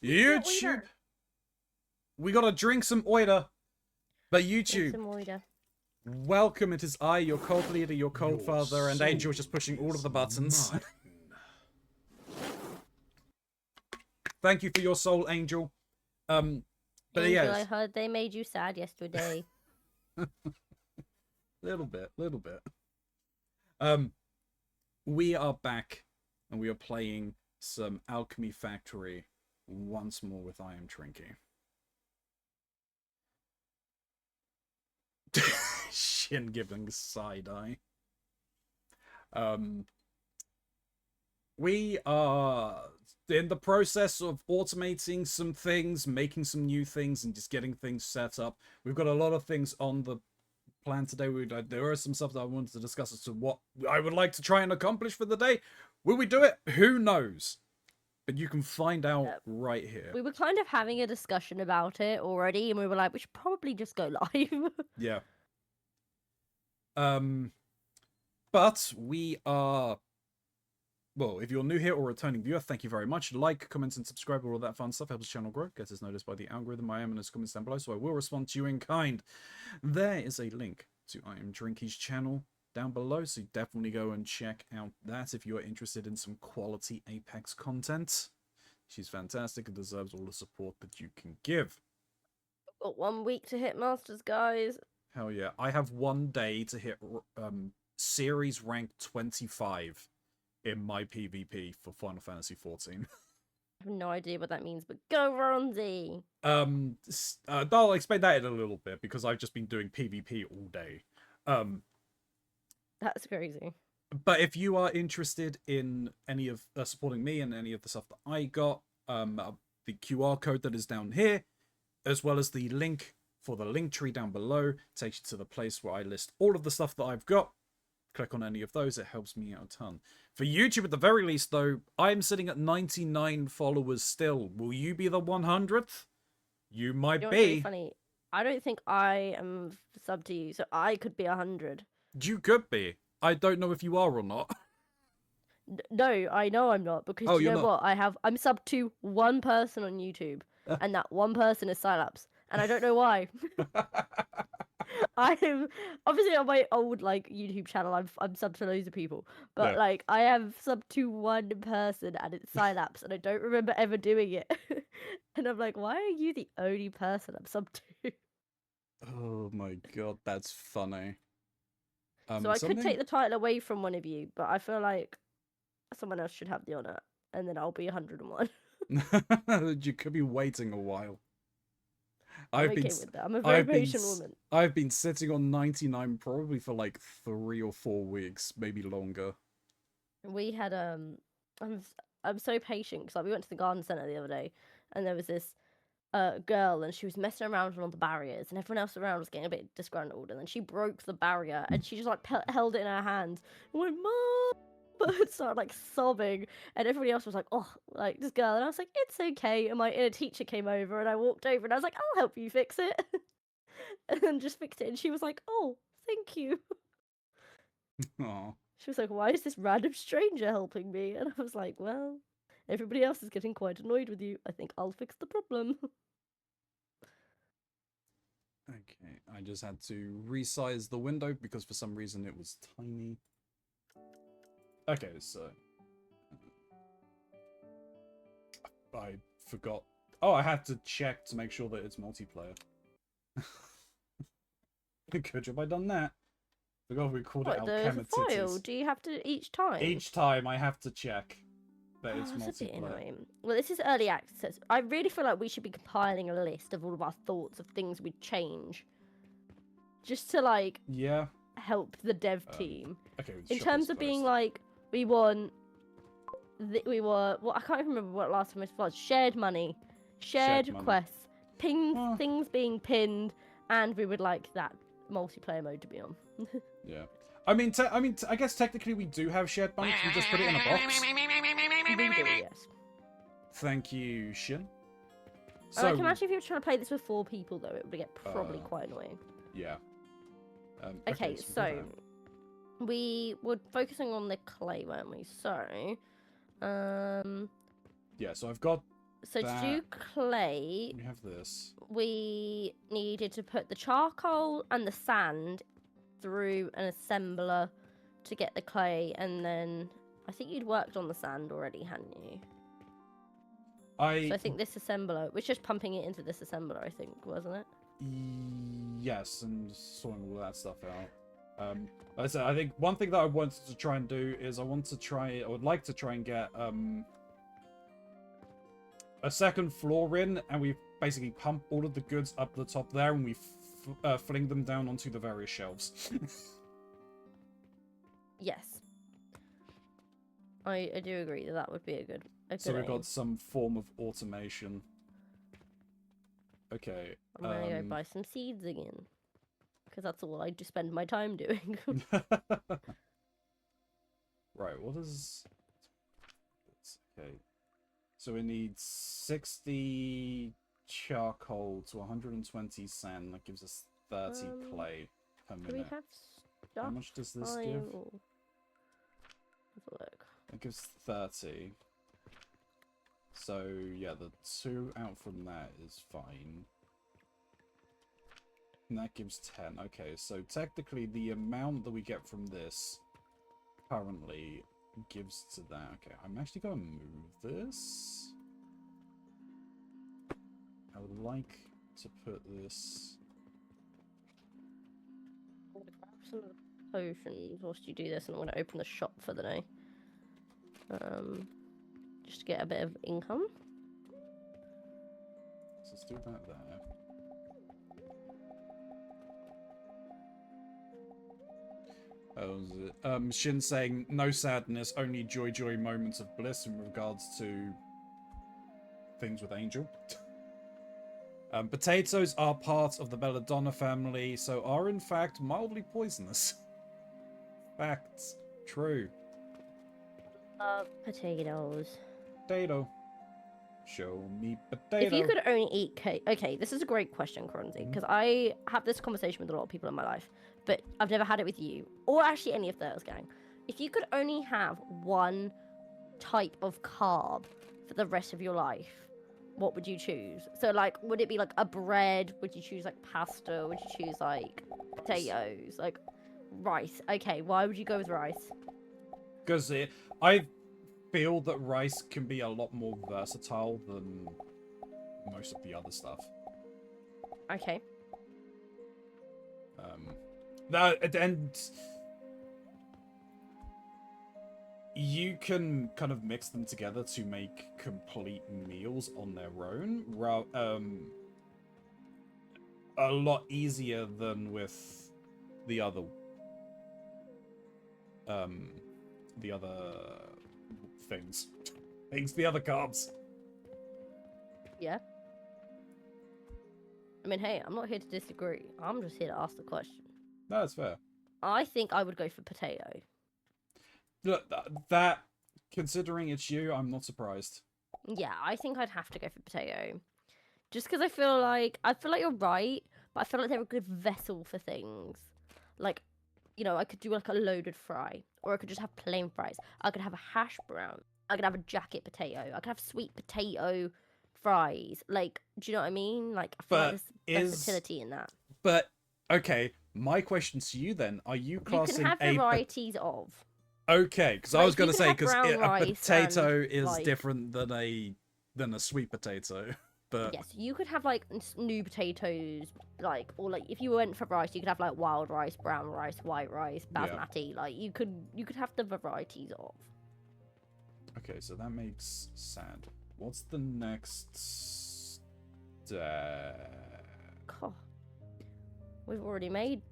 YouTube. We gotta drink some oida. But YouTube. Some oida. Welcome, it is I, your cult leader, your cult father, and Angel is just pushing all of the buttons. Thank you for your soul, Angel. But Angel, yes. I heard they made you sad yesterday. Little bit. We are back, and we are playing some Alchemy Factory once more with I Am Trinky. Shin giving side eye. We are in the process of automating some things, making some new things, and just getting things set up. We've got a lot of things on the plan today. There are some stuff that I wanted to discuss as to what I would like to try and accomplish for the day. Will we do it? Who knows? But you can find out right here. We were kind of having a discussion about it already, and we were like, we should probably just go live. Yeah. But we are... Well, if you're new here or returning viewer, thank you very much. Like, comment, and subscribe, all of that fun stuff helps the channel grow, gets us noticed by the algorithm. I am in the comments down below, so I will respond to you in kind. There is a link to I Am Drinky's channel down below, so definitely go and check out that if you are interested in some quality Apex content. She's fantastic and deserves all the support that you can give. I've got 1 week to hit Masters, guys. Hell yeah. I have 1 day to hit series rank 25 in my PvP for Final Fantasy 14. I have no idea what that means, but go Keronzi! I'll explain that in a little bit, because I've just been doing PvP all day. That's crazy. But if you are interested in any of supporting me and any of the stuff that I got, the QR code that is down here, as well as the link for the link tree down below, takes you to the place where I list all of the stuff that I've got. Click on any of those, it helps me out a ton. For YouTube, at the very least, though, I'm sitting at 99 followers still. Will you be the 100th? You might be. Really funny. I don't think I am sub to you, so I could be 100. You could be. I don't know if you are or not. No, I know I'm not, because you know what? I'm sub to one person on YouTube, and that one person is Sylaps, and I don't know why. I'm obviously on my old YouTube channel. I'm sub to loads of people, but I have sub to one person, and it's Sylaps, and I don't remember ever doing it. And I'm like, why are you the only person I'm sub to? Oh my god, that's funny. So I could take the title away from one of you, but I feel like someone else should have the honor, and then I'll be 101. You could be waiting a while. I'm okay with that. I'm a very patient woman. I've been sitting on 99 probably for like 3 or 4 weeks, maybe longer. We had I'm so patient, because we went to the garden center the other day, and there was this girl, and she was messing around on all the barriers, and everyone else around was getting a bit disgruntled, and then she broke the barrier, and she just held it in her hand and went, "Mom!" and started sobbing, and everybody else was like, "Oh, this girl," and I was like, "It's okay." And my inner teacher came over, and I walked over, and I was like, "I'll help you fix it." And then just fixed it, and she was like, "Oh, thank you." Aww. She was like, "Why is this random stranger helping me?" And I was like, "Well, everybody else is getting quite annoyed with you. I think I'll fix the problem." Okay, I just had to resize the window because for some reason it was tiny. Okay, so... I forgot. Oh, I had to check to make sure that it's multiplayer. Good job I done that. Forgot we called it Alchemy Factory. Do you have to each time? Each time I have to check that it's multiplayer. That's a bit annoying. Well, this is early access. I really feel like we should be compiling a list of all of our thoughts of things we'd change, just to yeah, help the dev team. Okay. In terms of being we want, well, I can't even remember what last time it was. Shared money, shared quests, things being pinned, and we would like that multiplayer mode to be on. Yeah. I mean, I guess technically we do have shared money. Can we just put it in a box? We do, yes. Thank you, Shin. So, I can imagine if you were trying to play this with 4 people, though, it would get probably quite annoying. Yeah. Okay, so we were focusing on the clay, weren't we? So, yeah. So I've got So to do clay, we have this. we needed to put the charcoal and the sand through an assembler to get the clay, and then I think you'd worked on the sand already, hadn't you? So I think this assembler, we're just pumping it into this assembler, I think, wasn't it? Yes, and sorting all that stuff out. Like I said, I think one thing that I wanted to try and do is I would like to try and get a second floor in, and we basically pump all of the goods up the top there, and we fling them down onto the various shelves. Yes. I do agree that would be a good So we've aim. got some form of automation. Okay. I'm gonna go buy some seeds again, because that's all I do spend my time doing. Right, what is... Okay. So we need 60 charcoal to 120 sand. That gives us 30 clay per minute. Do we have stuff? How much does this give? Have a look. It gives 30. So, yeah, the 2 out from that is fine. And that gives 10. Okay, so technically the amount that we get from this currently gives to that. Okay, I'm actually going to move this. I would like to put this... I'm gonna grab some of the potions whilst you do this, and I'm going to open the shop for the day. Just to get a bit of income. So let's do that there. Shin saying, no sadness, only joy moments of bliss in regards to things with Angel. Potatoes are part of the belladonna family, so are in fact mildly poisonous. Facts. True. Potatoes. Potato. Show me potato. If you could only eat cake... Okay, this is a great question, Keronzi, because I have this conversation with a lot of people in my life, but I've never had it with you, or actually any of those gang. If you could only have one type of carb for the rest of your life, what would you choose? So, like, would it be like a bread? Would you choose like pasta? Would you choose like potatoes? Like rice? Okay, why would you go with rice? Because I feel that rice can be a lot more versatile than most of the other stuff. Okay. And you can kind of mix them together to make complete meals on their own. A lot easier than with the other things. The other carbs. Yeah. I mean, hey, I'm not here to disagree. I'm just here to ask the question. No, that's fair. I think I would go for potato. Look, that, considering it's you, I'm not surprised. Yeah, I think I'd have to go for potato. Just because I feel like you're right, but I feel like they're a good vessel for things. Like, you know, I could do like a loaded fry, or I could just have plain fries. I could have a hash brown. I could have a jacket potato. I could have sweet potato fries. Like, do you know what I mean? Like, I feel like there's versatility in that. But, okay, my question to you then, are you classing you can have varieties of. Okay, because I was going to say, because a potato is like, different than a sweet potato. But yes, you could have like new potatoes, like, or like if you went for rice, you could have like wild rice, brown rice, white rice, basmati. Yeah. Like you could have the varieties of. Okay, so that makes sand. What's the next step? God. We've already made.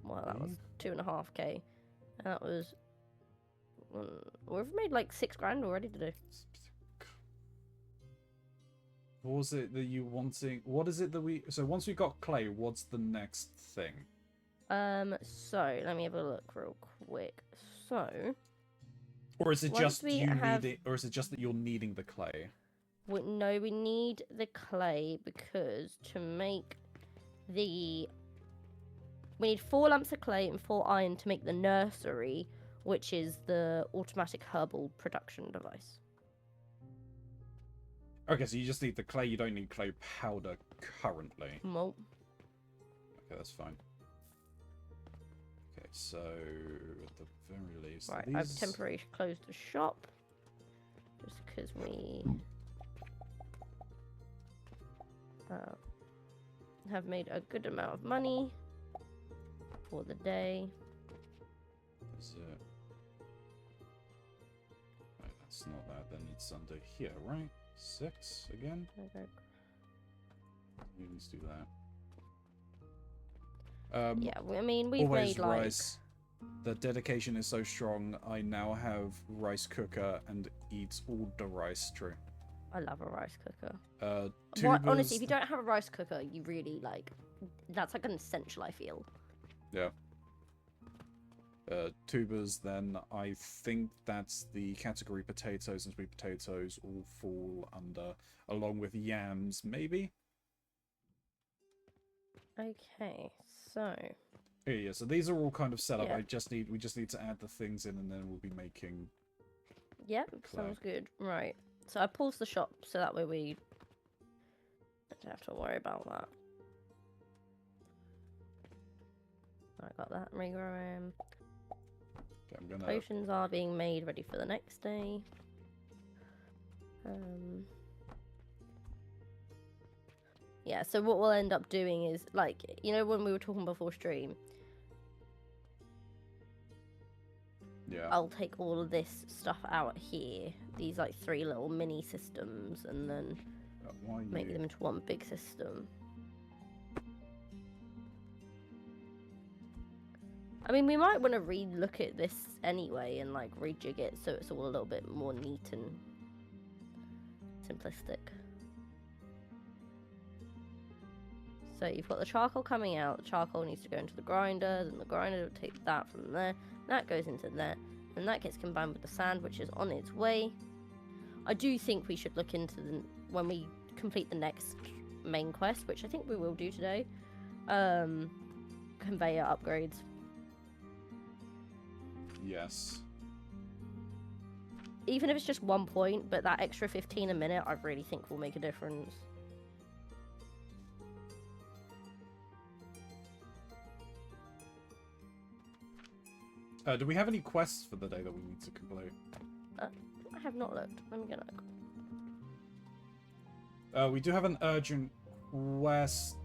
Well, that was 2.5k. And that was. We've made like 6 grand already today. What was it that you wanting? What is it that we? So once we got clay, what's the next thing? So let me have a look real quick. So. Or is it just you needing? Or is it just that you're needing the clay? No, we need the clay because to make the. We need 4 lumps of clay and 4 iron to make the nursery, which is the automatic herbal production device. Okay, so you just need the clay. You don't need clay powder currently. Nope. Okay, that's fine. Okay, so at the very least, Right, these... I've temporarily closed the shop. Just because we have made a good amount of money for the day. Is it... Right, that's not that. Then it's under here, right? 6 again? Okay. You need to do that. Yeah, I mean, we've Always made like... rice. The dedication is so strong, I now have rice cooker and eat all the rice. True. I love a rice cooker. Tubers... Honestly, if you don't have a rice cooker, you really, like... That's like an essential, I feel. Yeah. Tubers, then I think that's the category potatoes and sweet potatoes all fall under, along with yams, maybe? Okay, so... Yeah, so these are all kind of set up. Yeah. We just need to add the things in and then we'll be making... Yep, sounds good. Right. So I paused the shop so that way we don't have to worry about that. I got that regrowing. Okay, I'm gonna... Potions are being made ready for the next day. Yeah, so what we'll end up doing is, like, you know when we were talking before stream, Yeah. I'll take all of this stuff out here, these like 3 little mini systems, and then make them into one big system. I mean, we might want to re-look at this anyway and like rejig it so it's all a little bit more neat and simplistic. So you've got the charcoal coming out, the charcoal needs to go into the grinder, then the grinder will take that from there, that goes into there, and that gets combined with the sand, which is on its way. I do think we should look into when we complete the next main quest, which I think we will do today, conveyor upgrades. Yes. Even if it's just 1 point, but that extra 15 a minute, I really think will make a difference. Do we have any quests for the day that we need to complete? I have not looked. Let me get a look. We do have an urgent quest,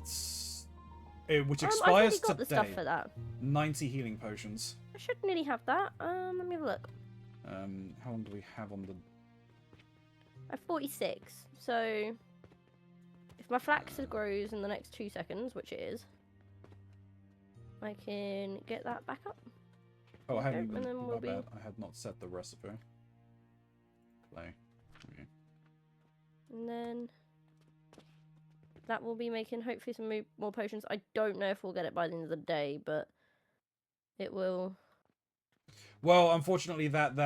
which I've expires already got today. the stuff for that. 90 healing potions. I should nearly have that. Let me have a look. How long do we have on the... I have 46. So, if my flax grows in the next 2 seconds, which it is, I can get that back up. Oh, I hadn't Okay, and then even... we'll my be... bad. I had not set the recipe. Play. Okay. And then that will be making hopefully some more potions. I don't know if we'll get it by the end of the day, but it will. Well, unfortunately, that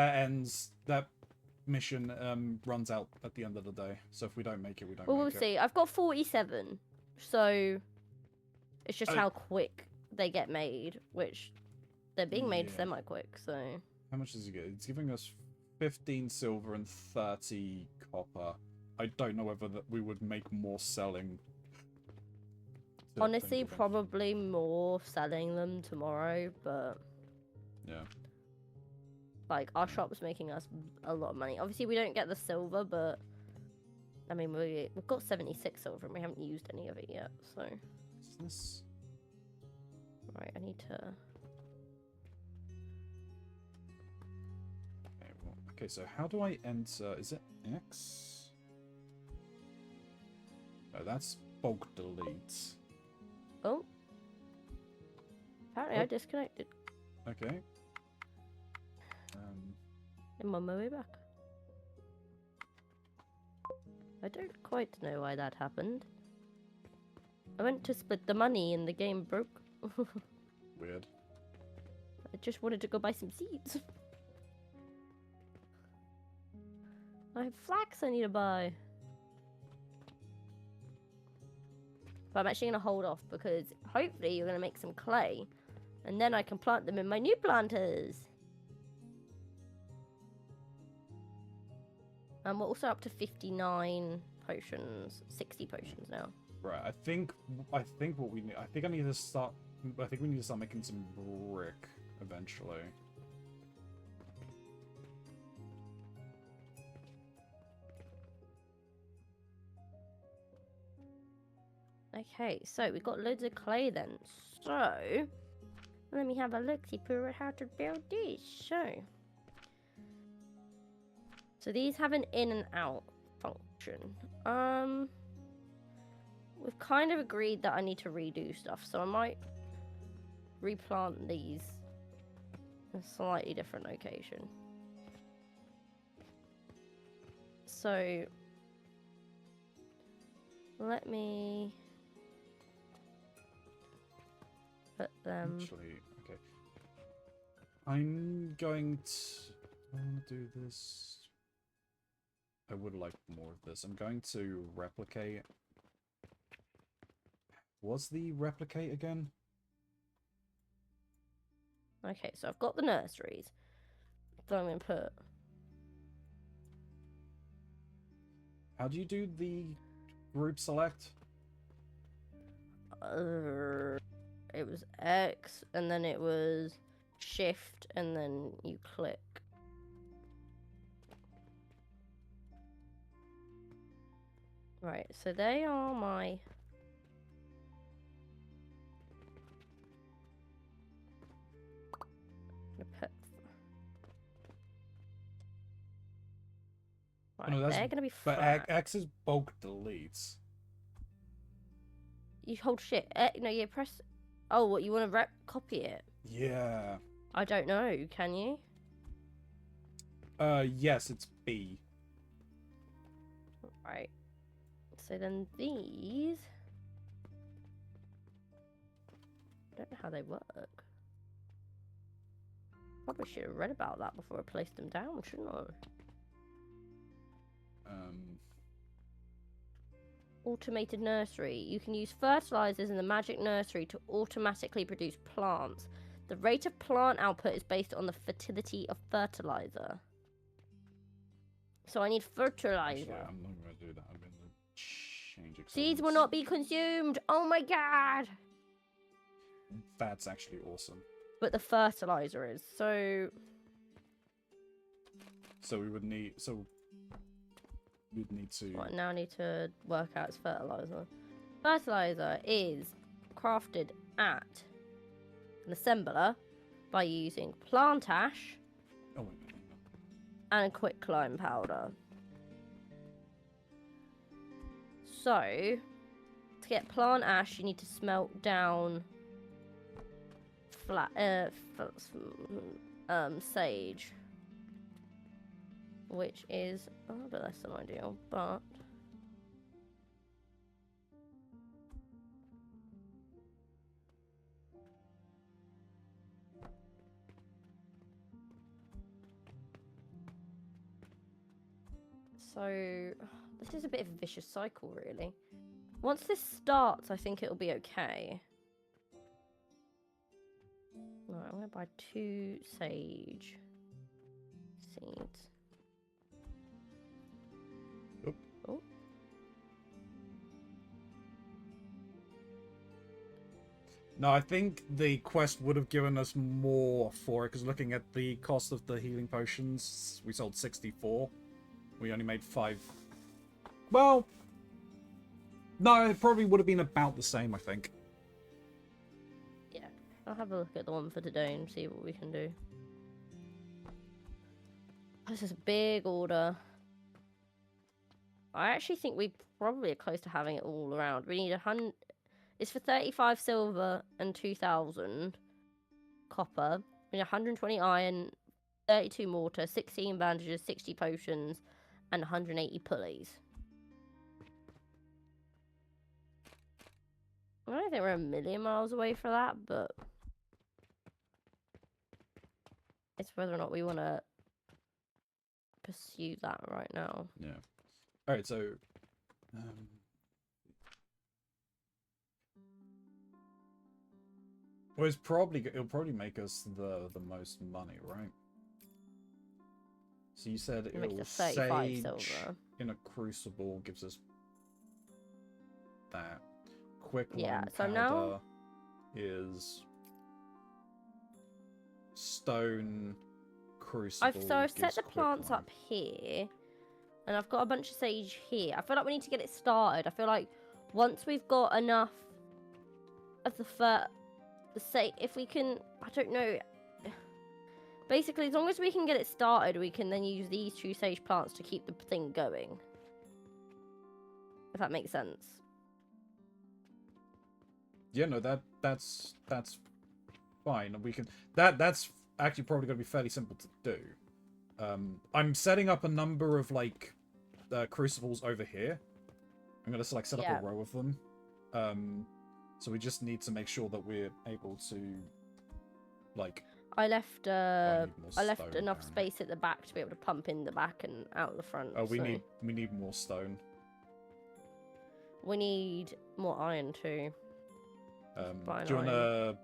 mission runs out at the end of the day. So if we don't make it, we don't Well, make we'll it. see. I've got 47, so it's just how quick they get made, which they're being made semi-quick. So how much does it get? It's giving us 15 silver and 30 copper. I don't know whether we would make more selling. Honestly, probably more selling them tomorrow, but yeah. Like, our shop's making us a lot of money. Obviously, we don't get the silver, but I mean, we've got 76 silver and we haven't used any of it yet, so. Is this... Right, I need to... Okay, so how do I enter? Is it X? No, that's bulk delete. Oh. Apparently I disconnected. Okay. I'm on my way back. I don't quite know why that happened. I went to split the money and the game broke. Weird. I just wanted to go buy some seeds. I have flax I need to buy. But I'm actually going to hold off because hopefully you're going to make some clay. And then I can plant them in my new planters. And we're also up to 59 potions, 60 potions now. Right. I think what we need. I think we need to start making some brick eventually. Okay, so we've got loads of clay then. So let me have a look-see at how to build this. So these have an in and out function. We've kind of agreed that I need to redo stuff, so I might replant these in a slightly different location. So let me put them. Actually, okay. I'm going to. I want to do this. I would like more of this. I'm going to replicate. What's the replicate again? Okay, so I've got the nurseries. So I'm going to put. How do you do the group select? It was X, and then it was Shift, and then you click. Right, so they are my. Right, Oh, no, they're gonna be but flat. X is bulk deletes. You hold shit. No, you press. Oh, what, you want to copy it? Yeah. I don't know. Can you? Yes, it's B. Right. So then these. I don't know how they work. Probably should have read about that before I placed them down, shouldn't I? Automated nursery. You can use fertilizers in the magic nursery to automatically produce plants. The rate of plant output is based on the fertility of fertilizer. So I need fertilizer. Actually, I'm not going to do that. I'm going to change it. Seeds will not be consumed. Oh my god. That's actually awesome. But the fertilizer is. So we would need. We'd need to. what, now I need to work out its fertilizer. Fertilizer is crafted at an assembler by using plant ash Oh, wait. and quicklime powder. So, to get plant ash, you need to smelt down sage, which is a little bit less than ideal, but so this is a bit of a vicious cycle, really. Once this starts, I think it'll be okay. Right, I'm gonna buy 2 sage seeds. Oop. Oh. No, I think the quest would have given us more for it, because looking at the cost of the healing potions, we sold 64. We only made 5. Well, no, it probably would have been about the same, I think. Yeah, I'll have a look at the one for today and see what we can do. This is a big order. I actually think we probably are close to having it all around. We need 100. It's for 35 silver and 2,000 copper. We need 120 iron, 32 mortar, 16 bandages, 60 potions, and 180 pulleys. I don't think we're a million miles away for that, but it's whether or not we want to pursue that right now. Yeah. All right, so well, it'll probably make us the most money, right? So you said It makes it'll us 35 sage silver. in a crucible gives us that. Quicklime Yeah, so powder now is stone crucible. I've set gives the plants quicklime. up here, and I've got a bunch of sage here. I feel like we need to get it started. I feel like once we've got enough of if we can, I don't know. Basically, as long as we can get it started, we can then use these 2 sage plants to keep the thing going. If that makes sense. Yeah, no, that's fine. We can that's actually probably going to be fairly simple to do. I'm setting up a number of like crucibles over here. I'm going to set up a row of them. So we just need to make sure that we're able to like. I left stone, enough space at the back to be able to pump in the back and out the front. Oh, we need more stone. We need more iron too. Do you want to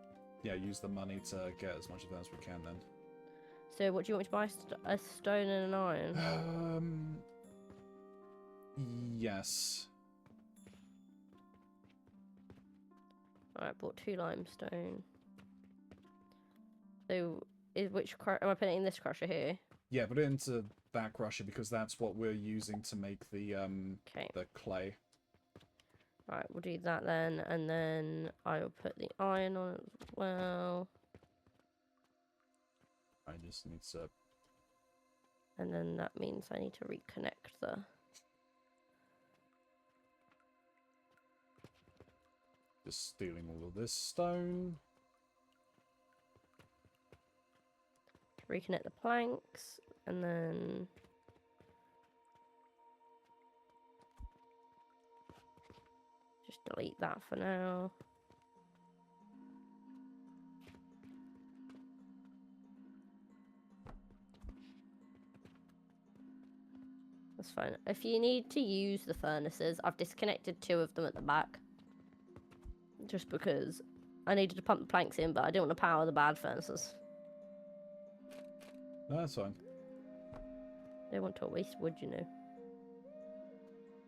use the money to get as much of that as we can then? So what do you want me to buy? A stone and an iron? Yes. Alright, bought 2 limestone. So, am I putting it in this crusher here? Yeah, put it into that crusher because that's what we're using to make the the clay. Right, we'll do that then, and then I will put the iron on it as well. I just need to. And then that means I need to reconnect the. Just stealing all of this stone. Reconnect the planks, and then. Just delete that for now. That's fine. If you need to use the furnaces, I've disconnected 2 of them at the back. Just because I needed to pump the planks in, but I didn't want to power the bad furnaces. No, that's fine. They want to waste wood, you know.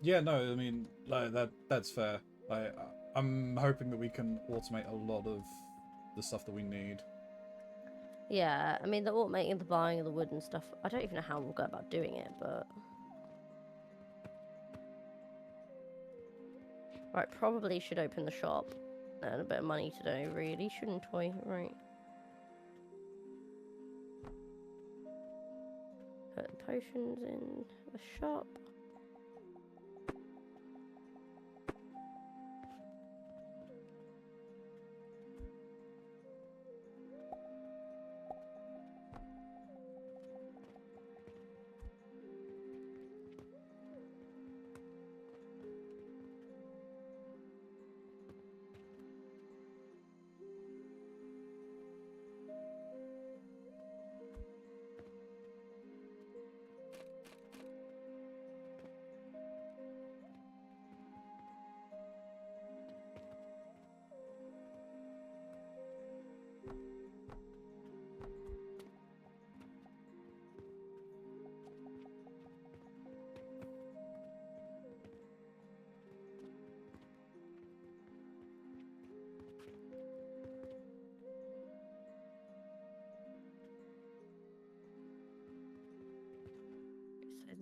Yeah, no, I mean, like, that's fair. I'm hoping that we can automate a lot of the stuff that we need. Yeah, I mean, the automating the buying of the wood and stuff, I don't even know how we'll go about doing it, but... Right, probably should open the shop. And a bit of money today, really, shouldn't we? Right. Put the potions in the shop.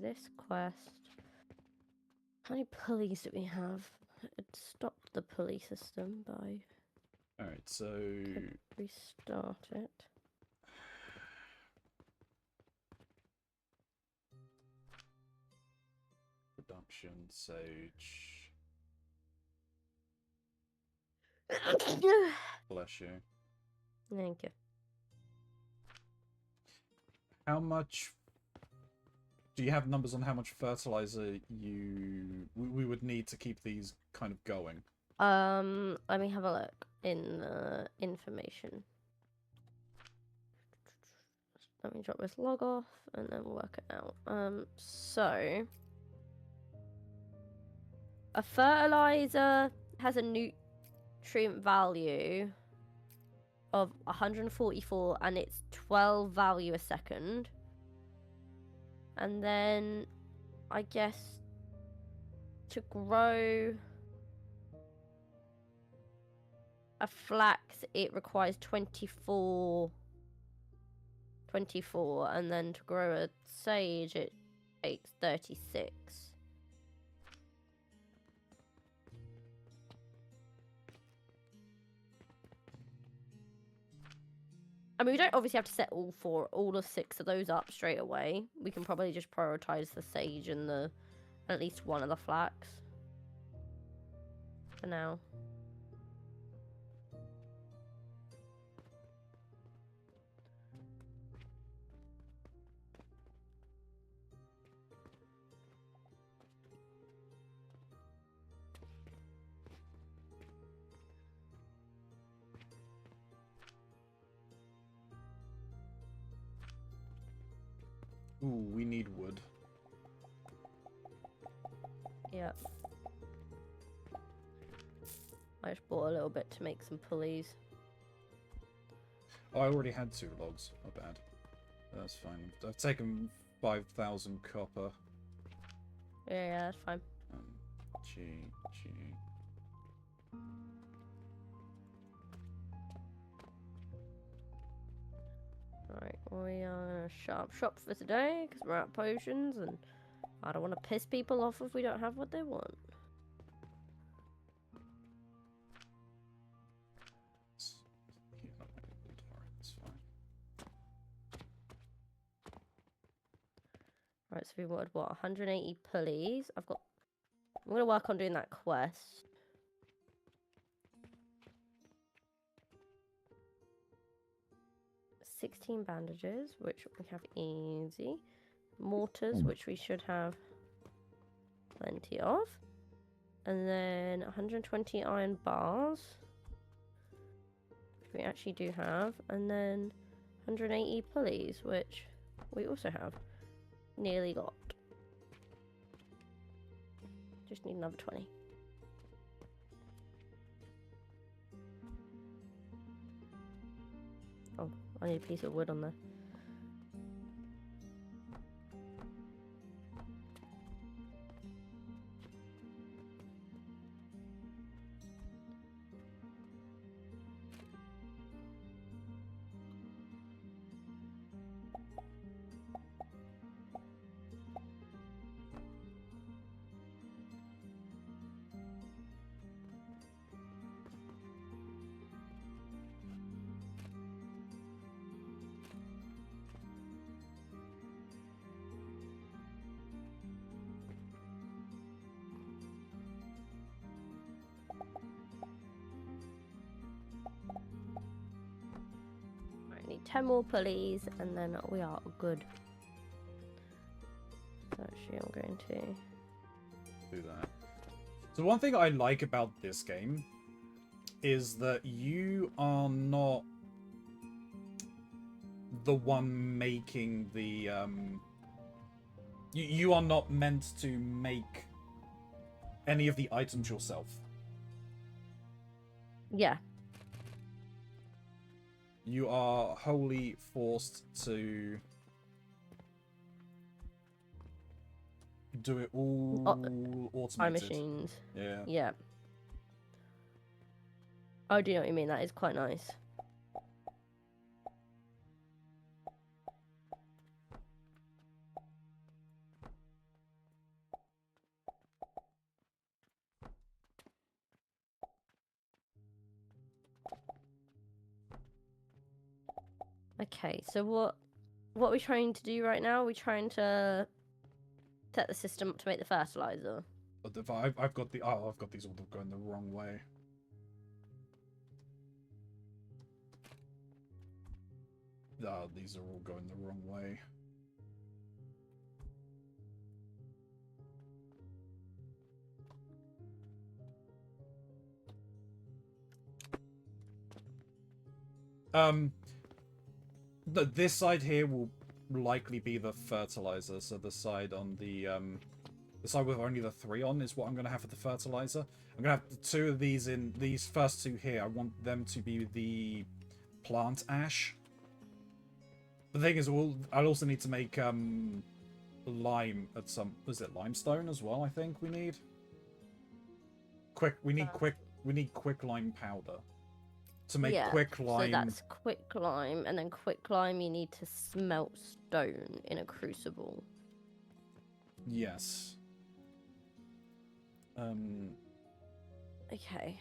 This quest. How many pulleys do we have? It stopped the pulley system by. Alright, so. Could restart it. Production, sage. Bless you. Thank you. How much. Do you have numbers on how much fertilizer we would need to keep these kind of going? Let me have a look in the information. Let me drop this log off and then we'll work it out. So a fertilizer has a nutrient value of 144 and it's 12 value a second. And then, I guess, to grow a flax, it requires 24, and then to grow a sage, it takes 36. I mean, we don't obviously have to set all of 6 of those up straight away. We can probably just prioritize the sage and at least one of the flax for now. Ooh, we need wood. Yep. I just bought a little bit to make some pulleys. Oh, I already had 2 logs. Not bad. That's fine. I've taken 5,000 copper. Yeah, that's fine. G. Right, we are sharp shop for today because we're out of potions and I don't want to piss people off if we don't have what they want. That's fine. Right, so we wanted what, 180 pulleys. I'm gonna work on doing that quest. $16 bandages, which we have easy. Mortars, which we should have plenty of. And then 120 iron bars, which we actually do have. And then 180 pulleys, which we also have. Nearly got. Just need another 20. Oh, I need a piece of wood on there. Need 10 more pulleys and then we are good. So actually I'm going to do that. So one thing I like about this game is that you are not the one making the you are not meant to make any of the items yourself. Yeah. You are wholly forced to do it all automated. By machines. Yeah. Yeah. Oh, do you know what you mean? That is quite nice. Okay, so what are we trying to do right now? We're trying to set the system up to make the fertilizer. I've got these all going the wrong way. These are all going the wrong way. This side here will likely be the fertilizer, so the side on the side with only the 3 on is what I'm going to have for the fertilizer. I'm going to have 2 of these in these first 2 here. I want them to be the plant ash. The thing is, I'll also need to make lime at some. Is it limestone as well? I think we need. We need quick lime powder. To make Yeah, quicklime. So that's quicklime, and then quicklime you need to smelt stone in a crucible. Yes. Okay.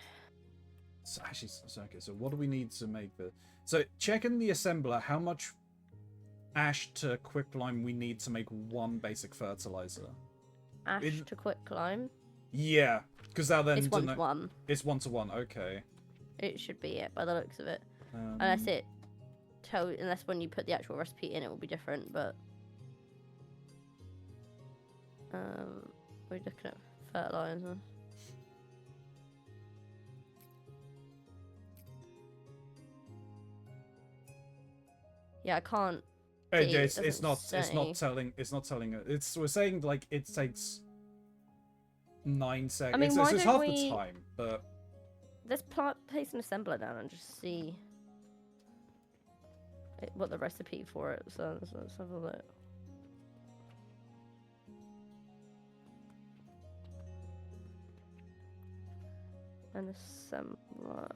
So actually, okay. So what do we need to make the? So check in the assembler how much ash to quicklime we need to make one basic fertilizer. Ash to quicklime. Yeah, because that then It's 1-to-1. It's 1-to-1. Okay. It should be it by the looks of it. Unless when you put the actual recipe in, it will be different. But we're looking at fertilizer. Yeah, I can't. It's not telling. We're saying like it takes 9 seconds. I mean, it's half the time, but let's place an assembler down and just see what the recipe for it says. Let's have a look. An assembler.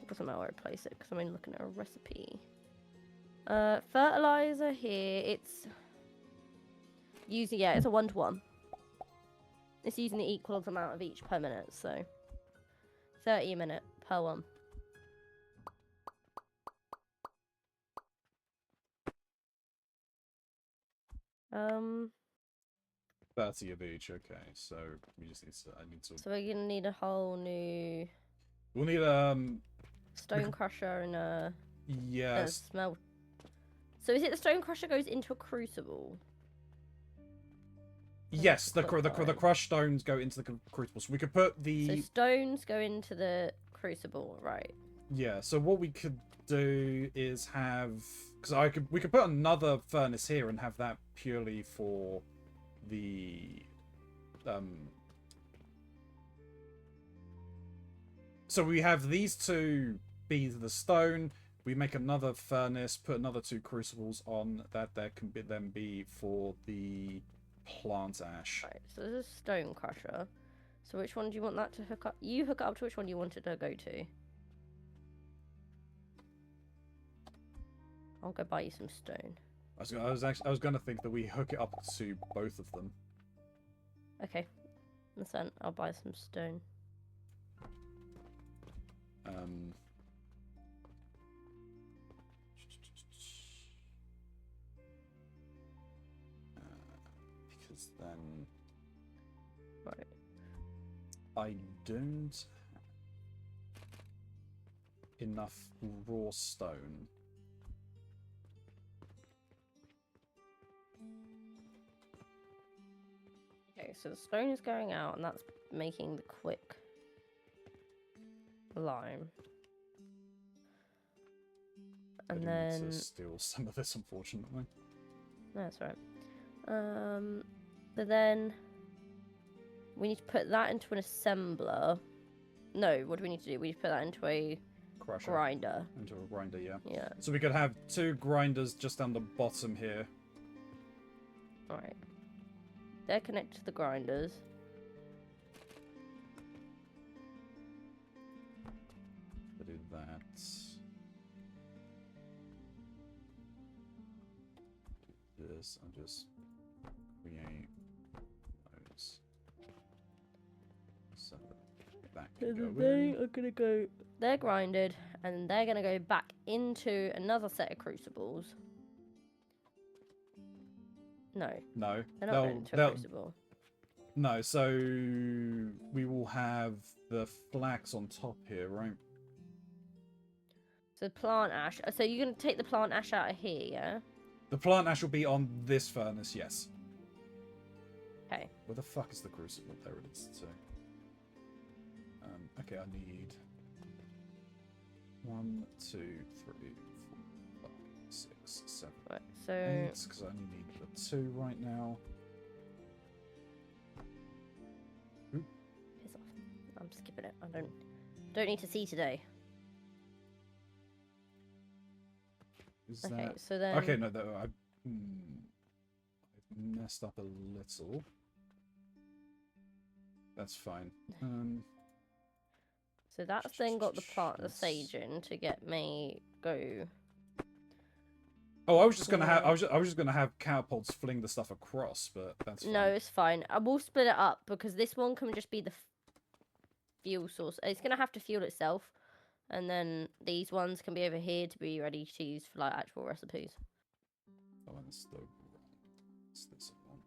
It doesn't matter where I place it because I'm only looking at a recipe. Fertilizer here, it's using, it's a 1-to-1. It's using the equal amount of each per minute, so 30 a minute per one. Um 30 of each. Okay, so we just need to. I need to. So we're gonna need a whole new. We'll need stone crusher and a. Yes. Smelt. So is it the stone crusher goes into a crucible? Yes, the crushed stones go into the crucible. So we could put the. So stones go into the crucible, right? Yeah. So what we could do is have, because we could put another furnace here and have that purely for the So we have these two be the stone. We make another furnace, put another 2 crucibles on that. There can then be for the plant ash. Right. So this is stone crusher. So which one do you want that to hook up? You hook it up to which one you want it to go to. I'll go buy you some stone. I was gonna think that we hook it up to both of them. Okay. Listen, I'll buy some stone. Because then, right, I don't have enough raw stone. Okay, so the stone is going out, and that's making the quick lime. And then need to steal some of this, unfortunately. That's right. But then we need to put that into an assembler. No, what do we need to do? We need to put that into a grinder. Into a grinder, yeah. Yeah. So we could have 2 grinders just down the bottom here. Alright. They're connected to the grinders. We'll do that. Do this. I'll just create those. So that can go They in. are gonna go. They're grinded, and they're gonna go back into another set of crucibles. No. No. They're not going into a crucible. No, so we will have the flax on top here, right? So plant ash. So you're gonna take the plant ash out of here, yeah? The plant ash will be on this furnace, yes. Okay. Where the fuck is the crucible? There it is. So, okay, I need 1, 2, 3, 4, 5, 6, 7, Right. So 8. Because I only need the 2 right now. piss off. I'm skipping it. I don't need to see today. Is Okay, that... so then. Okay, no, I've messed up a little. That's fine. So that's then got the plant, the sage in to get me go. Oh, I was just gonna have. Yeah. I was just gonna have catapults fling the stuff across, but that's fine. No, it's fine. I will split it up because this one can just be the fuel source. It's gonna have to fuel itself, and then these ones can be over here to be ready to use for like actual recipes. Oh, and the stove. What's this one?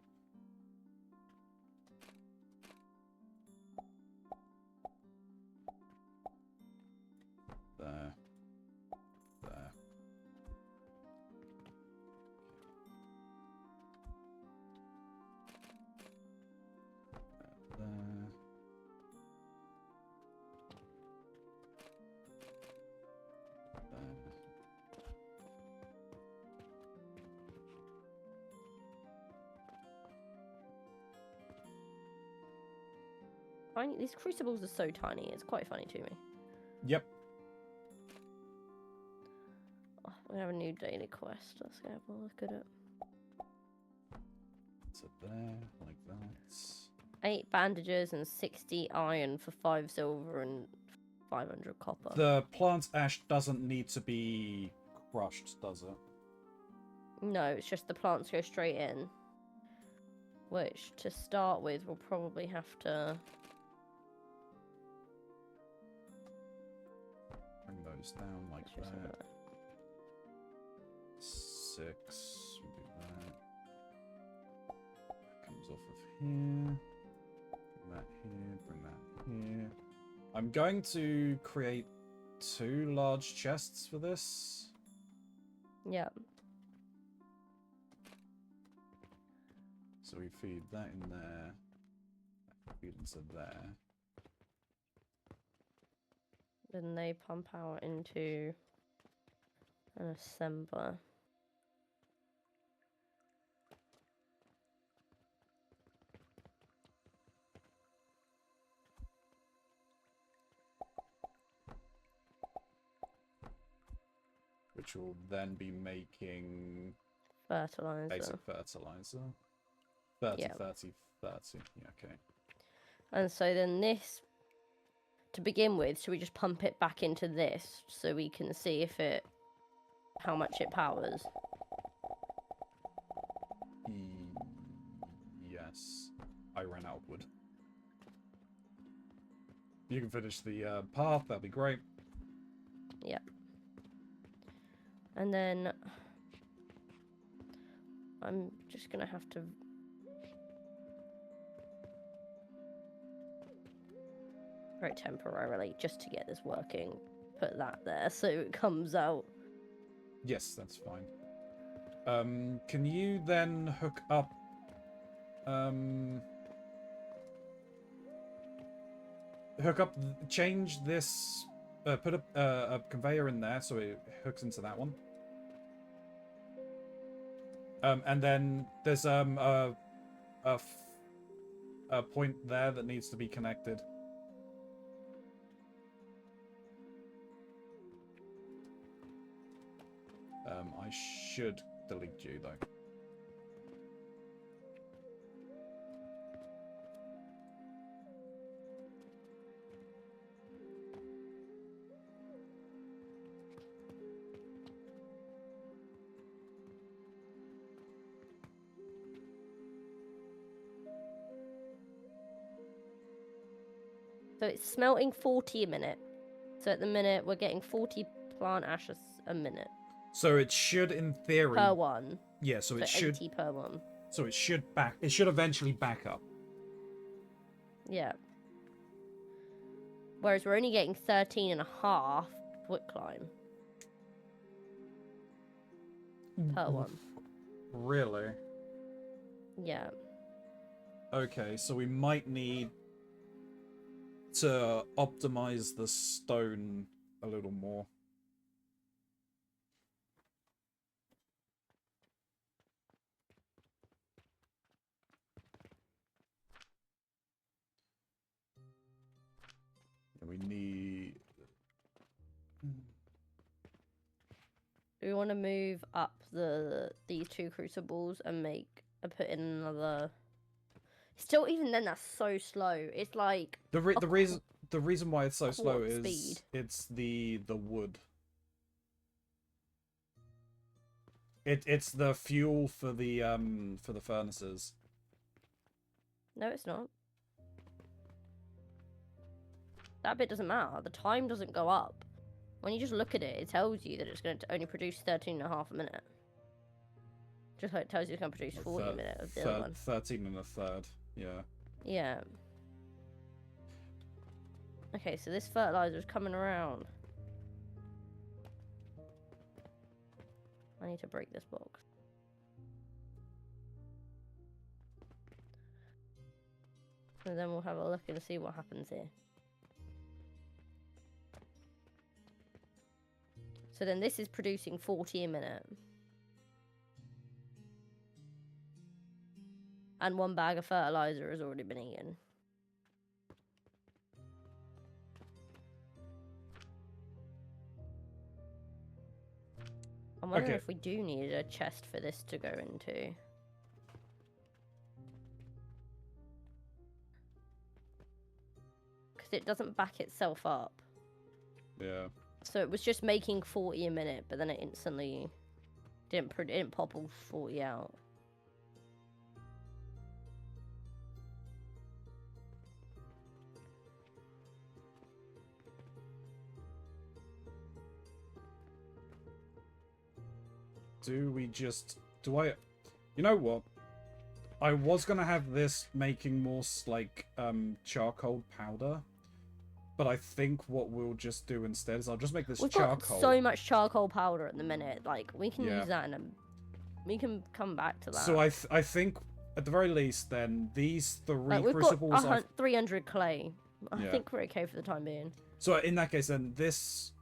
There. There. There. These crucibles are so tiny. It's quite funny to me. Yep. Oh, we have a new daily quest. Let's go have a look at it. So there, like that. 8 bandages and 60 iron for 5 silver and 500 copper. The plant ash doesn't need to be crushed, does it? No, it's just the plants go straight in. Which, to start with, we'll probably have to... Bring those down like that. 6. We'll do that. That comes off of here. Bring that here. Bring that here. I'm going to create 2 large chests for this. Yeah. So we feed that in there. Feed into there. Then they pump out into an assembler. Which will then be making Fertilizer. basic fertilizer. 30, Yeah. 30, 30. Yeah, okay. And so then this, to begin with, should we just pump it back into this so we can see if it, how much it powers? Yes. I ran out of wood. You can finish the path, that'd be great. Yep. And then I'm just gonna have to very temporarily, just to get this working, put that there so it comes out. Yes, that's fine. Can you then hook up change this, put a conveyor in there so it hooks into that one. And then there's a point there that needs to be connected. I should delete you though. So it's smelting 40 a minute. So at the minute, we're getting 40 plant ashes a minute. So it should, in theory, per one. Yeah, so it should 80 per one. So it should eventually back up. Yeah. Whereas we're only getting 13 and a half quicklime per one. Really? Yeah. Okay, so we might need to optimize the stone a little more. We need... Do we want to move up these 2 crucibles and put in another? Still, even then, that's so slow. It's like the reason the reason why it's so slow What is speed? it's the wood. It's the fuel for the furnaces. No, it's not. That bit doesn't matter. The time doesn't go up. When you just look at it, it tells you that it's going to only produce 13.5 a minute. Just like it tells you it's going to produce 40 a minute of the other one. 13 and a third. Yeah. Yeah. Okay, so this fertilizer is coming around. I need to break this box. And then we'll have a look and see what happens here. So then this is producing 40 a minute. And 1 bag of fertilizer has already been eaten. I'm wondering if we do need a chest for this to go into. Because it doesn't back itself up. Yeah. So it was just making 40 a minute, but then it instantly didn't pop all 40 out. You know what? I was gonna have this making more like charcoal powder, but I think what we'll just do instead is I'll just make this charcoal. We've got so much charcoal powder at the minute. Like we can use that we can come back to that. So I think at the very least then these 3 we've crucibles. Got 300 clay. I think we're okay for the time being. So in that case then this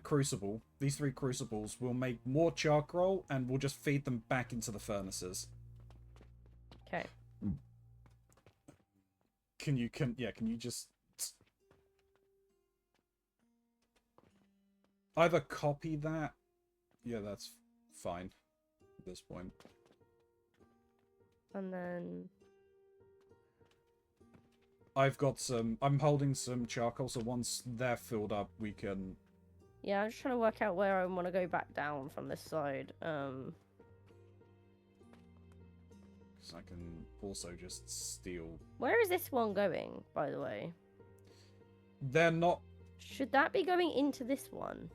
crucible, these 3 crucibles will make more charcoal and we'll just feed them back into the furnaces. Okay. Can you just either copy that? Yeah, that's fine at this point. And then I'm holding some charcoal, so once they're filled up, we can... Yeah, I'm just trying to work out where I want to go back down from this side. So I can also just steal... Where is this one going, by the way? They're not... Should that be going into this one?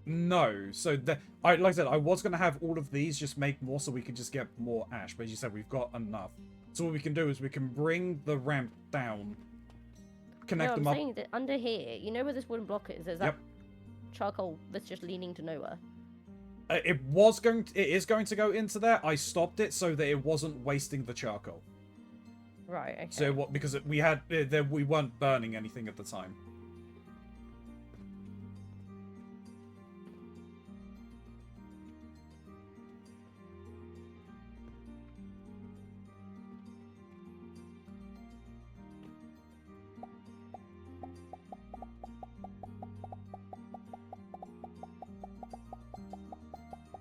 No. So, like I said, I was going to have all of these just make more so we could just get more ash. But as you said, we've got enough. So what we can do is we can bring the ramp down, connect them up. I'm saying that under here, you know where this wooden block is? There's that charcoal that's just leaning to nowhere. It is going to go into there. I stopped it so that it wasn't wasting the charcoal. Right, okay. So what? Because we weren't burning anything at the time.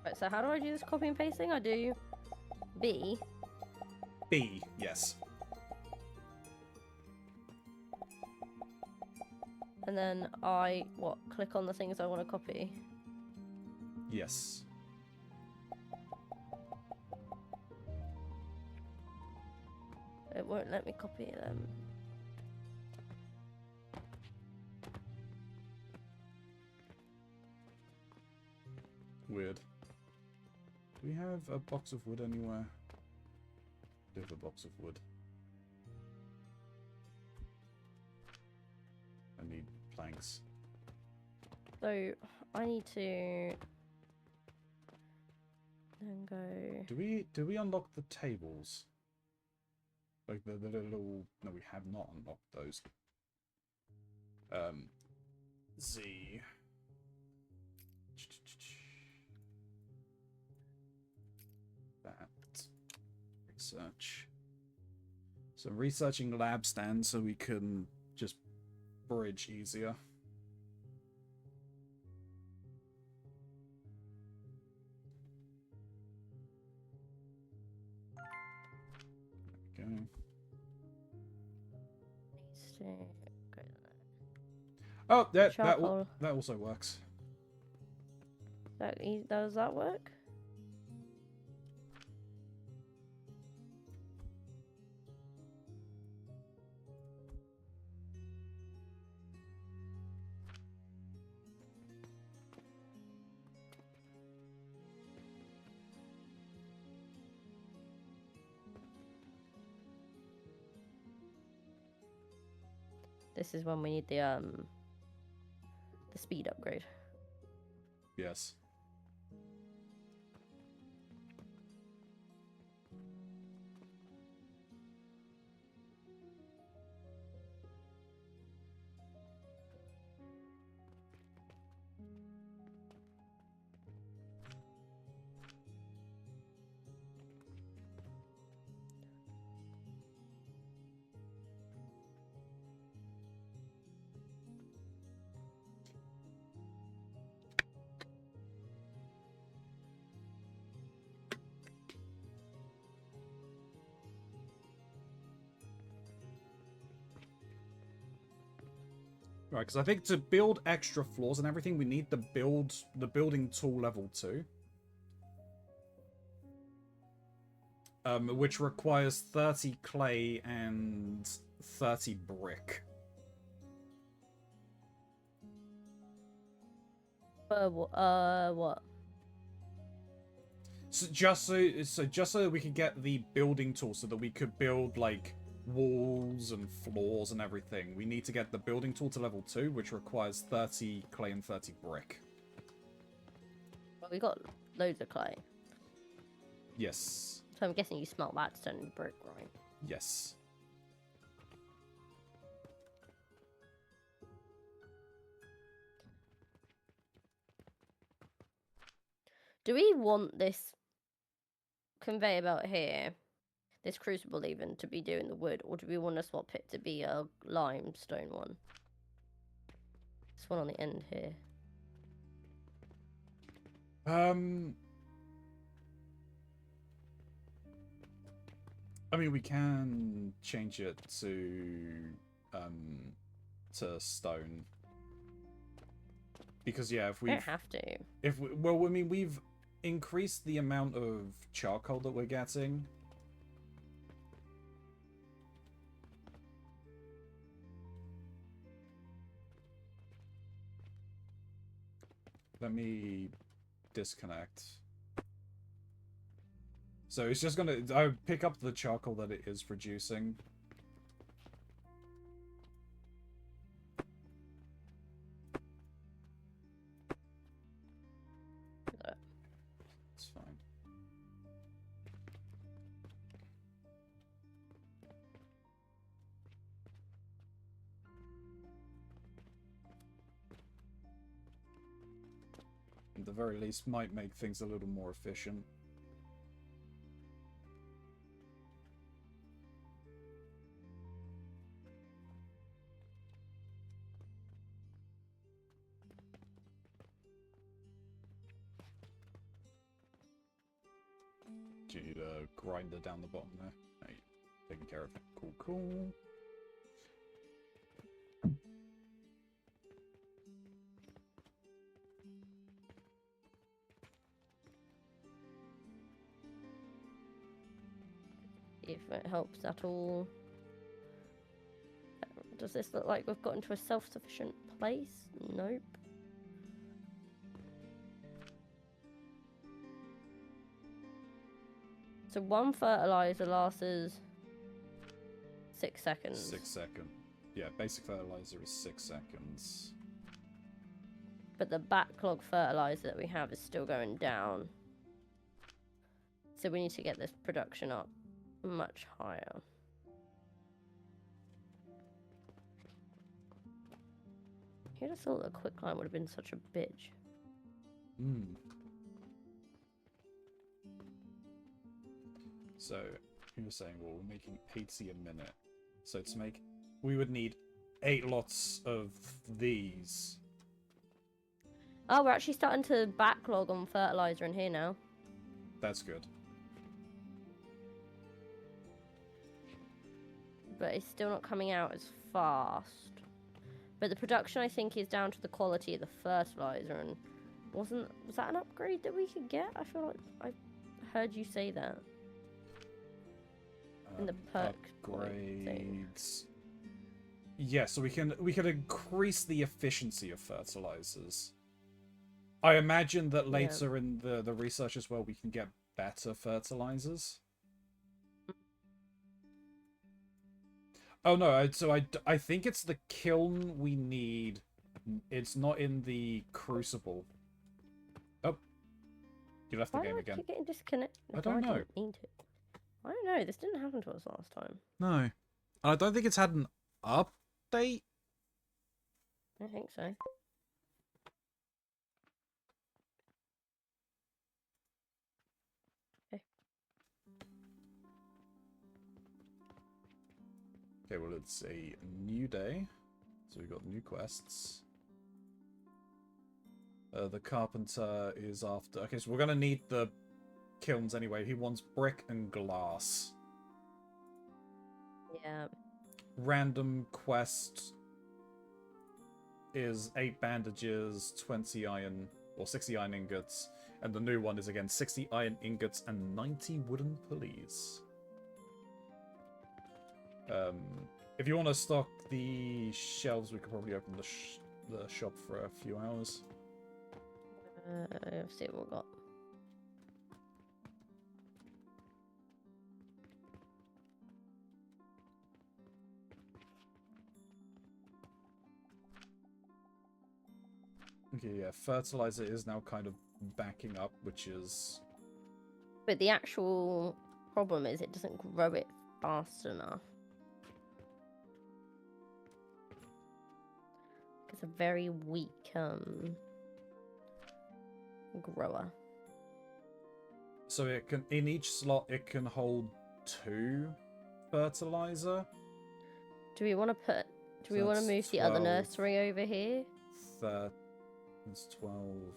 Right, so how do I do this copy and pasting? I do B. B, yes. And then I, click on the things I want to copy? Yes. It won't let me copy them. Weird. Do we have a box of wood anywhere? Do have a box of wood. I need planks. So I need to then go. Do we unlock the tables? Like the little... No, we have not unlocked those. Z. That. Research. So researching lab stands so we can just bridge easier. Needs to go Oh, there. that also works. Does that work? This is when we need the speed upgrade. Yes. Right, because I think to build extra floors and everything, we need the building tool level 2. Which requires 30 clay and 30 brick. What? So just so we could get the building tool, so that we could build like walls and floors and everything, we need to get the building tool to level 2, which requires 30 clay and 30 brick. Well, we got loads of clay. Yes. So I'm guessing you smelt that to turn into brick, right? Yes. Do we want this conveyor belt here, this crucible even, to be doing the wood, or do we want to swap it to be a limestone one? This one on the end here. I mean, we can change it to stone. Because yeah, if we don't have to. Well, I mean, we've increased the amount of charcoal that we're getting. Let me disconnect. So it's just gonna... I pick up the charcoal that it is producing. It's fine. At the very least, might make things a little more efficient. Do you need a grinder down the bottom there? No, you're taking care of it. Cool, cool. If it helps at all. Does this look like we've gotten to a self-sufficient place? Nope. So one fertilizer lasts us 6 seconds. 6 seconds. Yeah, basic fertilizer is 6 seconds. But the backlog fertilizer that we have is still going down. So we need to get this production up much higher. Who'd have thought that quicklime would have been such a bitch? Hmm. So, you were saying, well, we're making 80 a minute. So to make... we would need 8 lots of these. Oh, we're actually starting to backlog on fertilizer in here now. That's good. but it's still not coming out as fast. But the production, I think, is down to the quality of the fertilizer. And was that an upgrade that we could get? I feel like I heard you say that in the perk thing. Upgrades. Yeah, so we can increase the efficiency of fertilizers. I imagine that later in the research as well, we can get better fertilizers. Oh no, so I think it's the kiln we need. It's not in the crucible. Oh, you left the game again. Why do I keep getting disconnected? I don't know. I didn't mean to. I don't know. This didn't happen to us last time. No, I don't think it's had an update. I think so. Okay, well, it's a new day, so we've got new quests. The carpenter is after... Okay, so we're going to need the kilns anyway. He wants brick and glass. Yeah. Random quest is 8 bandages, 20 iron, or 60 iron ingots. And the new one is, again, 60 iron ingots and 90 wooden pulleys. If you want to stock the shelves, we could probably open the shop for a few hours. Let's see what we've got. Okay, yeah, fertilizer is now kind of backing up, which is... But the actual problem is it doesn't grow it fast enough. It's a very weak grower. So it can, in each slot, it can hold 2 fertilizer. Do we want to put? Do we want to move 12, the other nursery over here? That's 12,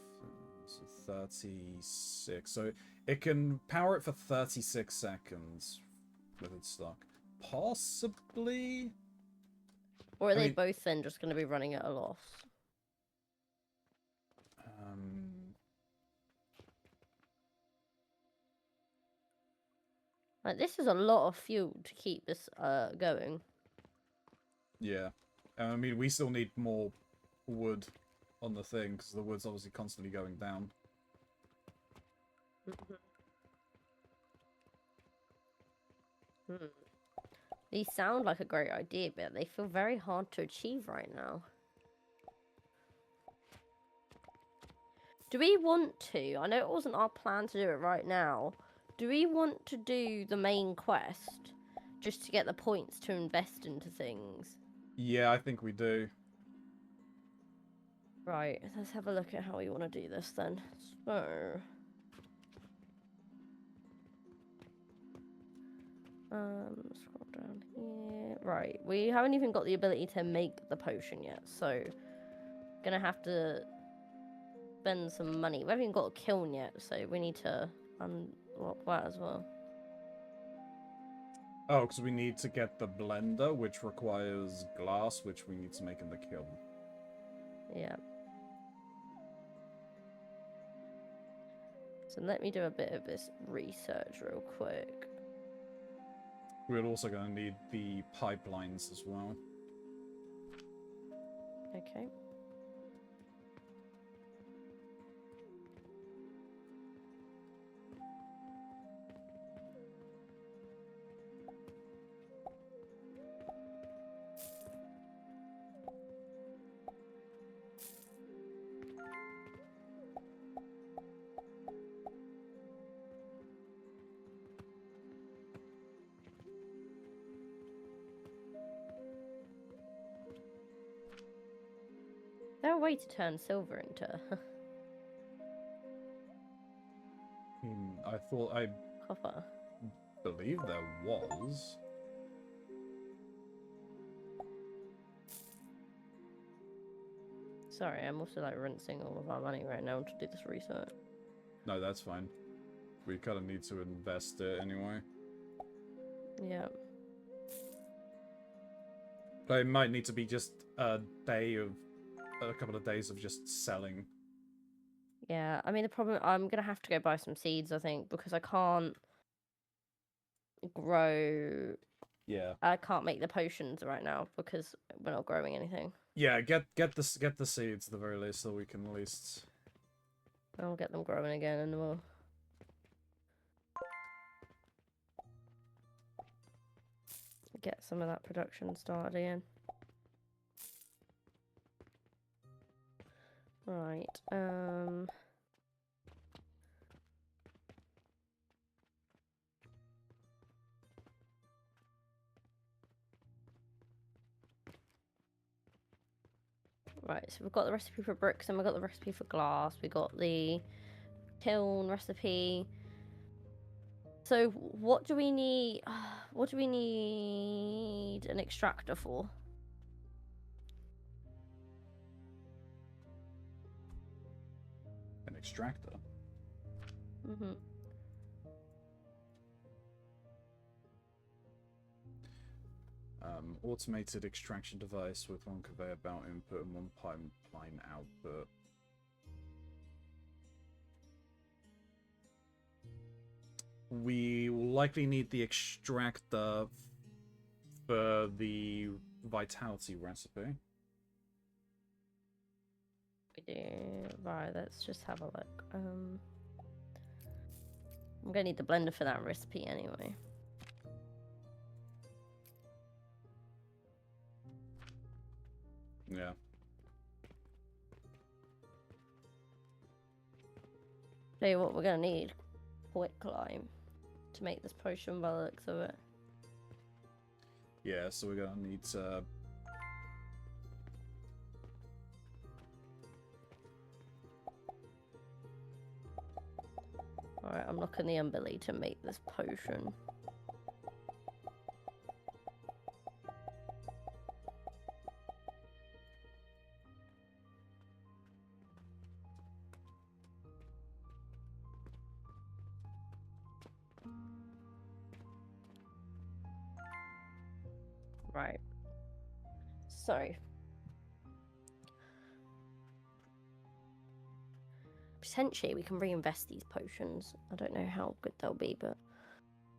so 36. So it can power it for 36 seconds with its stock. Possibly. Or are they both then just going to be running at a loss? Like, this is a lot of fuel to keep this going. Yeah. I mean, we still need more wood on the thing, because the wood's obviously constantly going down. These sound like a great idea, but they feel very hard to achieve right now. Do we want to? I know it wasn't our plan to do it right now. Do we want to do the main quest just to get the points to invest into things? Yeah, I think we do. Right, let's have a look at how we want to do this then. So... scroll down here. Right, we haven't even got the ability to make the potion yet, so... Gonna have to spend some money. We haven't even got a kiln yet, so we need to unlock that as well. Oh, because we need to get the blender, which requires glass, which we need to make in the kiln. Yeah. So let me do a bit of this research real quick. We're also going to need the pipelines as well. Okay. Is there a way to turn silver into I thought, I copper? believe there was. Sorry, I'm also like rinsing all of our money right now to do this research. No, that's fine. We kind of need to invest it anyway. Yeah. But it might need to be just a couple of days of just selling. Yeah, I mean the problem, I'm gonna have to go buy some seeds, I think, because I can't grow. Yeah. I can't make the potions right now because we're not growing anything. Yeah, get the seeds at the very least, so we can at least. I'll get them growing again, and we'll get some of that production started again. Right. Right, so we've got the recipe for bricks and we've got the recipe for glass. We got the kiln recipe. So what do we need? What do we need an extractor for? An extractor. Mm-hmm. Automated extraction device with one conveyor belt input and one pipeline output. We will likely need the extractor for the vitality recipe. We do. Right, let's just have a look. I'm gonna need the blender for that recipe anyway. Yeah. Tell you what, we're gonna need quick climb to make this potion by the looks of it. Yeah, so we're gonna need to. Alright, I'm looking the umbilly to make this potion. Right. So. Potentially we can reinvest these potions. I don't know how good they'll be, but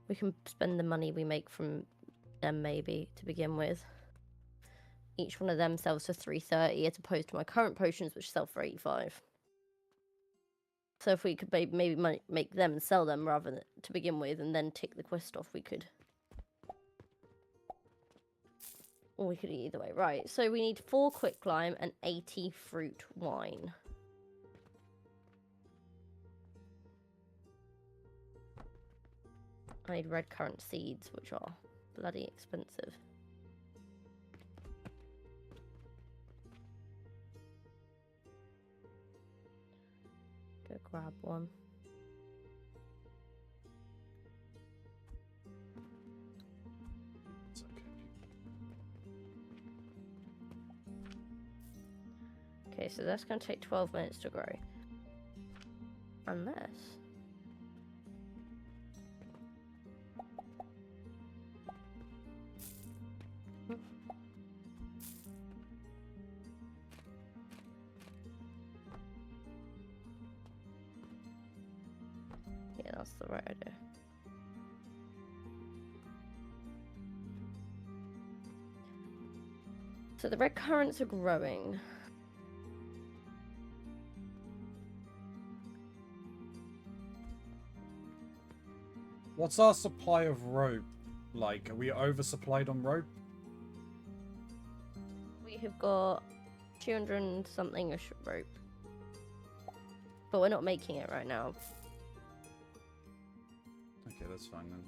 we can spend the money we make from them maybe to begin with. Each one of them sells for 330 as opposed to my current potions which sell for 85. So if we could maybe make them and sell them rather than to begin with and then tick the quest off, we could. Or we could either way. Right, so we need 4 quick lime and 80 fruit wine. I need red currant seeds, which are bloody expensive. Go grab one. It's okay. Okay, so that's going to take 12 minutes to grow. Unless... Yeah, that's the right idea. So the red currants are growing. What's our supply of rope like? Are we oversupplied on rope? We have got 200 and something-ish rope. But we're not making it right now. Okay, that's fine then.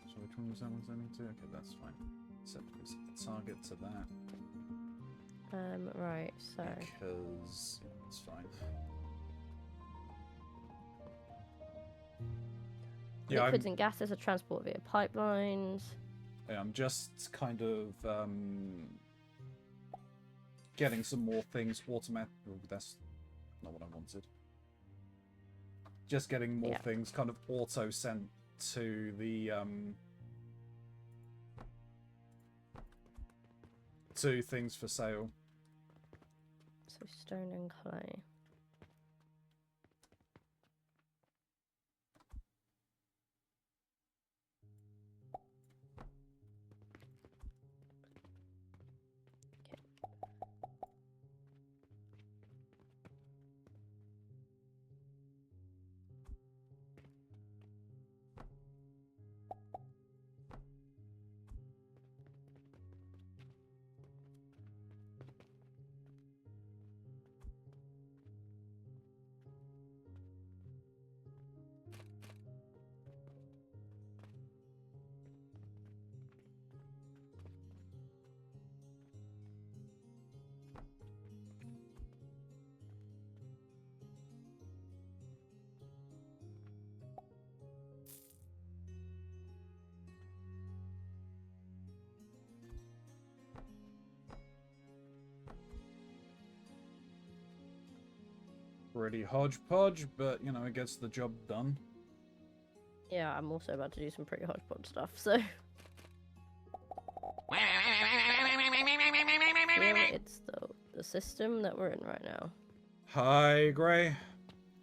So which one was that one sending to? Okay, that's fine. Set the target to that. Right, so... Because it's fine. Yeah, Liquids and gases are transported via pipelines. Yeah, I'm just kind of getting some more things automatic. Oh, that's not what I wanted. Just getting more things kind of auto sent to the 2 things for sale. So stone and clay. Pretty hodgepodge, but you know, it gets the job done. Yeah, I'm also about to do some pretty hodgepodge stuff, so. Really, it's the system that we're in right now. Hi, Grey.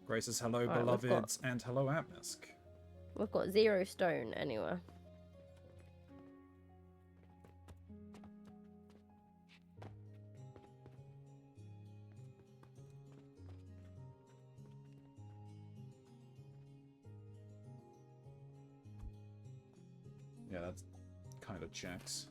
Grey says hello, Right, beloveds, and hello, Atmisk. We've got 0 stone anywhere. Yeah, that's kind of checks.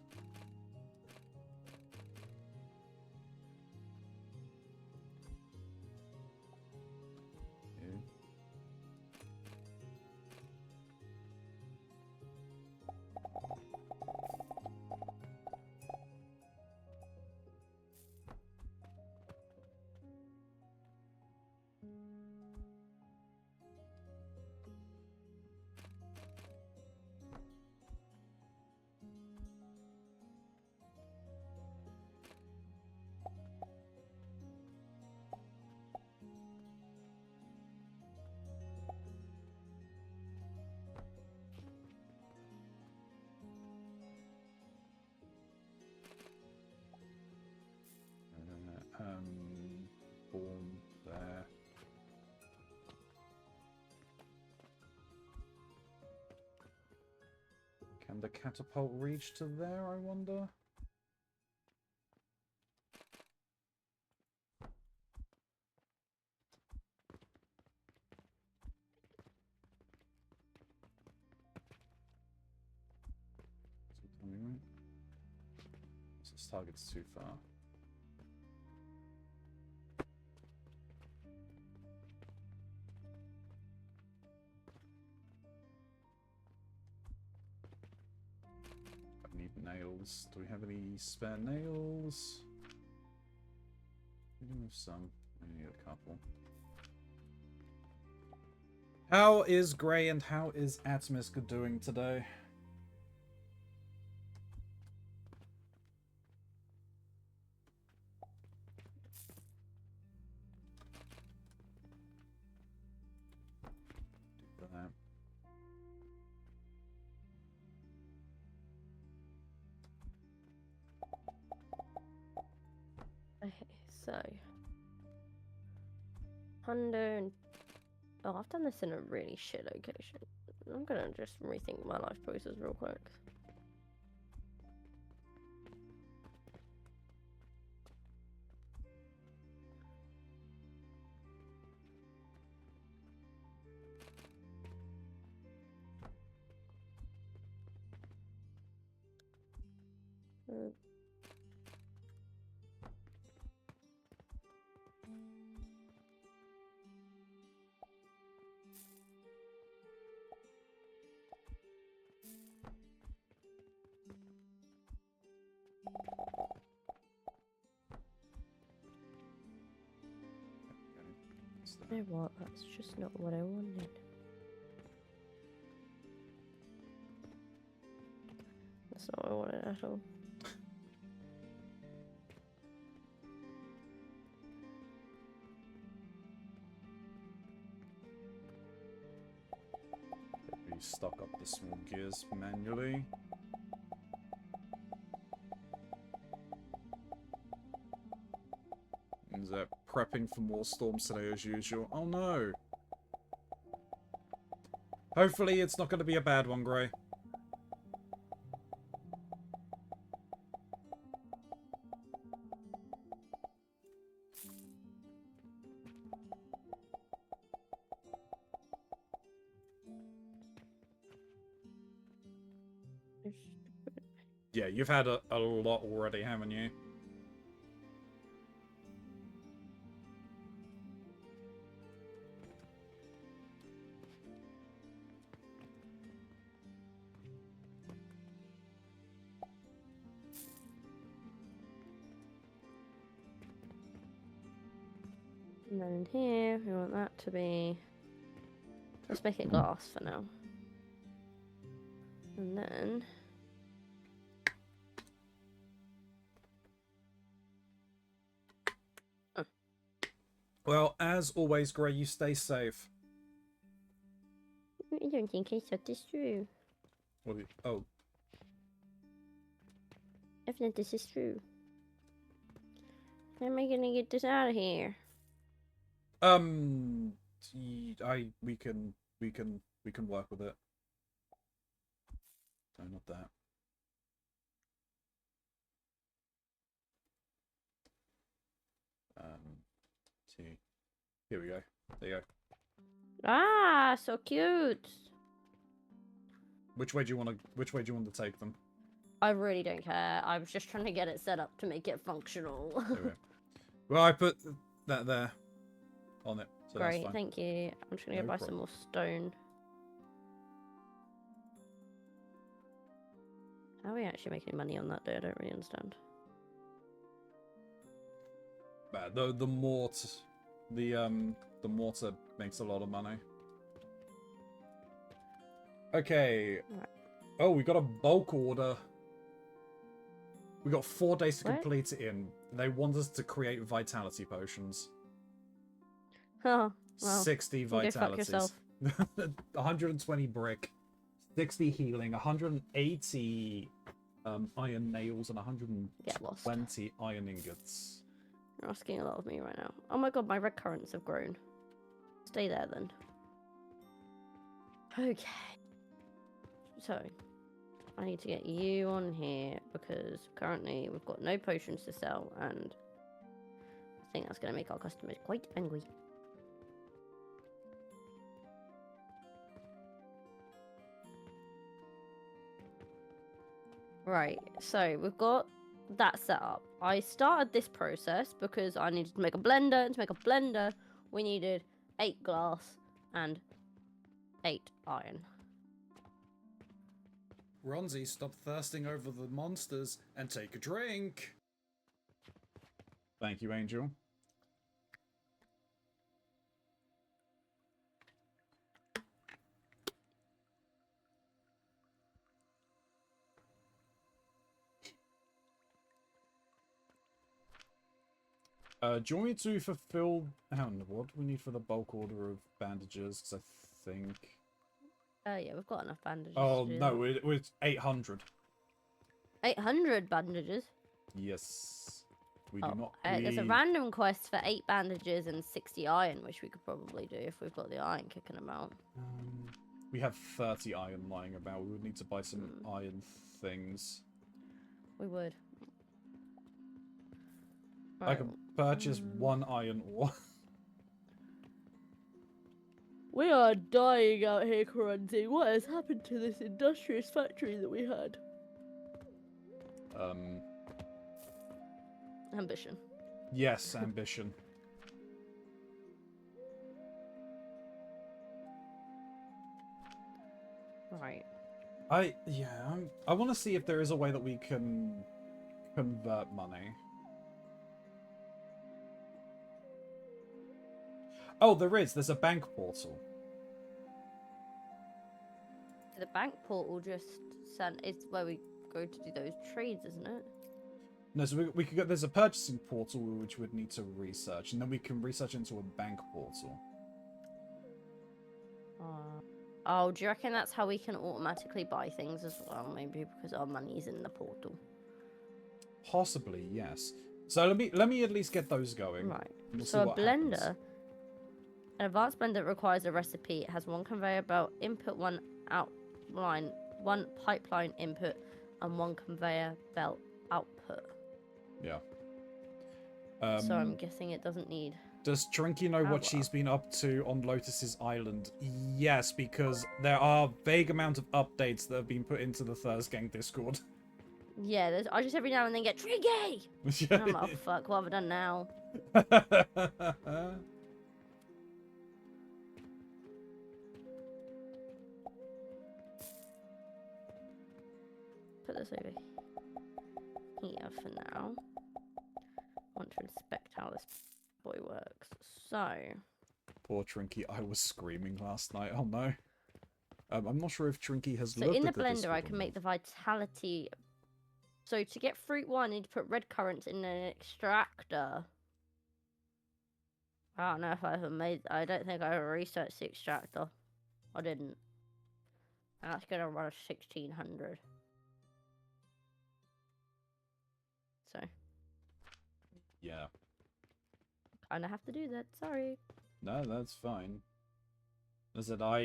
Boom, there. Can the catapult reach to there, I wonder? This target's too far. I need nails. Do we have any spare nails? We do have some. We need a couple. How is Grey and how is Atmisk doing today? Do that. Okay, so. 100. Oh, I've done this in a really shit location. I'm gonna just rethink my life choices real quick. You know what? That's just not what I wanted. That's not what I wanted at all. We stock up the small gears manually. And prepping for more storms today as usual. Oh no. Hopefully it's not going to be a bad one, Gray. Yeah, you've had a lot already, haven't you? And then here, we want that to be... Let's make it glass for now. And then... Oh. Well, as always, Gray, you stay safe. I don't think I thought this through. What do you... Oh. If not, this is true. How am I gonna get this out of here? We can work with it. No, not that. T. Here we go. There you go. Ah, so cute. Which way do you want to take them? I really don't care. I was just trying to get it set up to make it functional. There we go. Well, I put that there on it. So Great, that's fine. thank you. I'm just gonna go buy some more stone. How are we actually making money on that day? I don't really understand. The mortar makes a lot of money. Okay. Right. Oh, we got a bulk order. We got 4 days to What? complete it in. They want us to create vitality potions. Oh, well. 60 Go fuck vitalities. yourself. 120 brick, 60 healing, 180 iron nails, and Get lost. 120 iron ingots. You're asking a lot of me right now. Oh my god, my red currants have grown. Stay there then. Okay. So, I need to get you on here because currently we've got no potions to sell and I think that's going to make our customers quite angry. Right, so we've got that set up. I started this process because I needed to make a blender, and to make a blender we needed 8 glass and 8 iron. Keronzi, stop thirsting over the monsters and take a drink. Thank you, Angel. Do you want me to fulfill... Hang on, what do we need for the bulk order of bandages? Because I think... Yeah, we've got enough bandages. Oh, to do no, that. it's 800. 800 bandages? Yes. We Oh, do not... there's a random quest for 8 bandages and 60 iron, which we could probably do if we've got the iron kicking about. We have 30 iron lying about. We would need to buy some iron things. We would. I can purchase 1 iron ore. We are dying out here, Keronzi. What has happened to this industrious factory that we had? Ambition. Yes, ambition. Right. I want to see if there is a way that we can convert money. Oh, there is. There's a bank portal. The bank portal just it's where we go to do those trades, isn't it? No, so we could go. There's a purchasing portal which we'd need to research, and then we can research into a bank portal. Oh, do you reckon that's how we can automatically buy things as well? Maybe because our money's in the portal. Possibly, yes. So let me at least get those going. Right. We'll see So a what blender, happens. an advanced blender requires a recipe. It has one conveyor belt input, one outline, one pipeline input, and one conveyor belt output. Yeah. So I'm guessing it doesn't need. Does Trinky know what she's been up to on Lotus's island? Yes, because there are vague amount of updates that have been put into the Thirst Gang Discord. Yeah, I just every now and then get Trinky! And I'm like, oh fuck, what have I done now? Put this over here for now. I want to inspect how this boy works. So, Poor Trinky, I was screaming last night. Oh no. I'm not sure if Trinky has so looked in the at the blender, Discord I can make the vitality. So to get fruit one, I need to put red currants in an extractor. I don't know if I ever made. I don't think I ever researched the extractor. I didn't. And that's gonna run 1600. So. Yeah. Kinda have to do that. Sorry. No, that's fine. As I said, I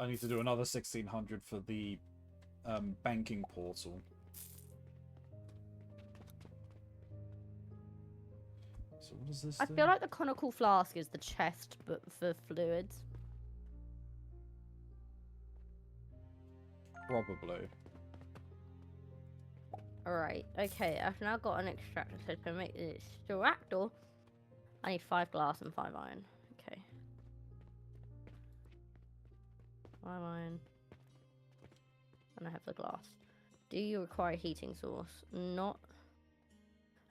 need to do another 1600 for the banking portal. So what is this? I feel like the conical flask is the chest, but for fluids. Probably. Alright, okay, I've now got an extractor, so to make the extractor, I need 5 glass and 5 iron. Okay. 5 iron. And I have the glass. Do you require a heating source? Not.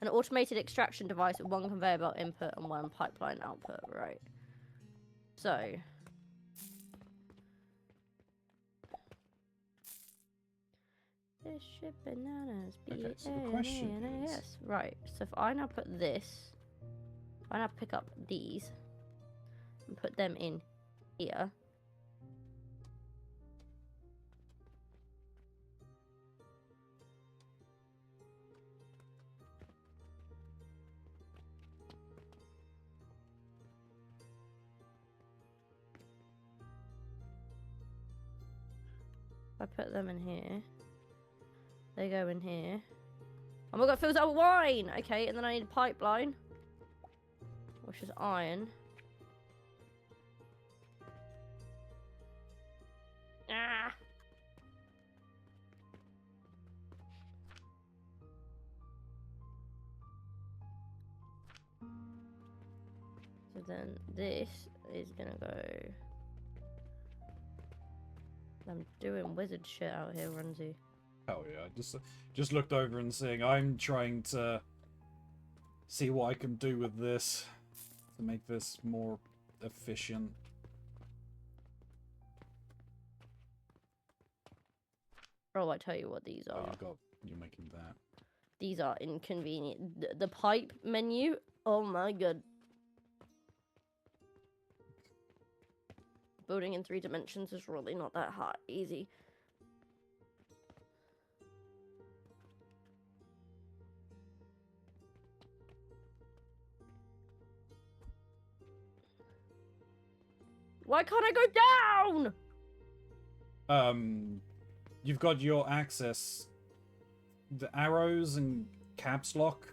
An automated extraction device with 1 conveyor belt input and 1 pipeline output, right. So. Bishop bananas. Okay, so the question is... Right, so if I now put this, if I now pick up these and put them in here. If I put them in here. They go in here. Oh my god, it fills up with wine! Okay, and then I need a pipeline. Which is iron. Ah! So then this is gonna go... I'm doing wizard shit out here, Runzy. Oh yeah, just looked over and saying I'm trying to see what I can do with this to make this more efficient. Oh, I tell you what these Oh, are. you're making that. These are inconvenient. The pipe menu. Oh my god. Building in 3 dimensions is really not that hard. Easy. Why can't I go down? You've got your access, the arrows and caps lock.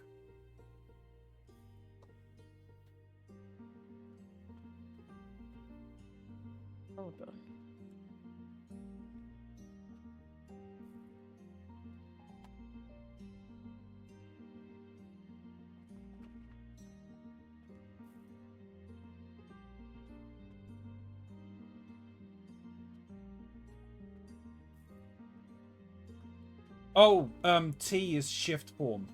Hold on. Oh, T is shift form.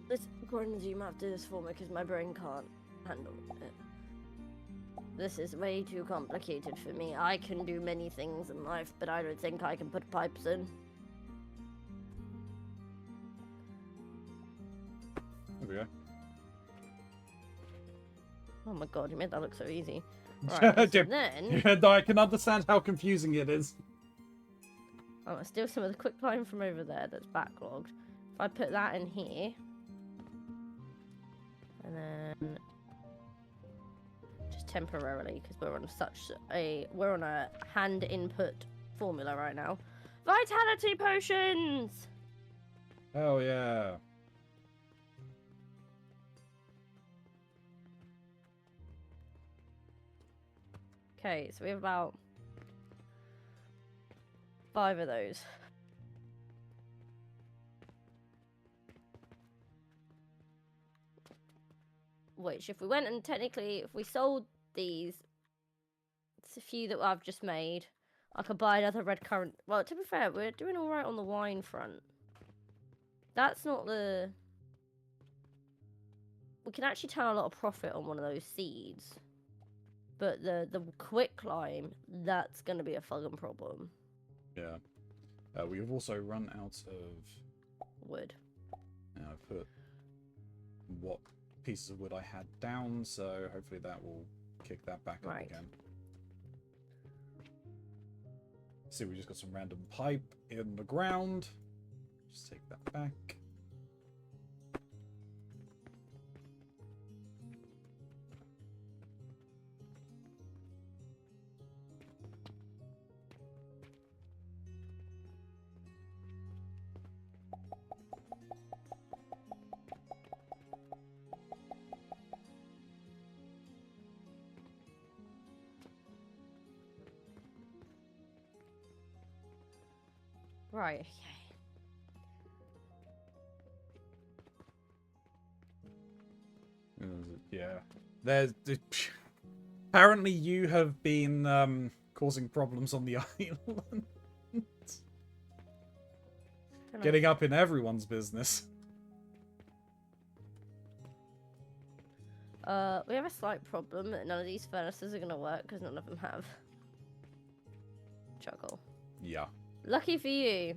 This Keronzi, you might have to do this for me because my brain can't handle it. This is way too complicated for me. I can do many things in life, but I don't think I can put pipes in. There we go. Oh my god, you made that look so easy. Right, so then... Yeah, I can understand how confusing it is. I'm gonna steal some of the quicklime from over there that's backlogged. If I put that in here... And then... Just temporarily, because we're on a hand input formula right now. Vitality potions! Oh, yeah. Okay, so we have about 5 of those. Which, if we went and technically, if we sold these, it's a few that I've just made, I could buy another red currant. Well, to be fair, we're doing all right on the wine front. That's not the... We can actually turn a lot of profit on one of those seeds. But the quicklime, that's going to be a fucking problem. Yeah. We've also run out of... Wood. Now I've put what pieces of wood I had down, so hopefully that will kick that back up again. See, we just got some random pipe in the ground. Just take that back. Right, okay. Yeah. There's... Apparently you have been causing problems on the island. Getting up in everyone's business. We have a slight problem that none of these furnaces are going to work because none of them have charcoal. Yeah. Lucky for you,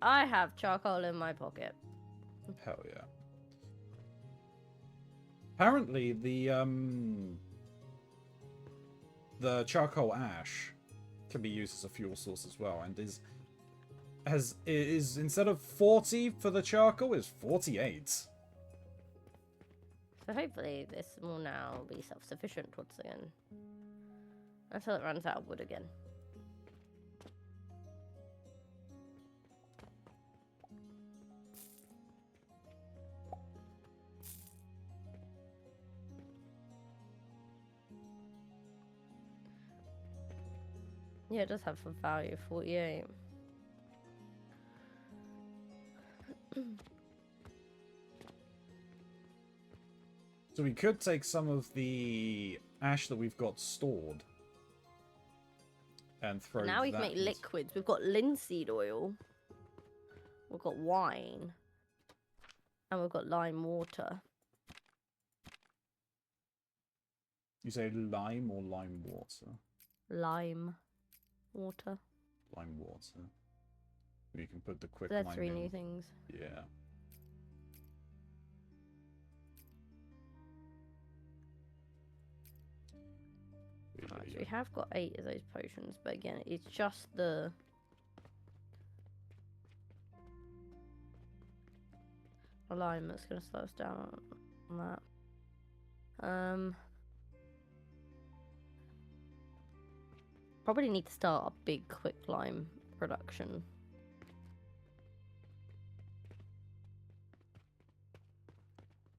I have charcoal in my pocket. Hell yeah. Apparently the charcoal ash can be used as a fuel source as well, and is instead of 40 for the charcoal, is 48. So hopefully this will now be self-sufficient once again. Until it runs out of wood again. Yeah, it does have a value of 48. So we could take some of the ash that we've got stored and throw Now we that can make into... liquids. We've got linseed oil. We've got wine. And we've got lime water. You say lime or lime water? Lime water. Lime water. You can put the quick So lime they're 3 in. new things. Yeah. Right, so we have got 8 of those potions, but again, it's just the... lime that's going to slow us down on that. Probably need to start a big quicklime production.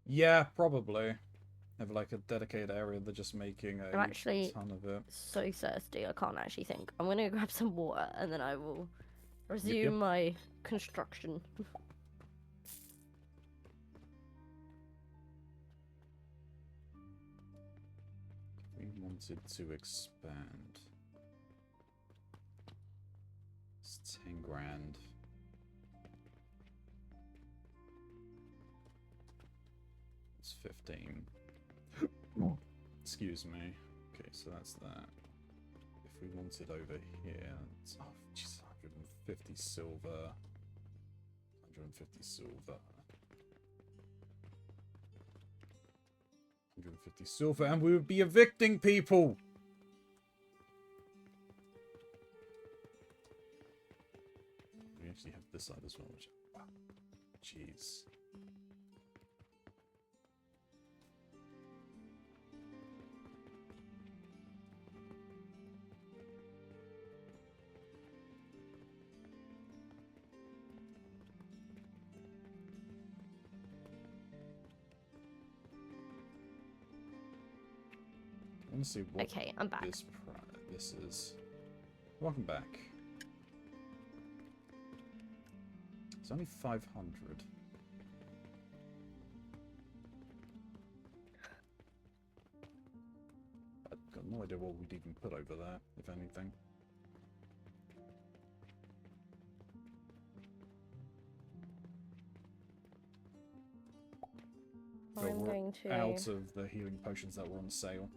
Yeah, probably. Have like a dedicated area they're just making a I'm actually ton of it. so thirsty, I can't actually think. I'm gonna grab some water and then I will resume my construction. We wanted to expand. It's 10 grand. It's 15. Excuse me. Okay, so that's that. If we wanted over here, it's, oh, geez, 150 silver. 150 silver. 150 silver, and we would be evicting people. We actually have this side as well. Which, wow, jeez. I want to see what Okay, I'm back. this is. Welcome back. It's only 500. I've got no idea what we'd even put over there, if anything. I'm we're going to... out of the healing potions that were on sale.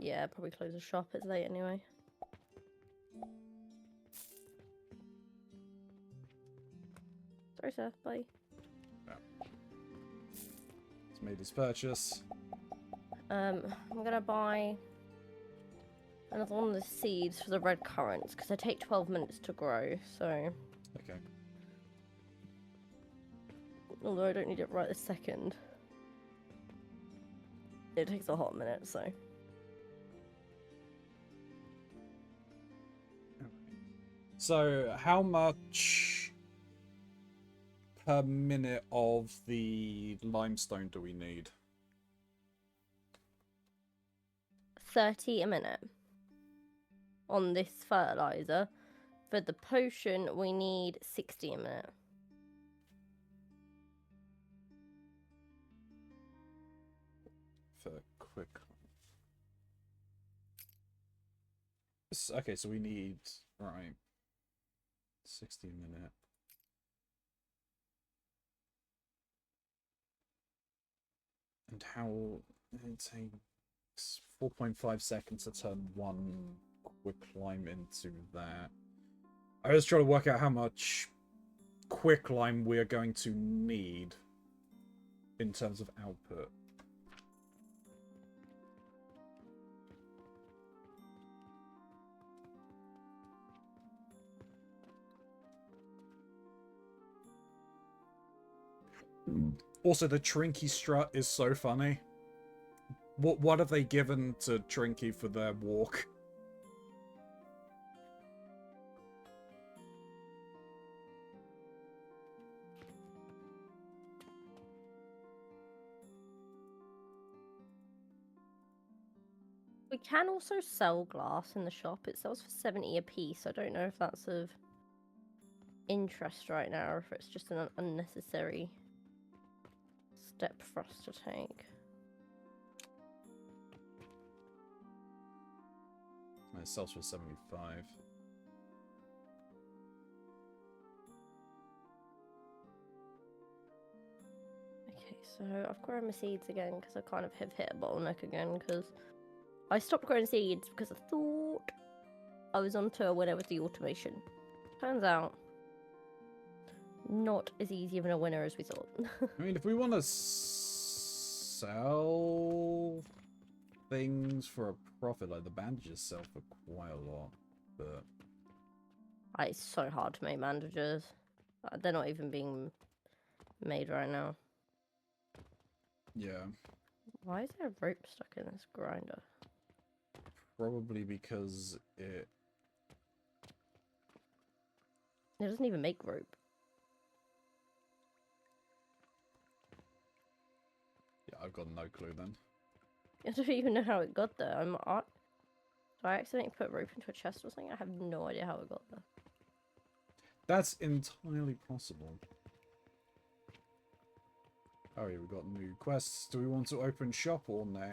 Yeah, probably close the shop. It's late anyway. Sorry, sir. Bye. Yeah. It's made his purchase. I'm gonna buy another one of the seeds for the red currants because they take 12 minutes to grow. So, Okay. although I don't need it right this second, it takes a hot minute. So. So, how much per minute of the limestone do we need? 30 a minute on this fertilizer. For the potion, we need 60 a minute. For quick. Okay, so we need, right, 60 a minute. And how it takes 4.5 seconds to turn one quick lime into that. I was trying to work out how much quick lime we're going to need in terms of output. Also, the Trinky strut is so funny. What have they given to Trinky for their walk? We can also sell glass in the shop. It sells for 70 a piece. I don't know if that's of interest right now or if it's just an unnecessary step for us to take. It sells for 75. Okay, so I've grown my seeds again because I kind of have hit a bottleneck again because I stopped growing seeds because I thought I was onto a winner with the automation. Turns out, not as easy of a winner as we thought. I mean, if we want to sell things for a profit, like the bandages sell for quite a lot, but It's so hard to make bandages. They're not even being made right now. yeah, Why is there a rope stuck in this grinder? probably because it doesn't even make rope. Yeah, I've got no clue then. I don't even know how it got there. Did I accidentally put rope into a chest or something? I have no idea how it got there. That's entirely possible. Oh yeah, we've got new quests. Do we want to open shop or no?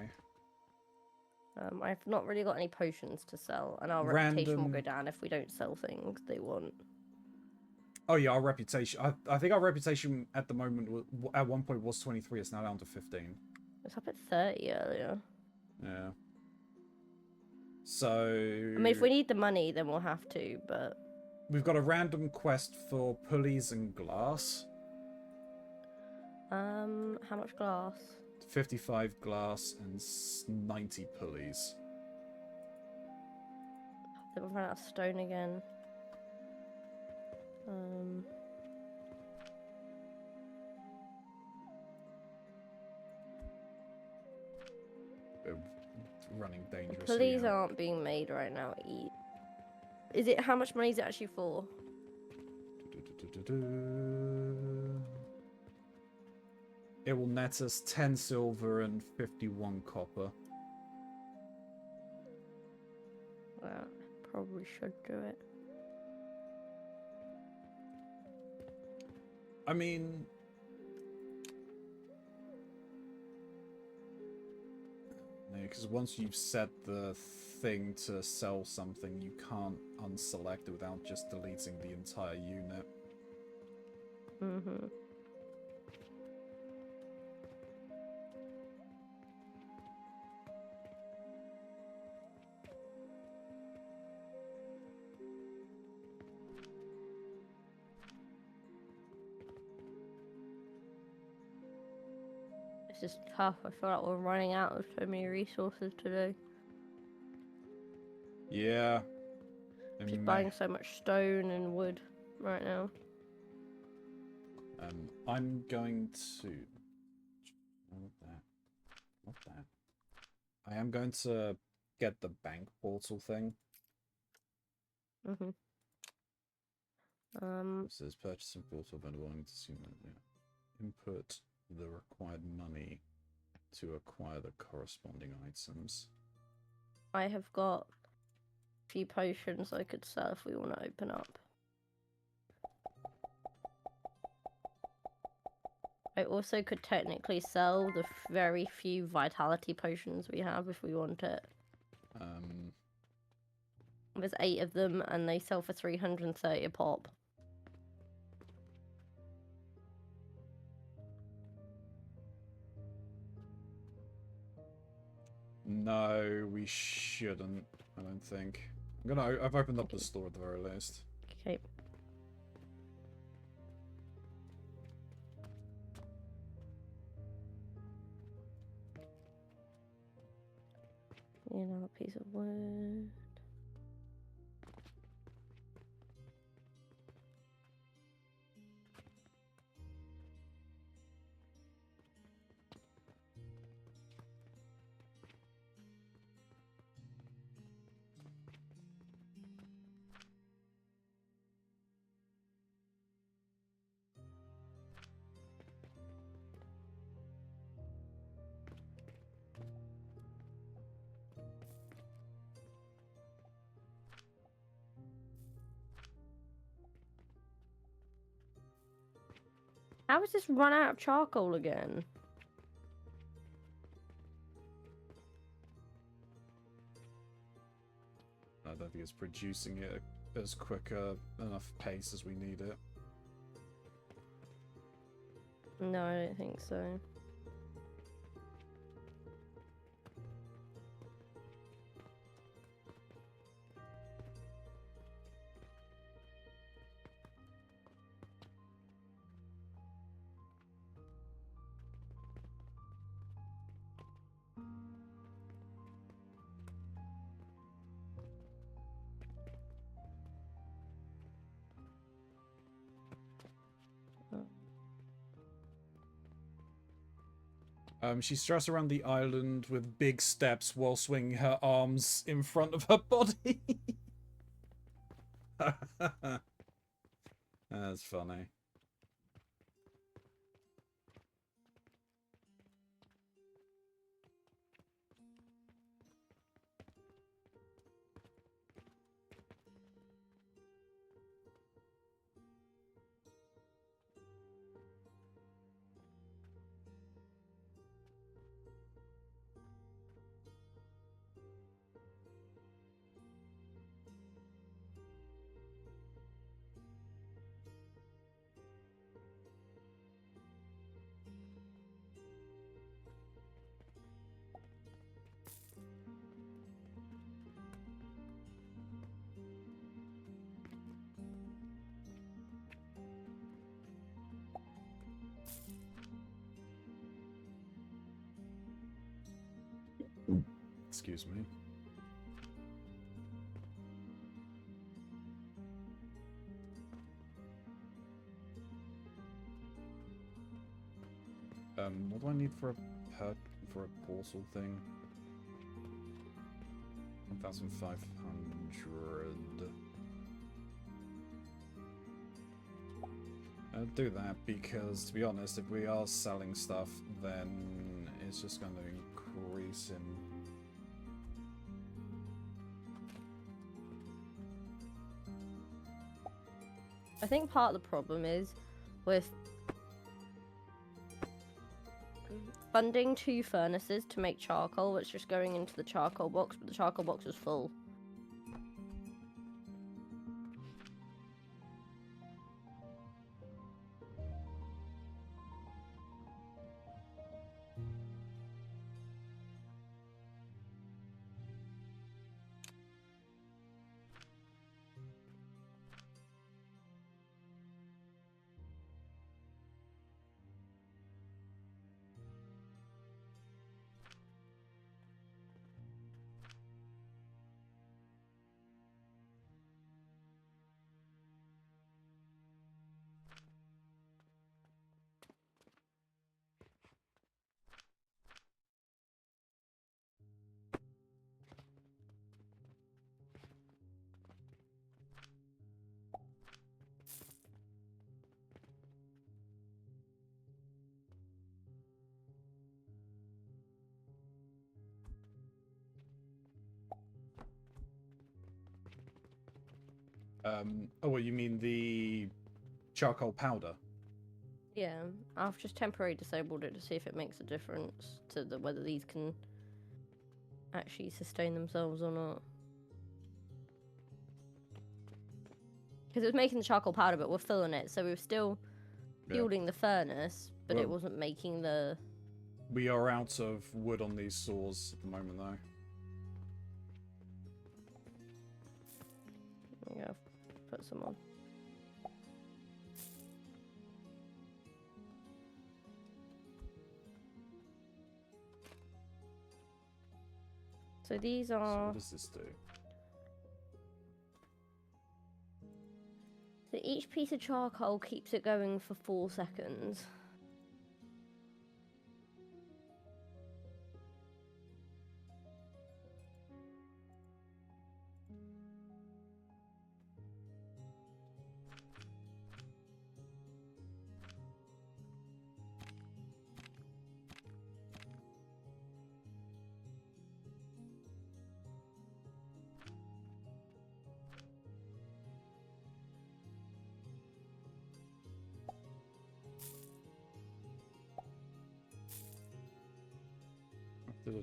I've not really got any potions to sell, and our reputation will go down if we don't sell things they want. Oh yeah, our reputation. I think our reputation at the moment at one point was 23. It's now down to 15. It's up at 30 earlier. Yeah. So I mean, if we need the money, then we'll have to. But we've got a random quest for pulleys and glass. how much glass? 55 glass and 90 pulleys. Then we'll run out of stone again. We're running dangerously. Pulleys aren't being made right now. Is it, how much money is it actually for? It will net us 10 silver and 51 copper. Well, probably should do it. I mean, because once you've set the thing to sell something, you can't unselect it without just deleting the entire unit. Mm-hmm. It's just tough. I feel like we're running out of so many resources today. Yeah. Just buying so much stone and wood right now. I'm going to... What that? What that? I am going to get the bank portal thing. Mm-hmm. It says purchasing portal available to see input the required money to acquire the corresponding items. I have got a few potions I could sell if we want to open up. I also could technically sell the very few vitality potions we have if we want it. There's 8 of them and they sell for 330 a pop. No, we shouldn't. I don't think. I've opened up the store at the very least. Okay. Another piece of wood. How has this run out of charcoal again? I don't think it's producing it as quick enough pace as we need it. No, I don't think so. She strutts around the island with big steps while swinging her arms in front of her body. That's funny. Excuse me. What do I need for a portal thing? 1,500. I'll do that because, to be honest, if we are selling stuff, then it's just going to increase in... I think part of the problem is with funding 2 furnaces to make charcoal, which is just going into the charcoal box, but the charcoal box is full. Oh, well, you mean the charcoal powder? Yeah, I've just temporarily disabled it to see if it makes a difference to whether these can actually sustain themselves or not. Because it was making the charcoal powder, but we're filling it, so we were still fueling the furnace, but it wasn't making the... We are out of wood on these saws at the moment, though. Yeah, put some on. So these are... So what does this do? So each piece of charcoal keeps it going for 4 seconds.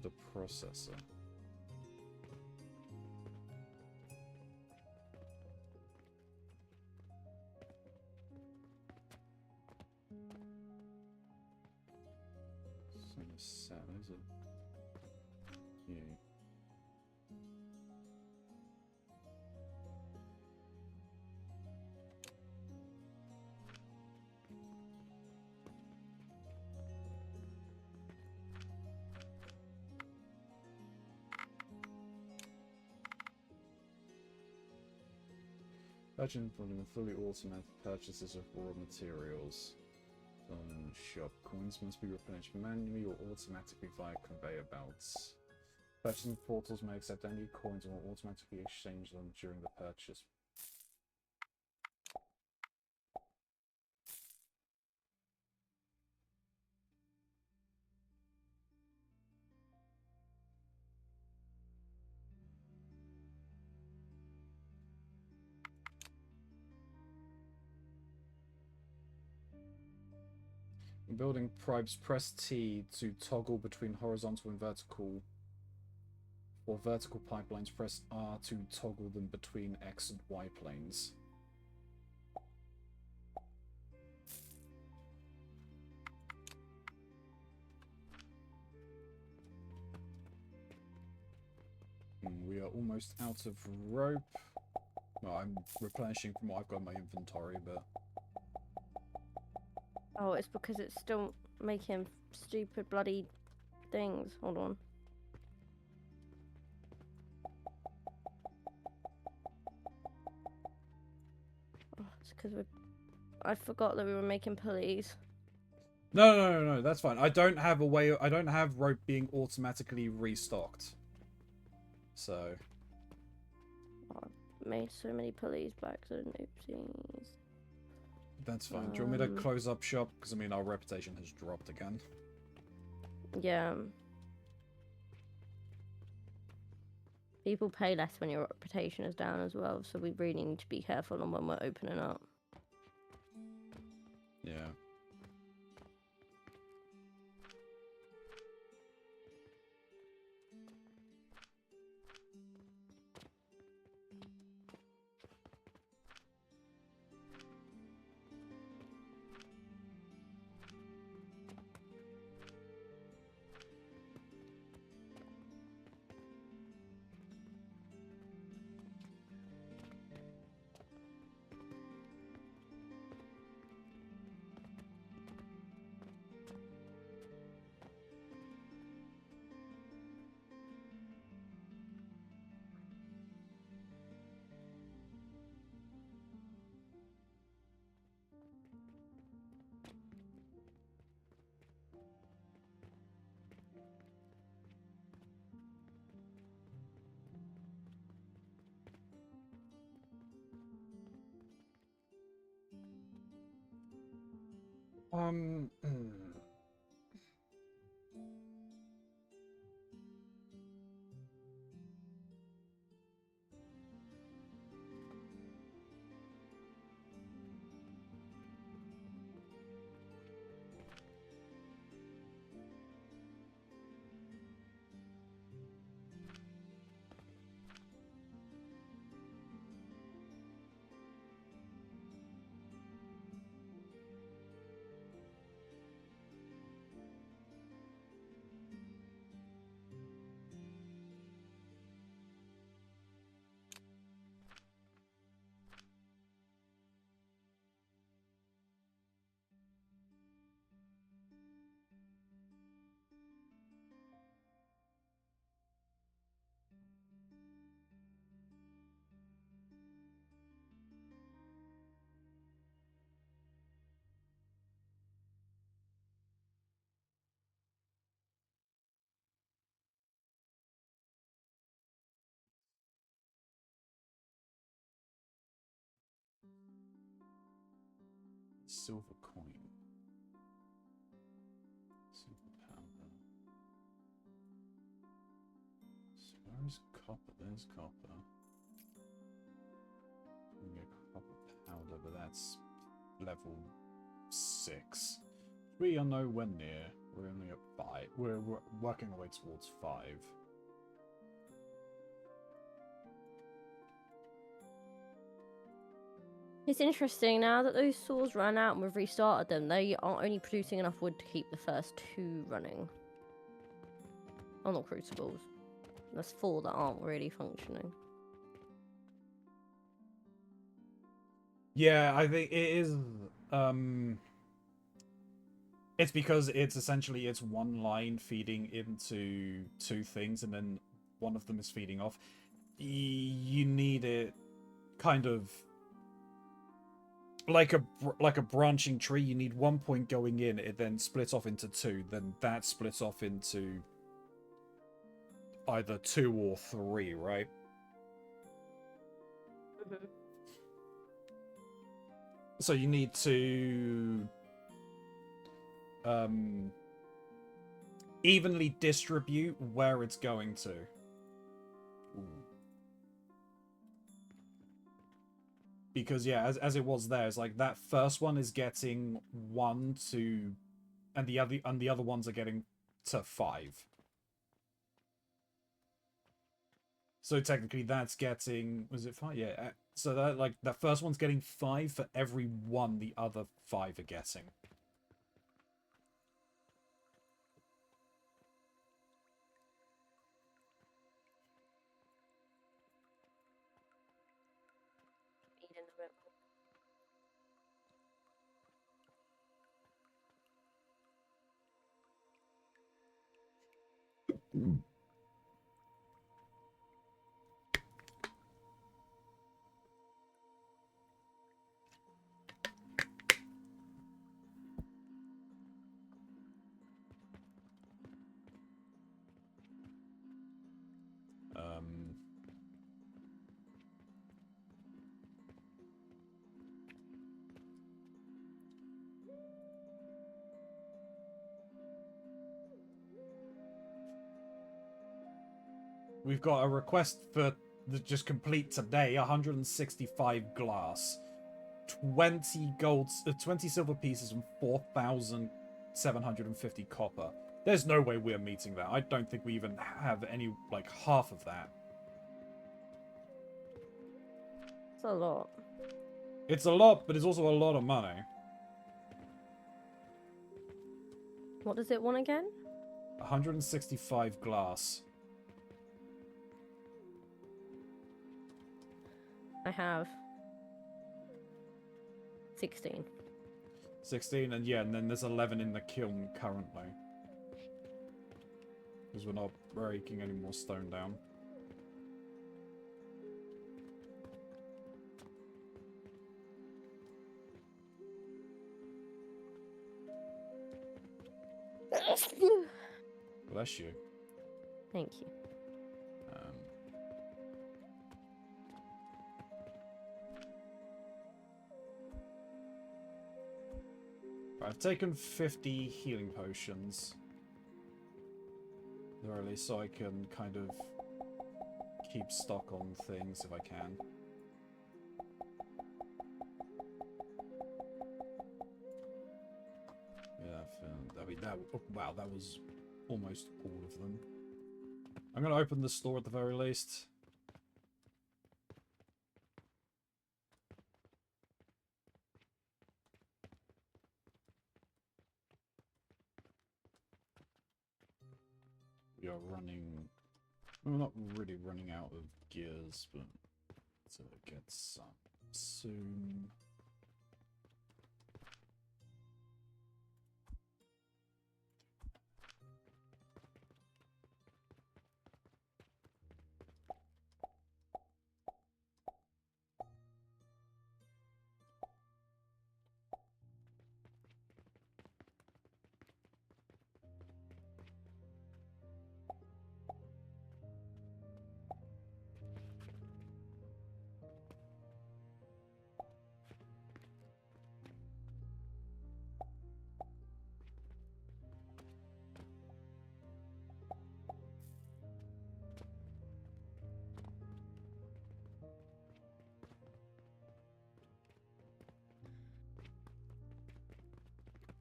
The processor. It's on the set, is it? Yeah. Purchasing from the fully automated purchases of raw materials. Shop. Coins must be replenished manually or automatically via conveyor belts. Purchasing portals may accept any coins and will automatically exchange them during the purchase. In building pipes, press T to toggle between horizontal and vertical. For vertical pipelines, press R to toggle them between X and Y planes. We are almost out of rope. Well, I'm replenishing from what I've got in my inventory, but... Oh, it's because it's still making stupid bloody things. Hold on. because I forgot that we were making pulleys. No, that's fine. I don't have a way. I don't have rope being automatically restocked. So. Oh, I made so many pulleys back then. Oopsies. That's fine. Do you want me to close up shop? Because, I mean, our reputation has dropped again. Yeah. People pay less when your reputation is down as well, so we really need to be careful on when we're opening up. Yeah. Hmm. Silver coin. Silver powder. So where's copper? There's copper. We can get copper powder, but that's level 6. We are nowhere near. We're only at 5. We're working our way towards 5. It's interesting now that those saws ran out and we've restarted them. They are only producing enough wood to keep the first 2 running. Oh, not crucibles. There's 4 that aren't really functioning. Yeah, I think it is. It's because it's essentially it's one line feeding into 2 things, and then one of them is feeding off. You need it kind of like a branching tree. You need one point going in, it then splits off into 2, then that splits off into either 2 or 3, right? Mm-hmm. So you need to evenly distribute where it's going to. Because yeah, as it was there, it's like that first one is getting 1 to, and the other ones are getting to 5. So technically, that's getting, was it 5? Yeah. So that like that first one's getting 5 for every 1 the other 5 are getting. We've got a request for just complete today, 165 glass, 20 gold, 20 silver pieces, and 4,750 copper. There's no way we're meeting that. I don't think we even have any, like, half of that. It's a lot. It's a lot, but it's also a lot of money. What does it want again? 165 glass. I have 16. 16, and yeah, and then there's 11 in the kiln currently. Because we're not breaking any more stone down. Bless you. Thank you. I've taken 50 healing potions. Or at least so I can kind of keep stock on things if I can. Yeah, I mean, wow, that was almost all of them. I'm going to open the store at the very least. We are running... Well, we're not really running out of gears, but to get some soon.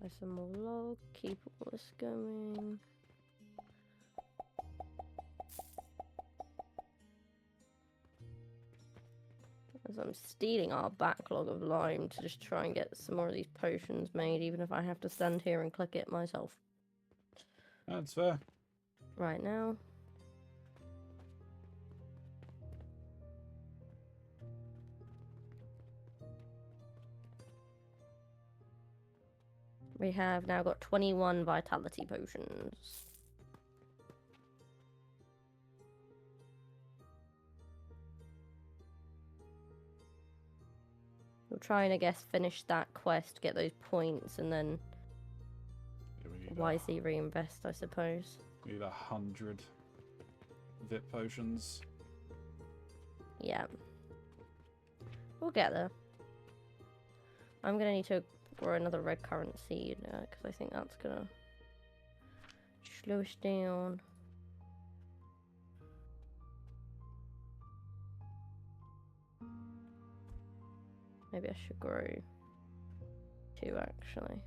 Buy some more log, keep all this going. As I'm stealing our backlog of lime to just try and get some more of these potions made, even if I have to stand here and click it myself. That's fair. Right now. We have now got 21 vitality potions. We'll try and, I guess, finish that quest, get those points, and then wisely reinvest, I suppose. We need 100 VIP potions. Yeah. We'll get there. I'm going to need to grow another red currant seed, because I think that's going to slow us down. Maybe I should grow 2, actually.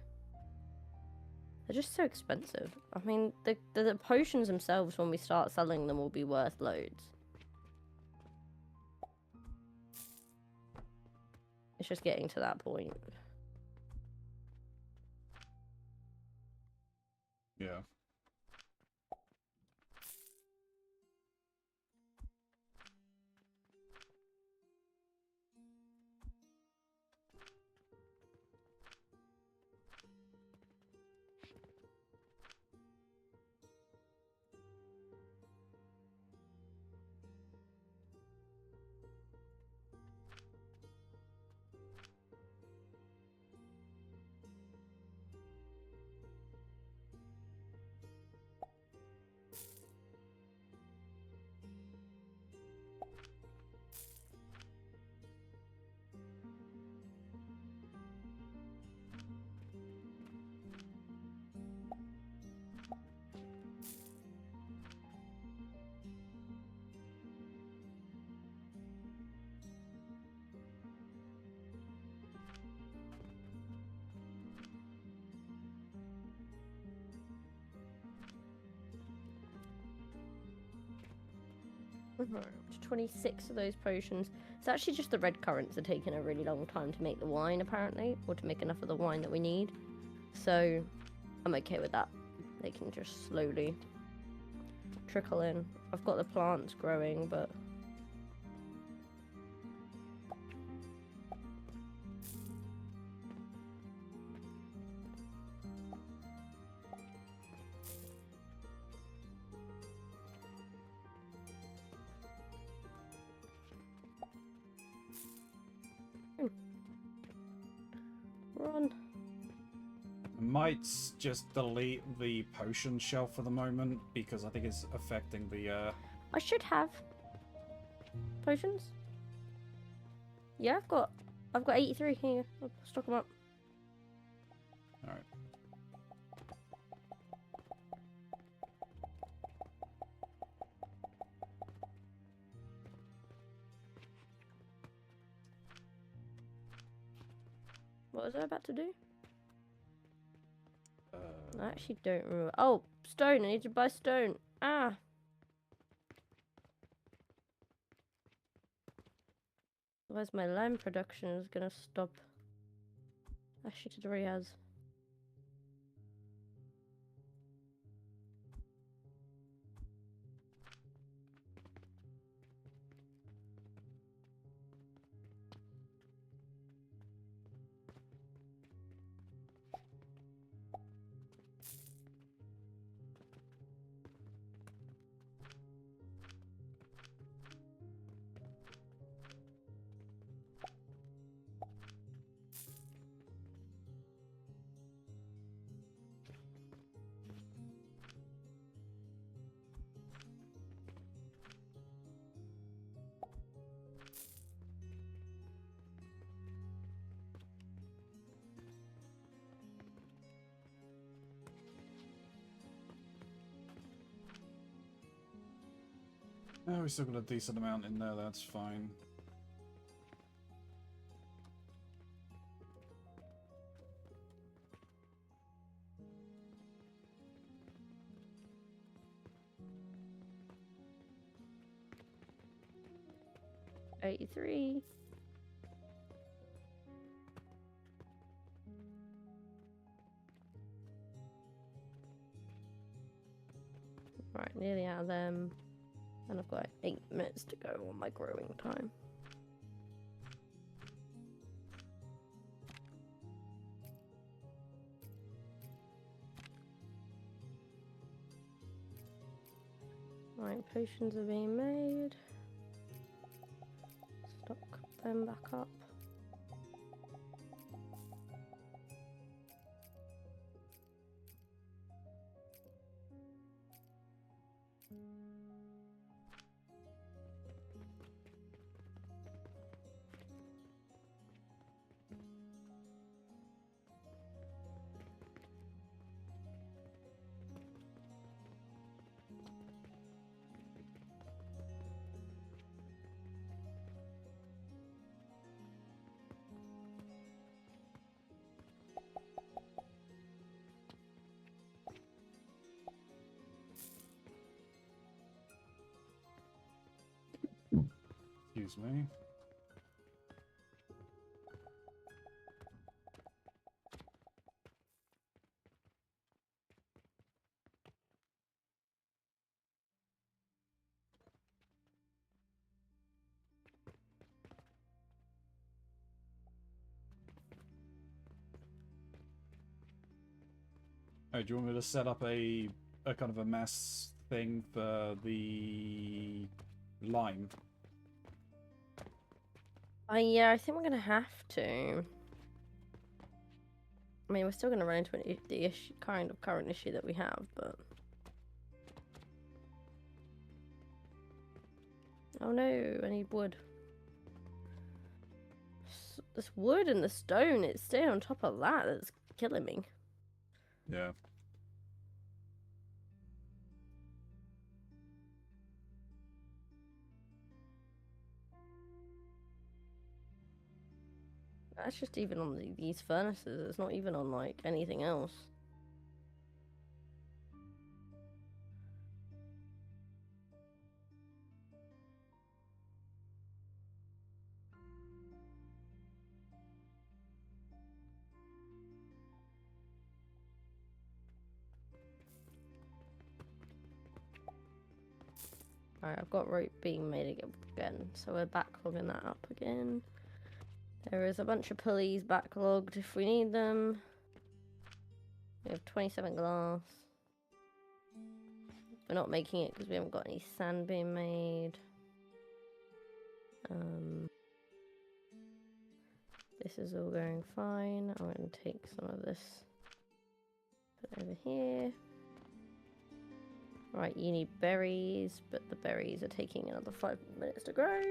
They're just so expensive. I mean, the potions themselves, when we start selling them, will be worth loads. It's just getting to that point. Yeah. Right, 26 of those potions. It's actually just the red currants are taking a really long time to make the wine, apparently, or to make enough of the wine that we need. So I'm okay with that. They can just slowly trickle in. I've got the plants growing, but run. I might just delete the potion shelf for the moment because I think it's affecting the I should have potions. Yeah, I've got 83 here. I'll stock them up. Alright. What was I about to do? I actually don't remember. Oh, stone. I need to buy stone. Ah. Where's my lime production is gonna stop. Actually, it already has. Oh, we still got a decent amount in there, that's fine. $83. Right, nearly out of them. And I've got 8 minutes to go on my growing time. Right, potions are being made. Stock them back up. Excuse me. Oh, do you want me to set up a kind of a mass thing for the lime? Yeah, I think we're gonna have to. I mean, we're still gonna run into the issue, kind of current issue that we have, but oh no, I need wood. This wood and the stone, it's staying on top of that. That's killing me. Yeah. That's just even on these furnaces. It's not even on like anything else. Alright, I've got rope being made again, so we're backlogging that up again. There is a bunch of pulleys backlogged if we need them. We have 27 glass. We're not making it because we haven't got any sand being made. This is all going fine. I'm going to take some of this, put it over here. Right, you need berries, but the berries are taking another 5 minutes to grow.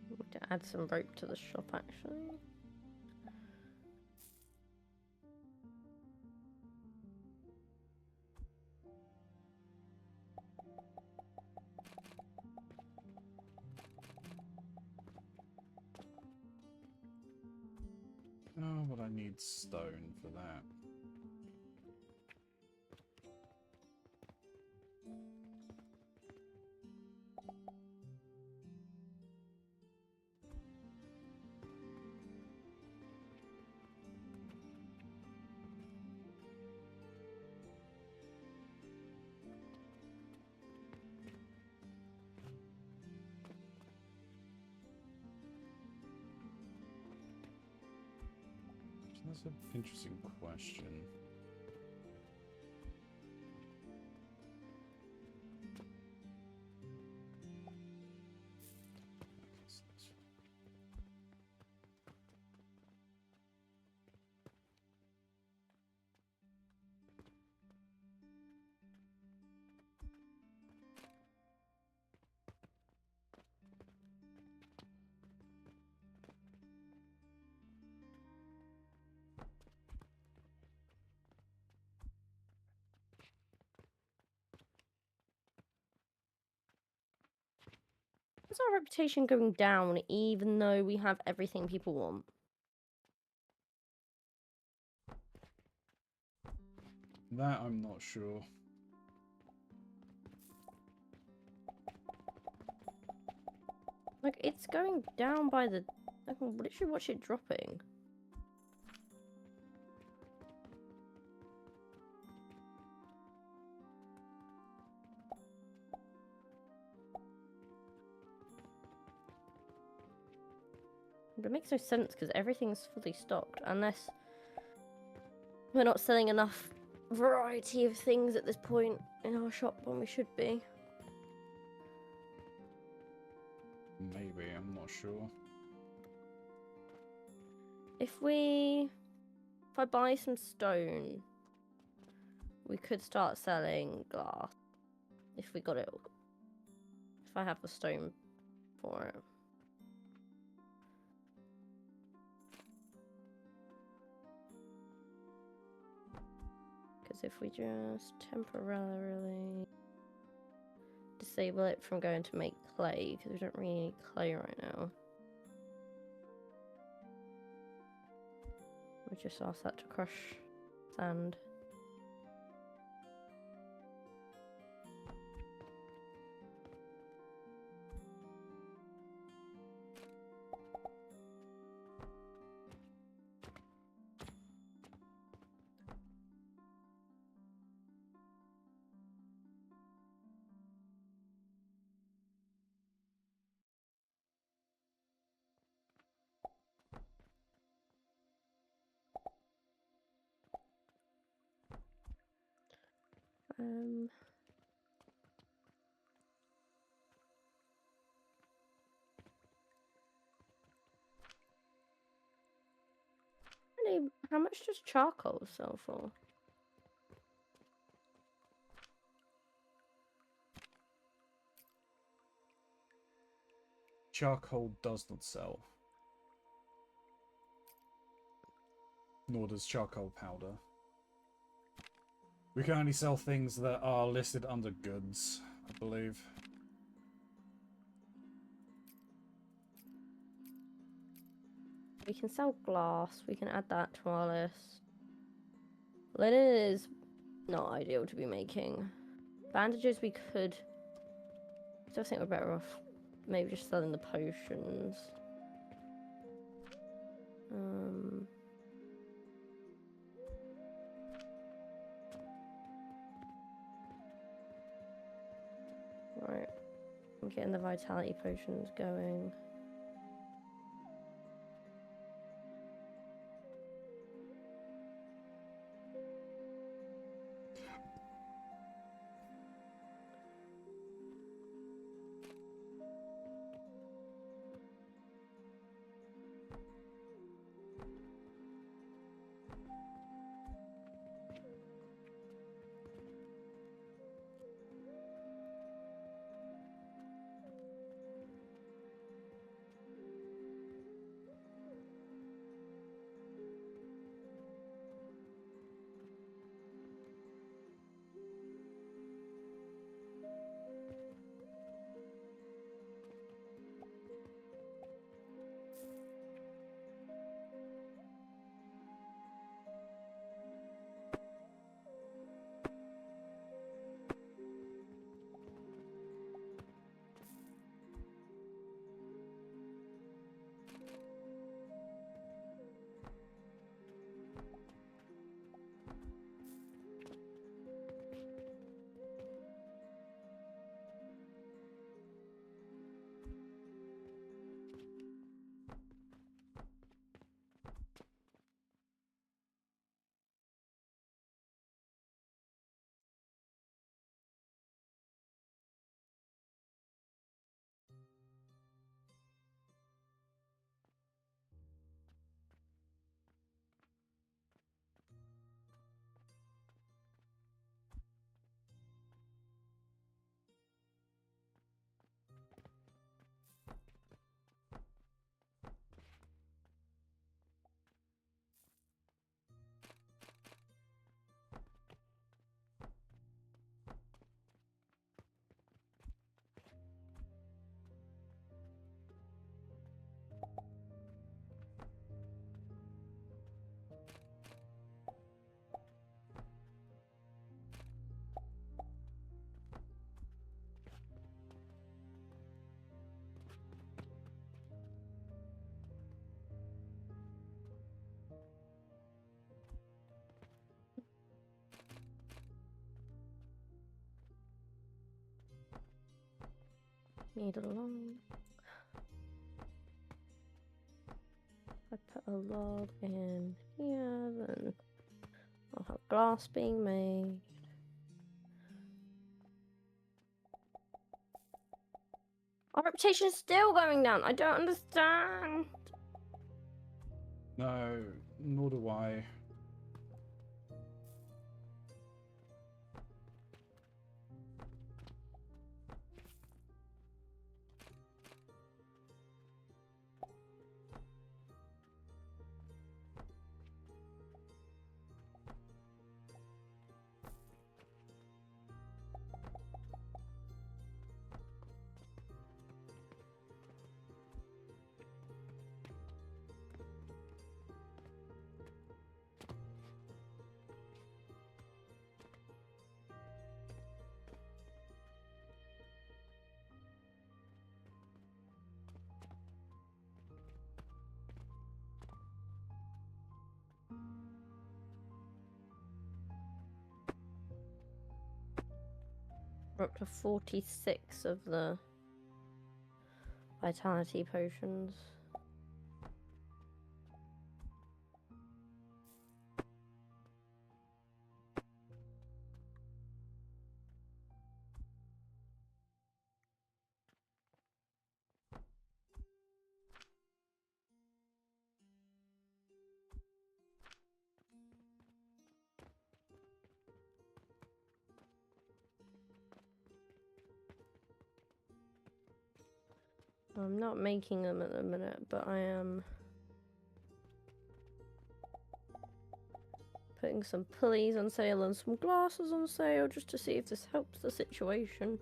Need to add some rope to the shop actually. Oh, but I need stone for that. That's an interesting question. Is our reputation going down even though we have everything people want? That I'm not sure. Like, it's going down by the... I can literally watch it dropping. But it makes no sense because everything's fully stocked unless we're not selling enough variety of things at this point in our shop when we should be. Maybe, I'm not sure. If I buy some stone, we could start selling glass. If we got it. If I have the stone for it. Because if we just temporarily disable it from going to make clay, because we don't really need clay right now. We just ask that to crush sand. Really, how much does charcoal sell for? Charcoal does not sell. Nor does charcoal powder. We can only sell things that are listed under goods, I believe. We can sell glass. We can add that to our list. Linen is not ideal to be making. Bandages we could. Still think we're better off maybe just selling the potions. Right. I'm getting the vitality potions going. Need a log. If I put a log in here, then I'll have glass being made. Our reputation is still going down. I don't understand. No, nor do I. We're up to 46 of the vitality potions. I'm not making them at the minute, but I am putting some pulleys on sale and some glasses on sale just to see if this helps the situation.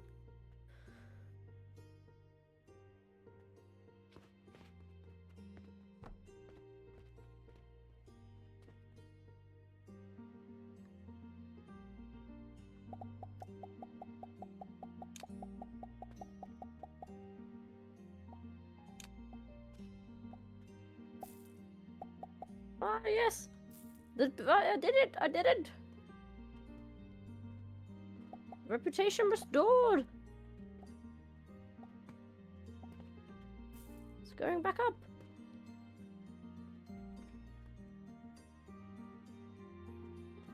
Ah, yes. I did it. I did it. Reputation restored. It's going back up.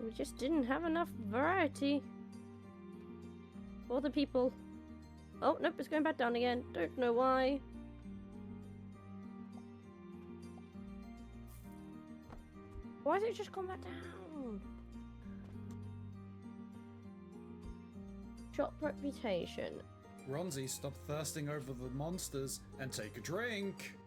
We just didn't have enough variety for the people. Oh, nope, it's going back down again. Don't know why. Why has it just gone back down? Shop reputation. Keronzi, stop thirsting over the monsters and take a drink.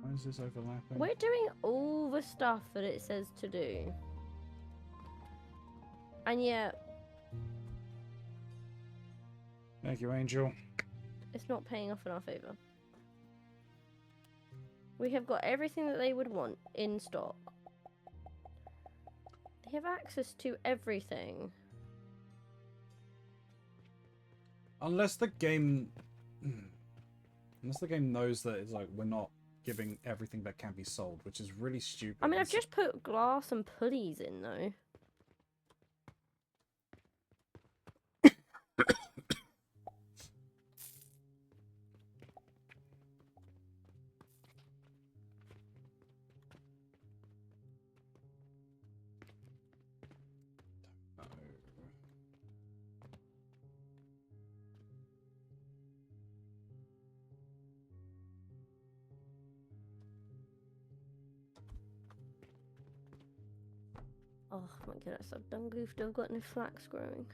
Why is this overlapping? We're doing all the stuff that it says to do. And yet, Thank you, Angel. it's not paying off in our favor. We have got everything that they would want in stock. They have access to everything. Unless the game knows that it's like we're not giving everything that can be sold, which is really stupid. I mean, I've just put glass and pulleys in though. Oh my goodness, I've done goofed. I've got no flax growing.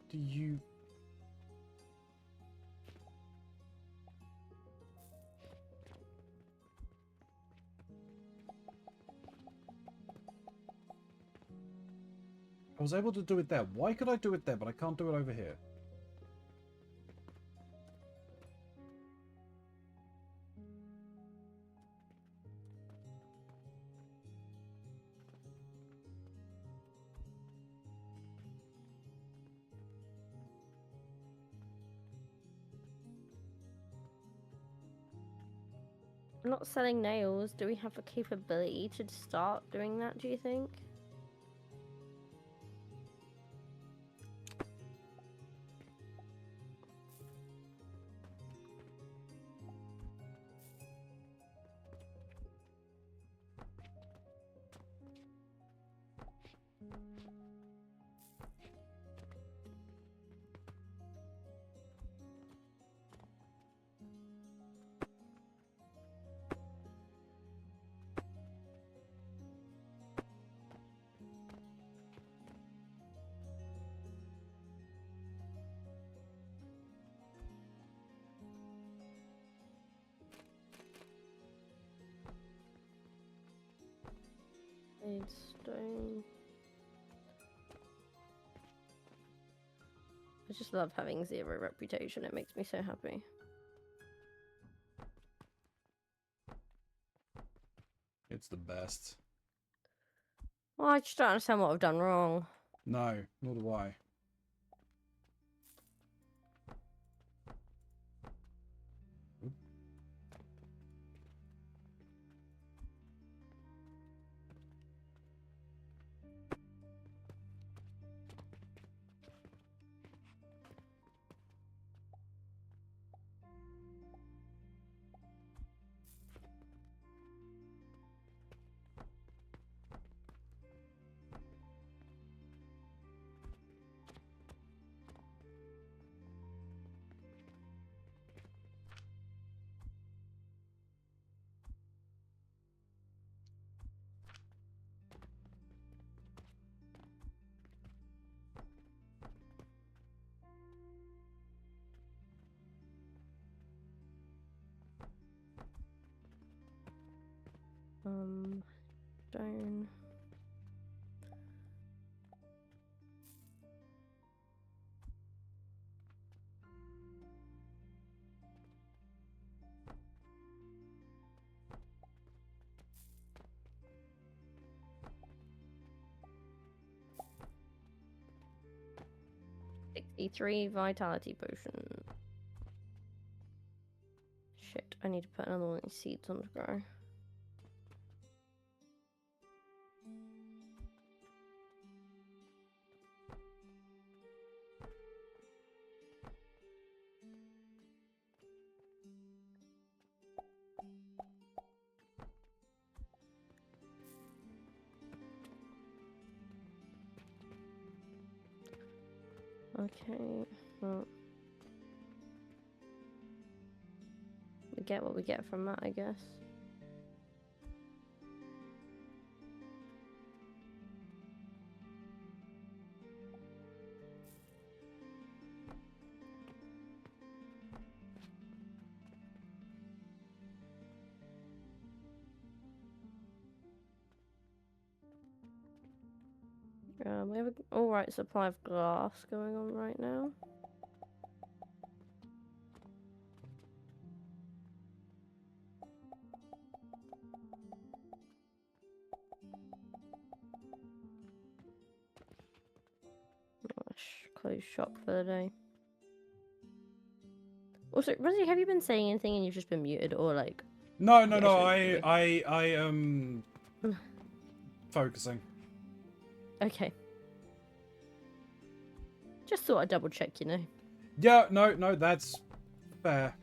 Do you... I was able to do it there. Why could I do it there, but I can't do it over here? I'm not selling nails. Do we have the capability to start doing that, do you think? Need stone. I just love having 0 reputation. It makes me so happy. It's the best. Well, I just don't understand what I've done wrong. No, nor do I. Stone. "63 vitality potion." Shit, I need to put another one of these seeds on to grow. Okay, well, we get what we get from that, I guess. We have an alright supply of glass going on right now. Close shop for the day. Also, Rosie, have you been saying anything and you've just been muted, or like? No. Yeah, I am focusing. Okay. Just thought I'd double check, you know. Yeah, no, that's fair.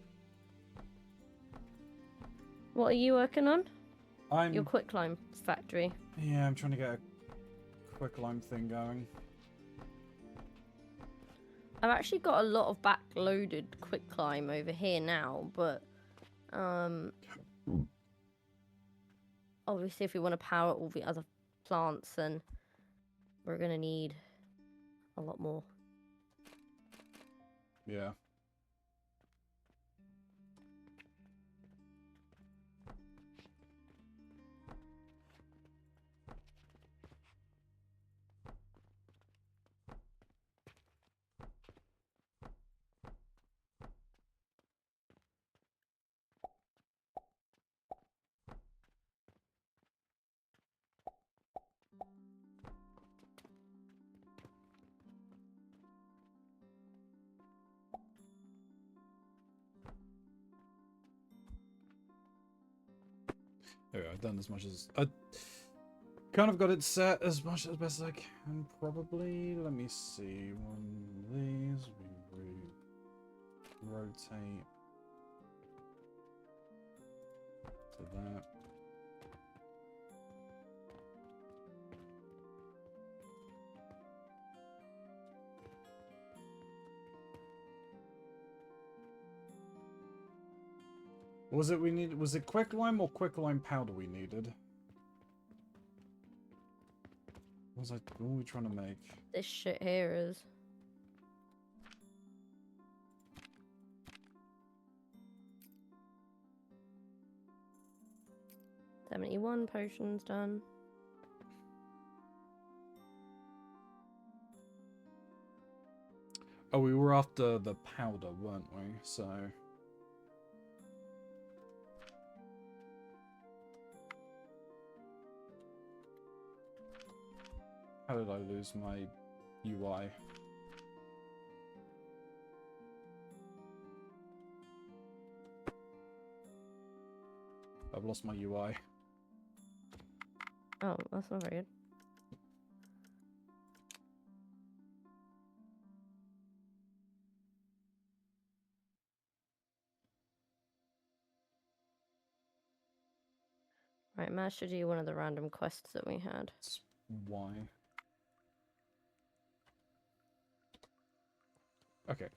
What are you working on? I'm. Your quicklime factory. Yeah, I'm trying to get a quicklime thing going. I've actually got a lot of backloaded quicklime over here now, but obviously if we want to power all the other plants, then we're gonna need a lot more. Yeah. There we go, I've done as much as I kind of got it set as much as best as I can. Probably. Let me see. One of these. We rotate to that. Was it we needed? Was it quicklime or quicklime powder we needed? What were we trying to make? This shit here is. "71 potions done." Oh, we were after the powder, weren't we? So. How did I lose my UI? I've lost my UI. Oh, that's not very good. Right, managed to do one of the random quests that we had. That's why. Okay.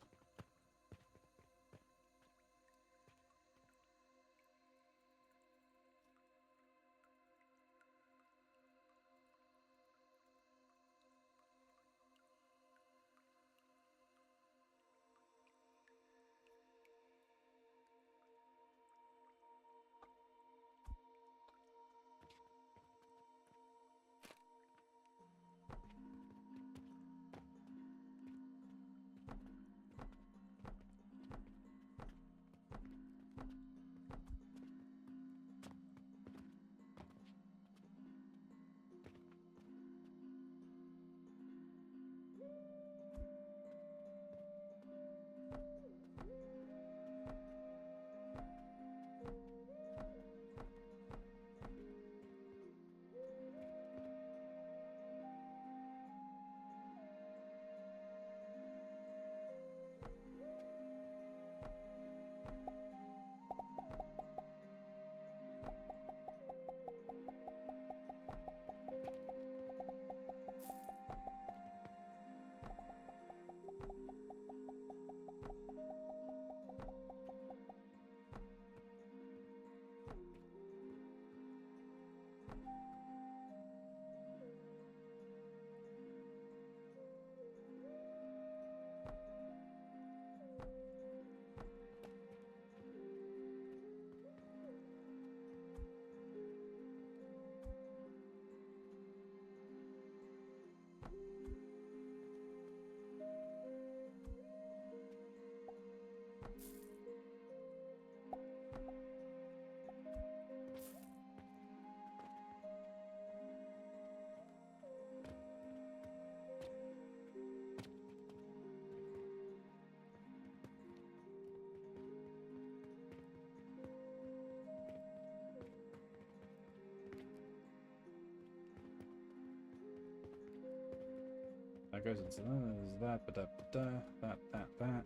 That goes into that, that.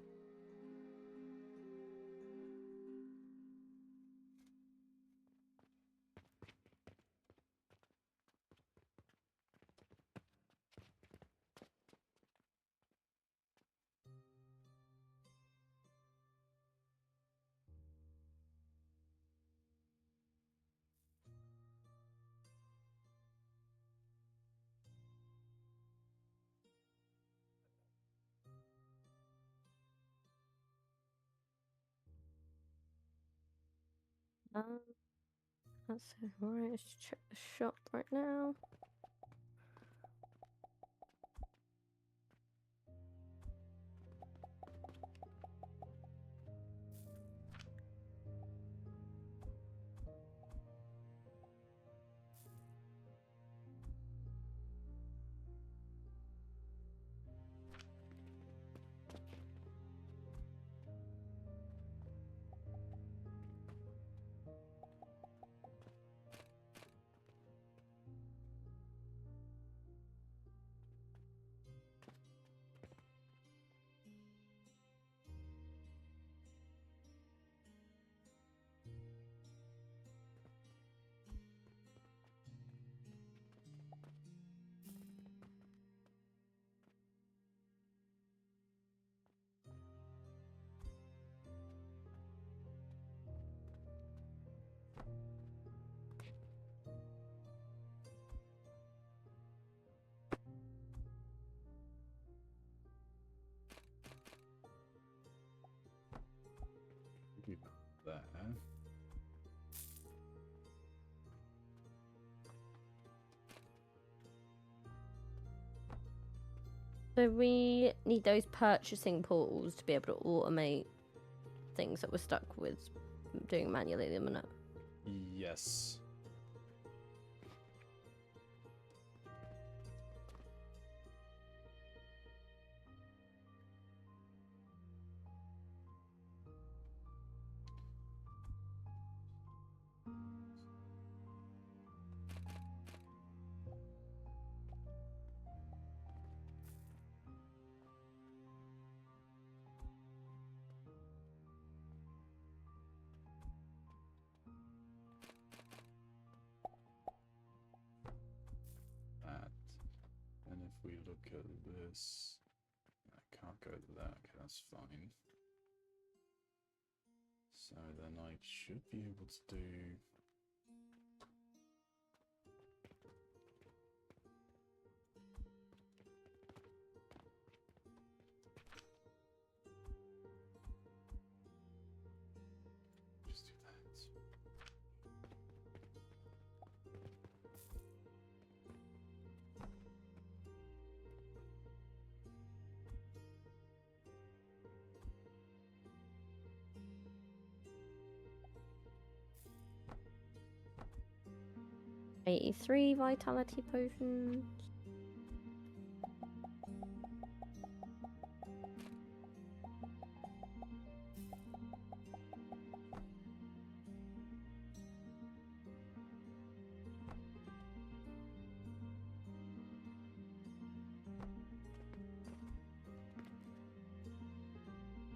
That's it. Alright, let's check the shop right now. There. So we need those purchasing portals to be able to automate things that we're stuck with doing manually at the minute. Yes. And if we look at this, I can't go to that. Okay, that's fine. So then I should be able to do. Just do that. 83 vitality potions.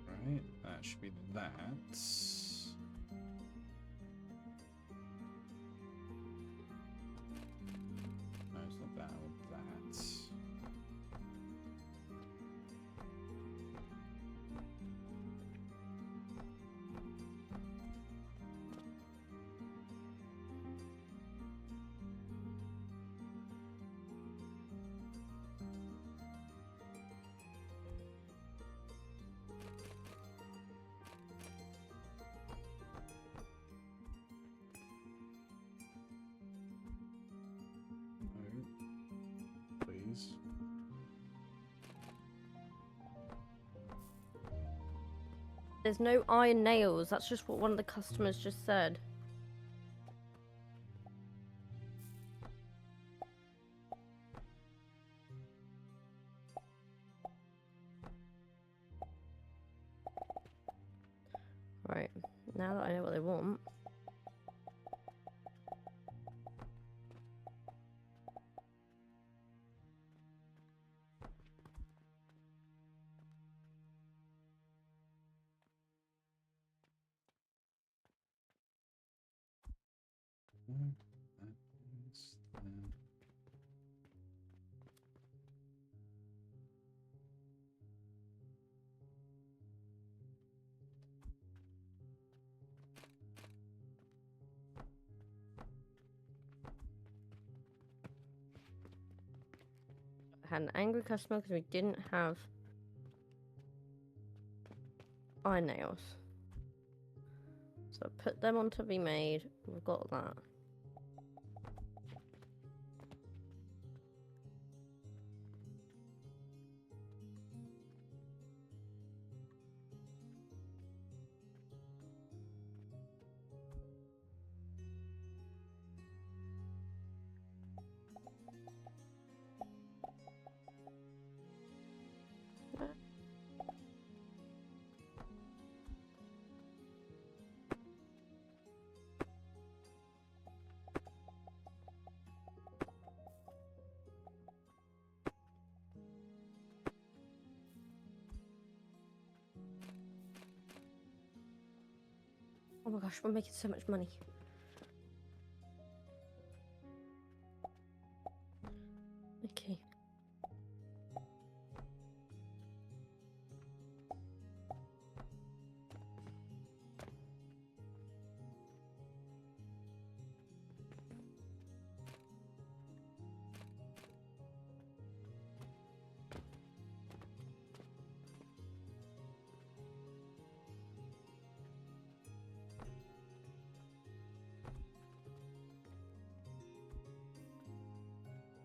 Right, that should be that. No, it's not that or that. No, please. There's no iron nails. That's just what one of the customers just said. Right, now that I know what they want. No, that is there. I had an angry customer because we didn't have iron nails. So I put them on to be made. We've got that. Oh my gosh, we're making so much money. Okay.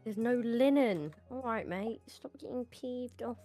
There's no linen. Alright, mate. Stop getting peeved off.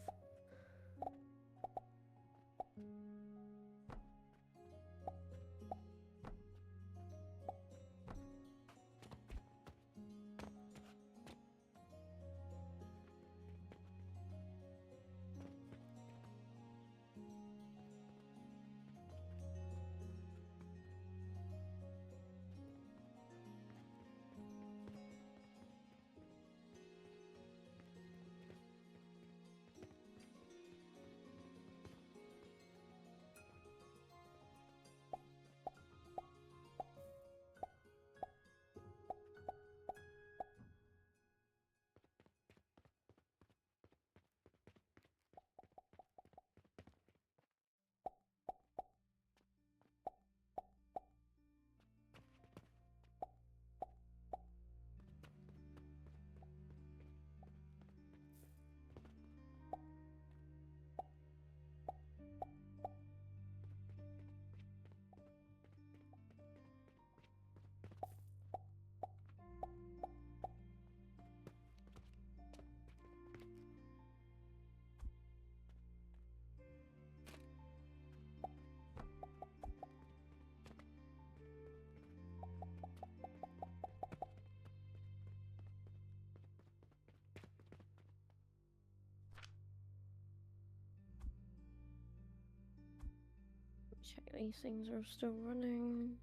Check these things are still running.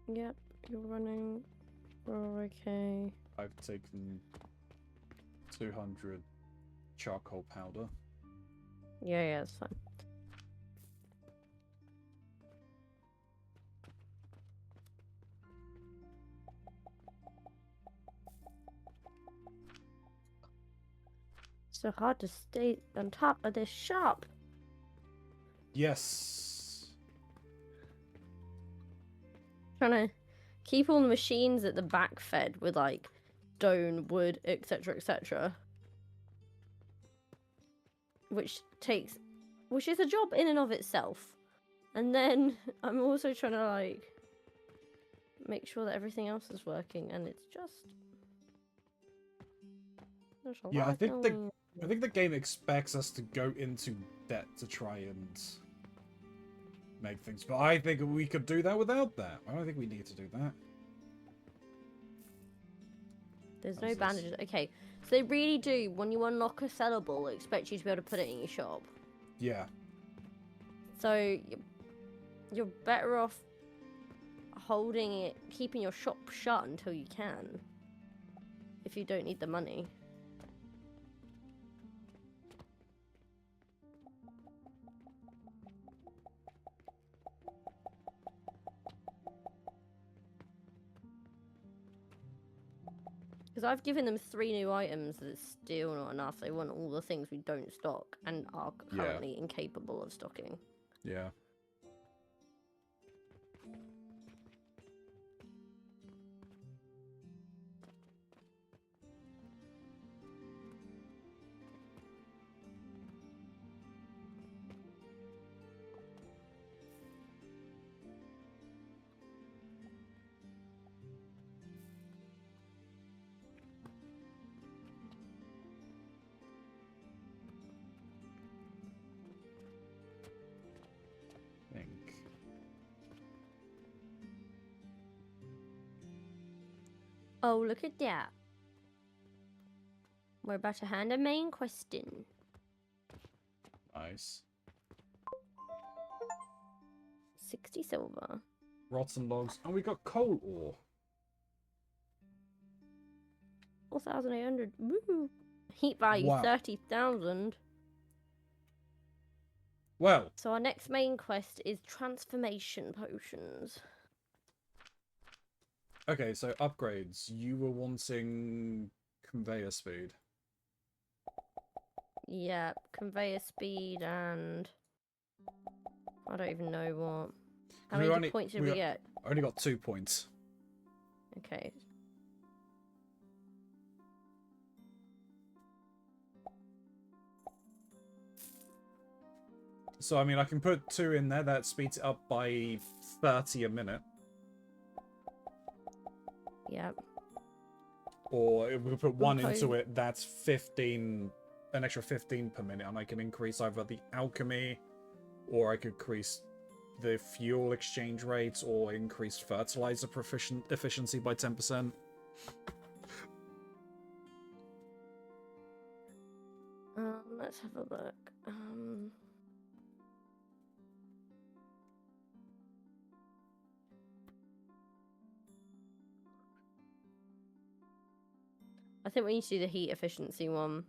Yep, you're running. We're okay. I've taken 200 charcoal powder. Yeah, it's fine. So hard to stay on top of this shop. Yes. Trying to keep all the machines at the back fed with like stone, wood, etc., etc. Which is a job in and of itself. And then I'm also trying to like make sure that everything else is working, and it's just there's a Yeah, lot going. I think the game expects us to go into debt to try and make things, but I think we could do that without that. I don't think we need to do that. There's How's no this? bandages. Okay, so they really do, when you unlock a sellable, expect you to be able to put it in your shop. Yeah. So you're better off holding it, keeping your shop shut until you can, if you don't need the money. Because I've given them 3 new items that it's still not enough. They want all the things we don't stock and are currently incapable of stocking. Yeah. Think. Oh, look at that. We're about to hand a main question. Nice. 60 silver. Rotten logs. And we got coal ore. 4,800. Woo! Heat value, Wow. 30,000. Well. So our next main quest is transformation potions. Okay, so upgrades. You were wanting conveyor speed. Yeah, conveyor speed and... I don't even know what. How many points did we get? I only got 2 points. Okay. So, I mean, I can put 2 in there. That speeds it up by 30 a minute. Yep. Or if we put 1 into it, that's 15, an extra 15 per minute. And I can increase either the alchemy, or I could increase the fuel exchange rates, or increase fertilizer efficiency by 10%. Let's have a look. I think we need to do the heat efficiency one.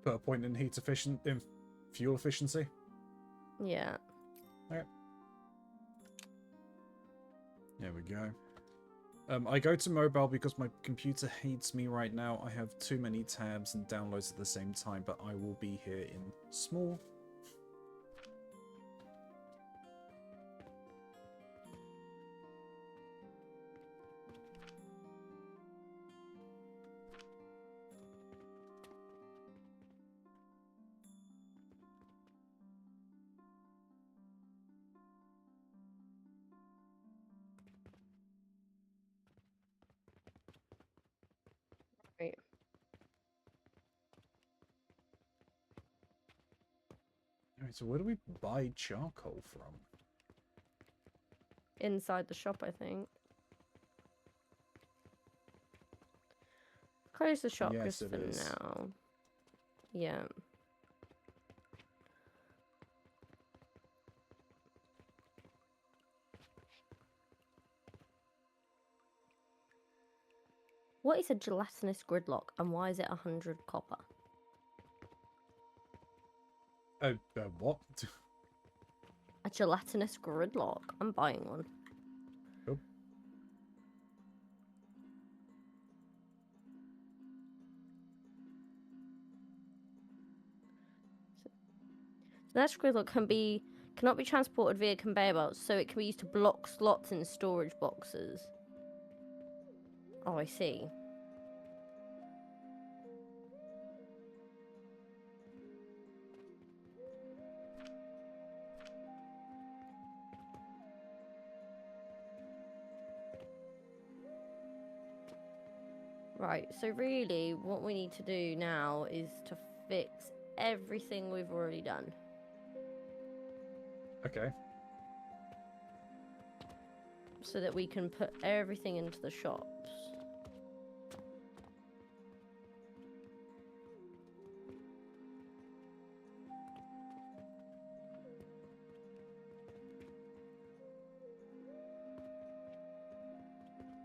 Put a point in fuel efficiency. Yeah. Okay. There we go. I go to mobile because my computer hates me right now. I have too many tabs and downloads at the same time, but I will be here in small. Right. Alright, so where do we buy charcoal from? Inside the shop, I think. Close the shop Yes, just it for is. now. Yeah. What is a gelatinous gridlock and why is it 100 copper? What? A gelatinous gridlock? I'm buying one. Oh. So that gridlock cannot be transported via conveyor belts, so it can be used to block slots in storage boxes. Oh, I see. Right, so really what we need to do now is to fix everything we've already done. Okay. So that we can put everything into the shops.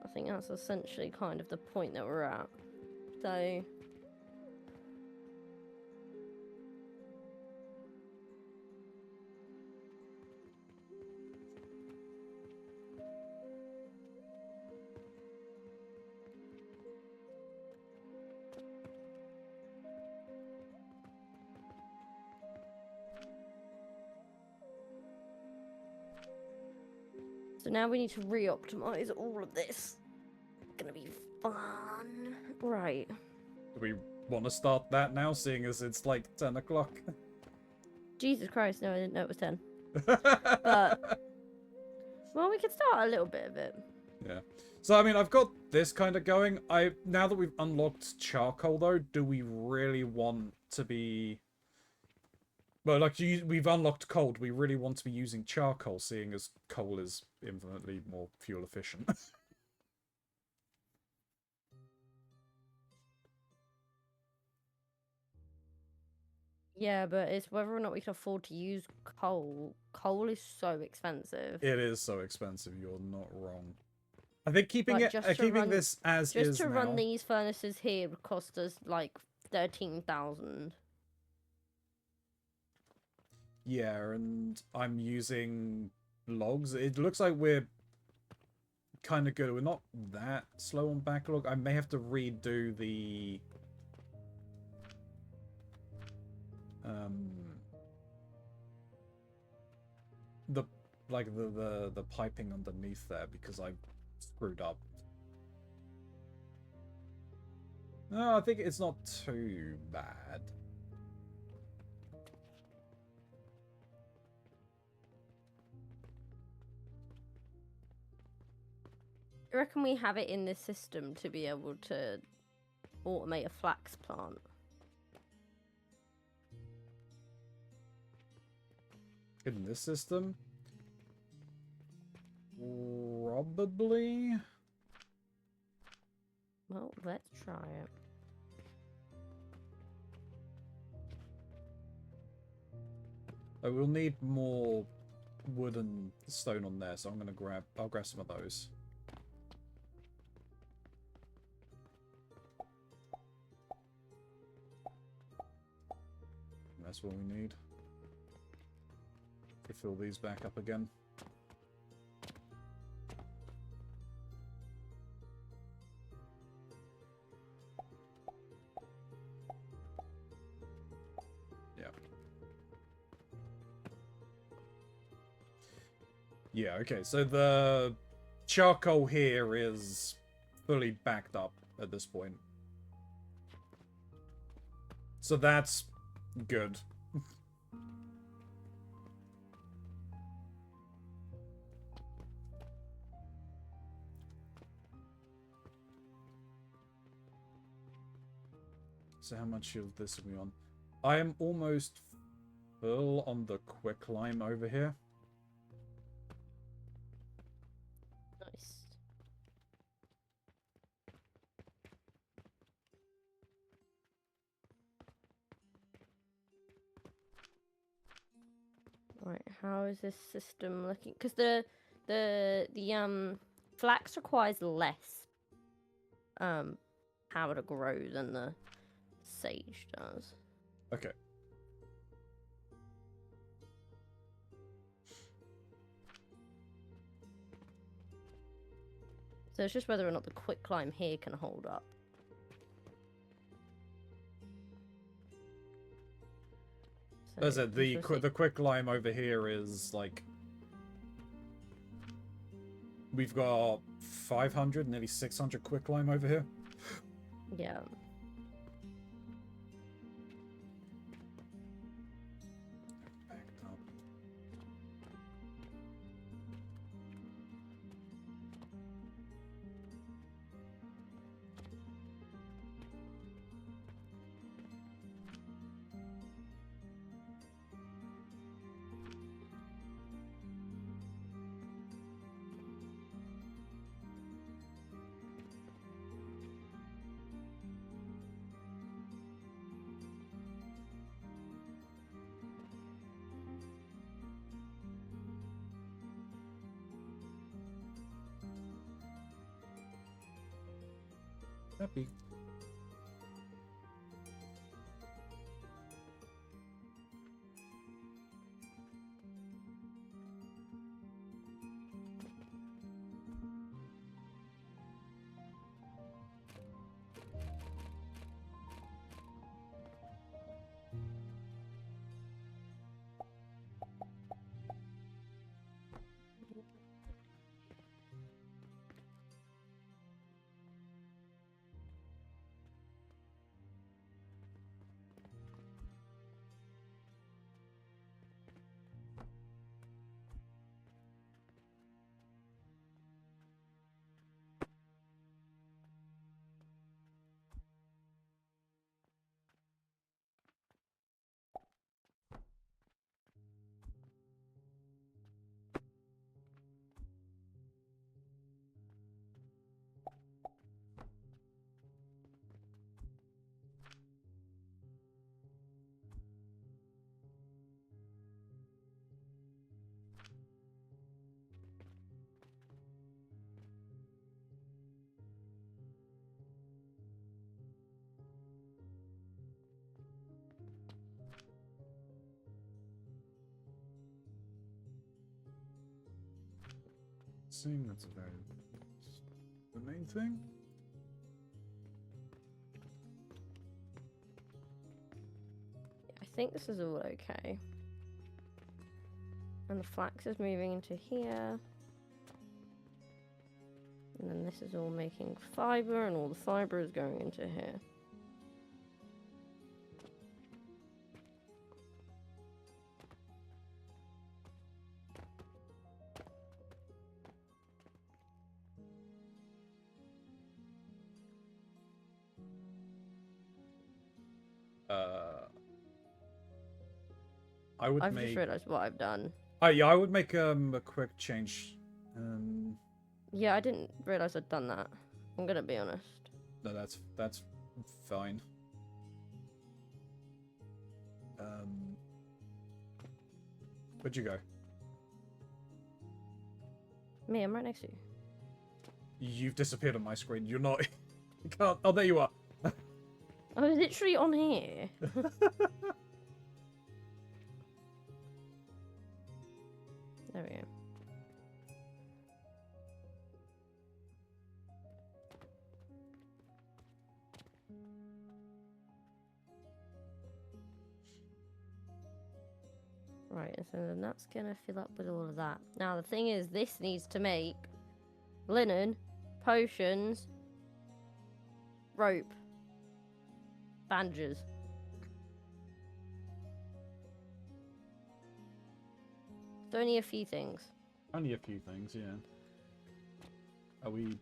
I think that's essentially kind of the point that we're at. So So now we need to re-optimize all of this. It's gonna be fun. Right. Do we want to start that now, seeing as it's like 10 o'clock? Jesus Christ, no, I didn't know it was 10. But, well, we could start a little bit of it. Yeah. So, I mean, I've got this kind of going. Now that we've unlocked charcoal, though, do we really want to be... Well, like, we've unlocked coal. Do we really want to be using charcoal, seeing as coal is infinitely more fuel efficient? Yeah, but it's whether or not we can afford to use coal. Coal is so expensive. It is so expensive, you're not wrong. I think keeping Like, this as is just to now... run these furnaces here would cost us like 13,000. Yeah, and I'm using logs. It looks like we're kind of good. We're not that slow on backlog. I may have to redo the... the piping underneath there, because I screwed up. No, I think it's not too bad. I reckon we have it in this system to be able to automate a flax plant. In this system? Probably. Well, let's try it. I will need more wood and stone on there, so I'll grab some of those. And that's what we need to fill these back up again. Yeah, okay, so the charcoal here is fully backed up at this point. So that's good. So how much of this are we on? I am almost full on the quicklime over here. Nice. Right, how is this system looking? Because the flax requires less power to grow than the sage does. Okay. So it's just whether or not the quicklime here can hold up. So As I said, the quicklime over here is like... We've got 500, nearly 600 quicklime over here. Yeah. Backed up. Happy. processing. That's the main thing. I think this is all okay. And the flax is moving into here. And then this is all making fiber, and all the fiber is going into here. I've just realised what I've done. Oh yeah, I would make a quick change. Yeah, I didn't realise I'd done that. I'm gonna be honest. No, that's fine. Where'd you go? Me, I'm right next to you. You've disappeared on my screen. You're not. You can't. Oh, there you are. I was literally on here. There we go. Right, so then that's gonna fill up with all of that. Now the thing is, this needs to make linen, potions, rope, bandages. It's only a few things. Only a few things, yeah. Are we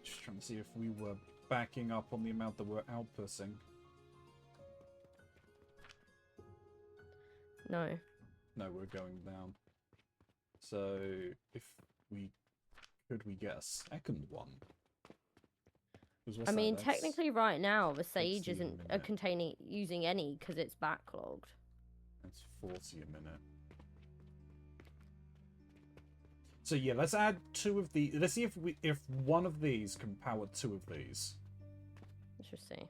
just trying to see if we were backing up on the amount that we're outputting? No. No, we're going down. So if we could we get a second one? I mean, technically, right now the sage 60 a isn't minute. containing using any because it's backlogged. That's 40 a minute. So yeah, let's add 2 of the. Let's see if one of these can power 2 of these. Let's just see.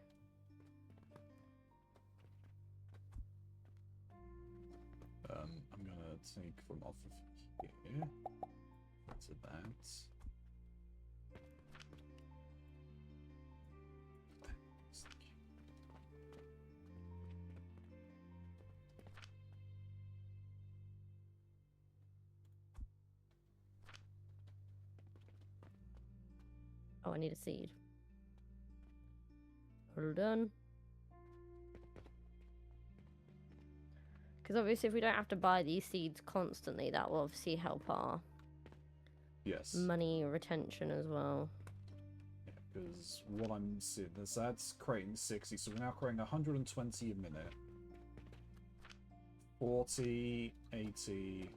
I'm gonna take from off of here to that. Oh, I need a seed. Hold on. Because obviously if we don't have to buy these seeds constantly, that will obviously help our money retention as well. Yeah, because what I'm seeing is that's creating 60, so we're now creating 120 a minute. 40, 80,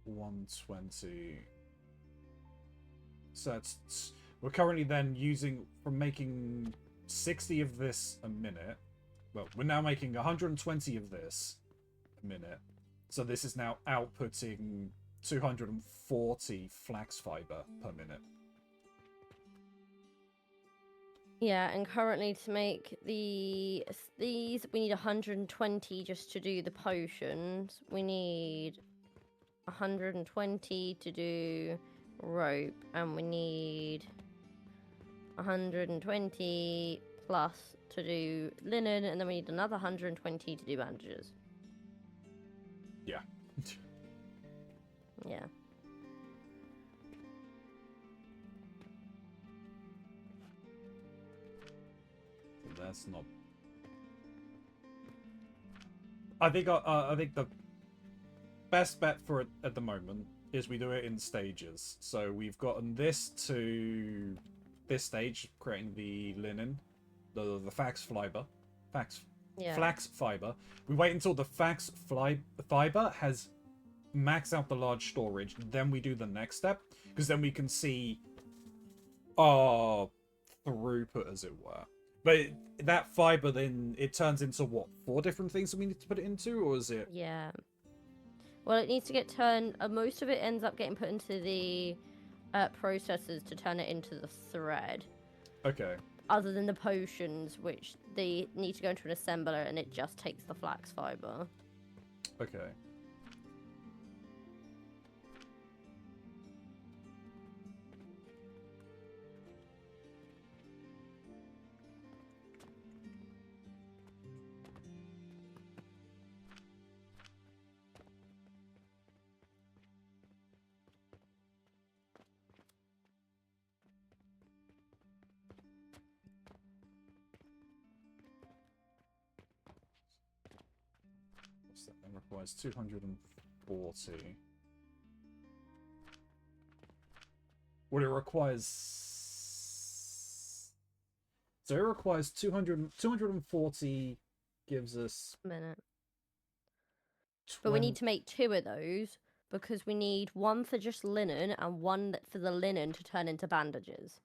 120. So it's, we're currently then using, from making 60 of this a minute, well, we're now making 120 of this a minute. So this is now outputting 240 flax fiber per minute. Yeah, and currently to make these, we need 120 just to do the potions. We need 120 to do rope, and we need 120 plus to do linen, and then we need another 120 to do bandages. Yeah. Yeah. That's not. I think the best bet for it at the moment is we do it in stages. So we've gotten this to this stage, creating the linen, the flax fiber, flax fiber. We wait until the flax fiber has maxed out the large storage, then we do the next step, because then we can see our throughput, as it were. But that fiber then, it turns into what, 4 different things that we need to put it into, or is it? Yeah. Well, it needs to get turned, most of it ends up getting put into the processors to turn it into the thread. Okay. Other than the potions, which they need to go into an assembler, and it just takes the flax fiber. Okay. requires 240. What it requires... So it requires 240 gives us... A minute. But we need to make 2 of those because we need 1 for just linen and 1 for the linen to turn into bandages.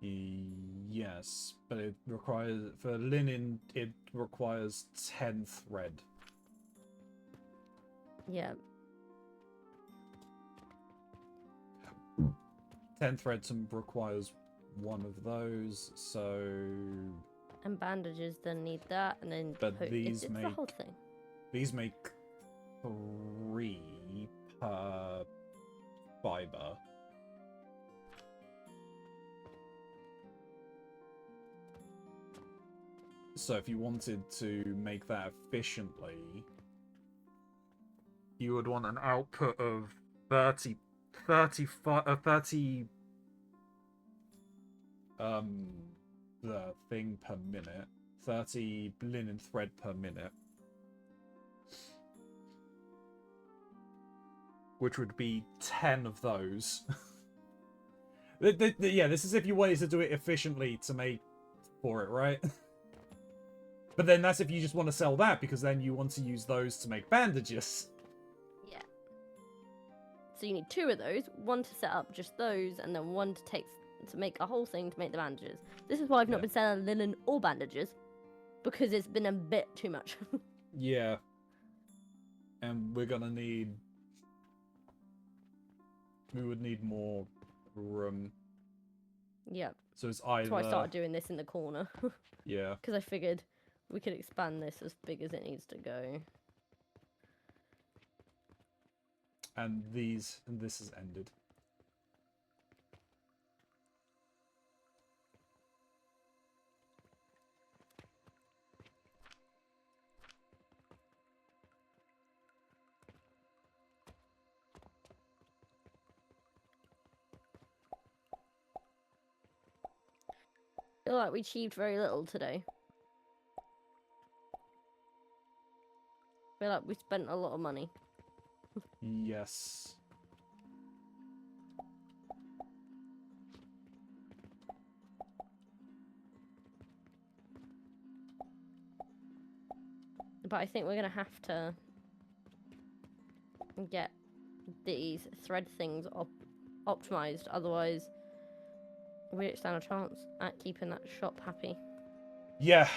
Yes, but it requires... For linen, it requires 10 thread. Yeah. 10 thread requires 1 of those, so... And bandages then need that, and then... But these it's make... the whole thing. These make 3 per fiber. So if you wanted to make that efficiently, you would want an output of 30 the thing per minute, 30 linen thread per minute, which would be 10 of those. Yeah, this is if you wanted to do it efficiently to make for it, right? But then that's if you just want to sell that, because then you want to use those to make bandages. Yeah. So you need 2 of those, 1 to set up just those, and then 1 to make a whole thing to make the bandages. This is why I've not been selling linen or bandages, because it's been a bit too much. Yeah. And we're gonna need... We would need more room. Yeah. So it's either... That's why I started doing this in the corner. Yeah. Because I figured we could expand this as big as it needs to go. And this has ended. I feel like we achieved very little today. I feel like we spent a lot of money. Yes. But I think we're going to have to get these thread things optimized. Otherwise, we don't stand a chance at keeping that shop happy. Yeah.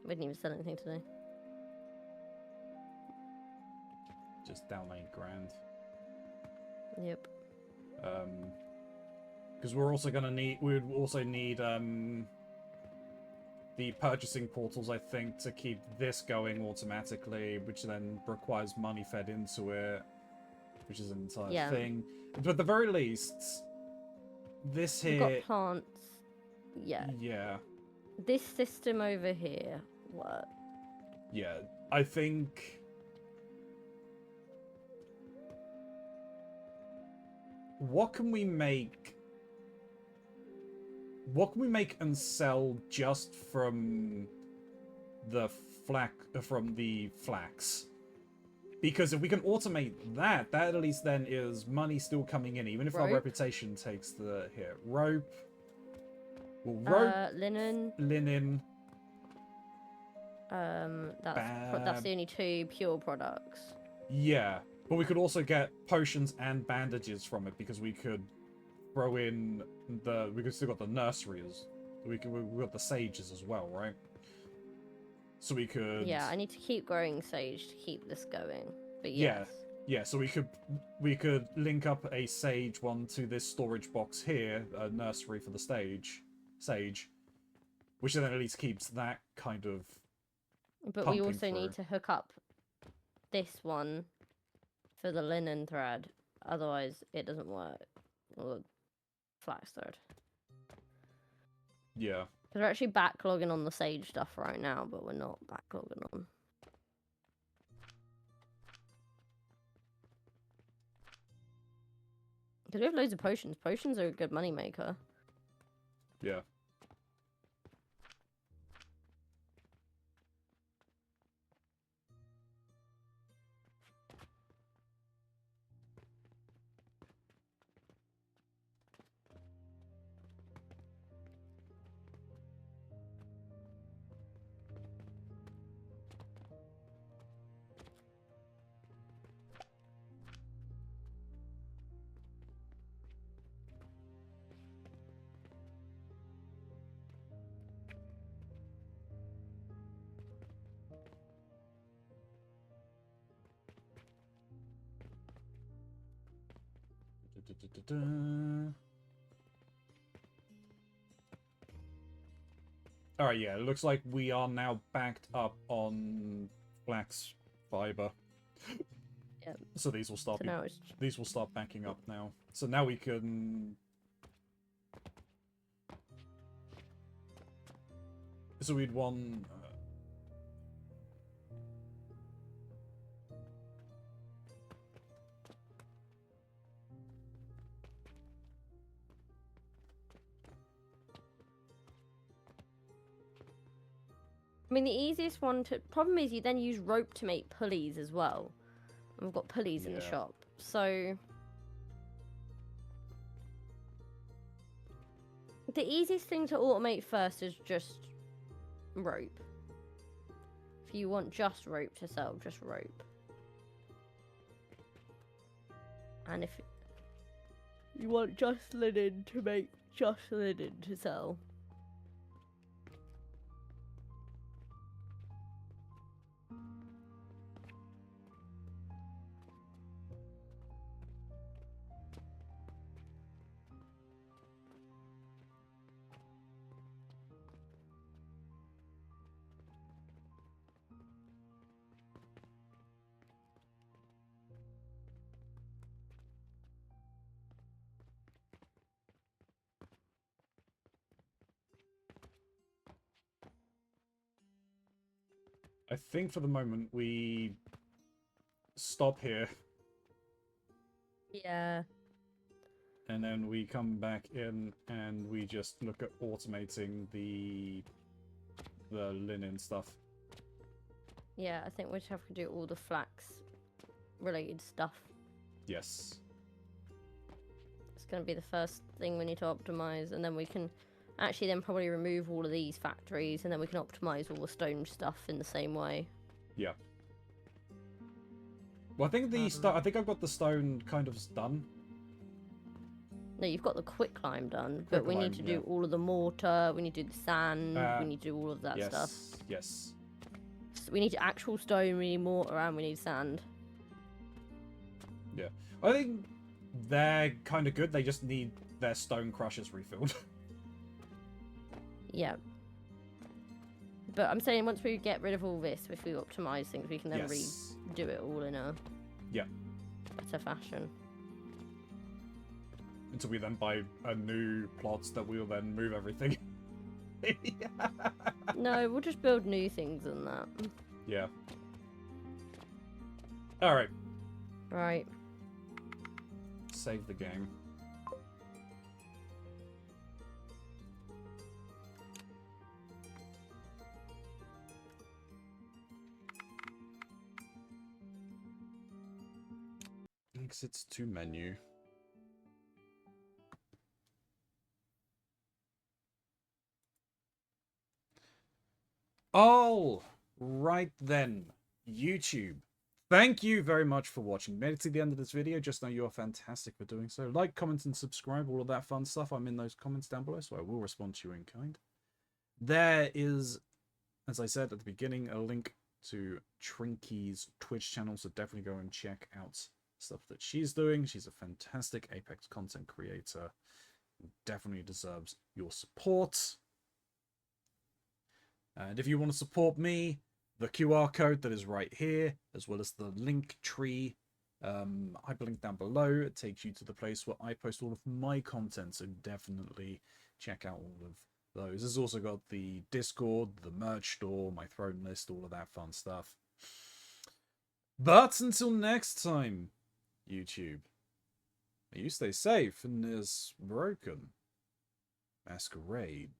We didn't even sell anything today. Just down 8 grand. Yep. Because we're also gonna need... We would also need, the purchasing portals, I think, to keep this going automatically, which then requires money fed into it, which is an entire thing. But at the very least, this here... We've got plants. Yeah. Yeah. This system over here works. Yeah. I think... What can we make... What can we make and sell just from the flax? Because if we can automate that, that at least then is money still coming in, even if our reputation takes the hit. Rope. Well, rope. Linen. Linen. That's the only 2 pure products. Yeah, but we could also get potions and bandages from it, because we could throw in we could still got the nurseries. We've got the sages as well, right? So we could... Yeah, I need to keep growing sage to keep this going. But yes. Yeah, so we could link up a sage one to this storage box here, a nursery for the sage, which then at least keeps that kind of... But we also need to hook up this one for the linen thread. Otherwise, it doesn't work. Or flax thread. Yeah. Because we're actually backlogging on the sage stuff right now, but we're not backlogging on. Because we have loads of potions. Potions are a good money maker. Yeah. Alright, yeah, it looks like we are now backed up on flax fiber. Yeah. So these will start So now it's... these will start backing up now. So now we can... So we'd want... I mean, the easiest one to... Problem is you then use rope to make pulleys as well. And we've got pulleys in the Yeah. shop. So... The easiest thing to automate first is just rope. If you want just rope to sell, just rope. And if you want just linen to make just linen to sell. I think for the moment we stop here. Yeah. And then we come back in and we just look at automating the linen stuff. Yeah, I think we just have to do all the flax related stuff. Yes. It's going to be the first thing we need to optimize, and then we can actually then probably remove all of these factories, and then we can optimize all the stone stuff in the same way. Yeah. Well, I think I think I've got the stone kind of done. No, you've got the quicklime done, but we need to do all of the mortar, we need to do the sand, we need to do all of that stuff. Yes. So we need actual stone, we need mortar, and we need sand. Yeah. I think they're kind of good, they just need their stone crushers refilled. Yeah. But I'm saying once we get rid of all this, if we optimize things, we can then redo it all in a better fashion. Until we then buy a new plot that we'll then move everything. No, we'll just build new things in that. Yeah. Alright. Right. Save the game. Exits to menu. All right then, YouTube. Thank you very much for watching. Made it to the end of this video. Just know you're fantastic for doing so. Like, comment, and subscribe. All of that fun stuff. I'm in those comments down below, so I will respond to you in kind. There is, as I said at the beginning, a link to Trinky's Twitch channel, so definitely go and check out stuff that she's doing. She's a fantastic Apex content creator. Definitely deserves your support. And if you want to support me, the QR code that is right here, as well as the link tree hyperlink down below, it takes you to the place where I post all of my content, so definitely check out all of those. There's also got the Discord, the merch store, my throne list, all of that fun stuff. But until next time, YouTube, You stay safe and is broken. Masquerade.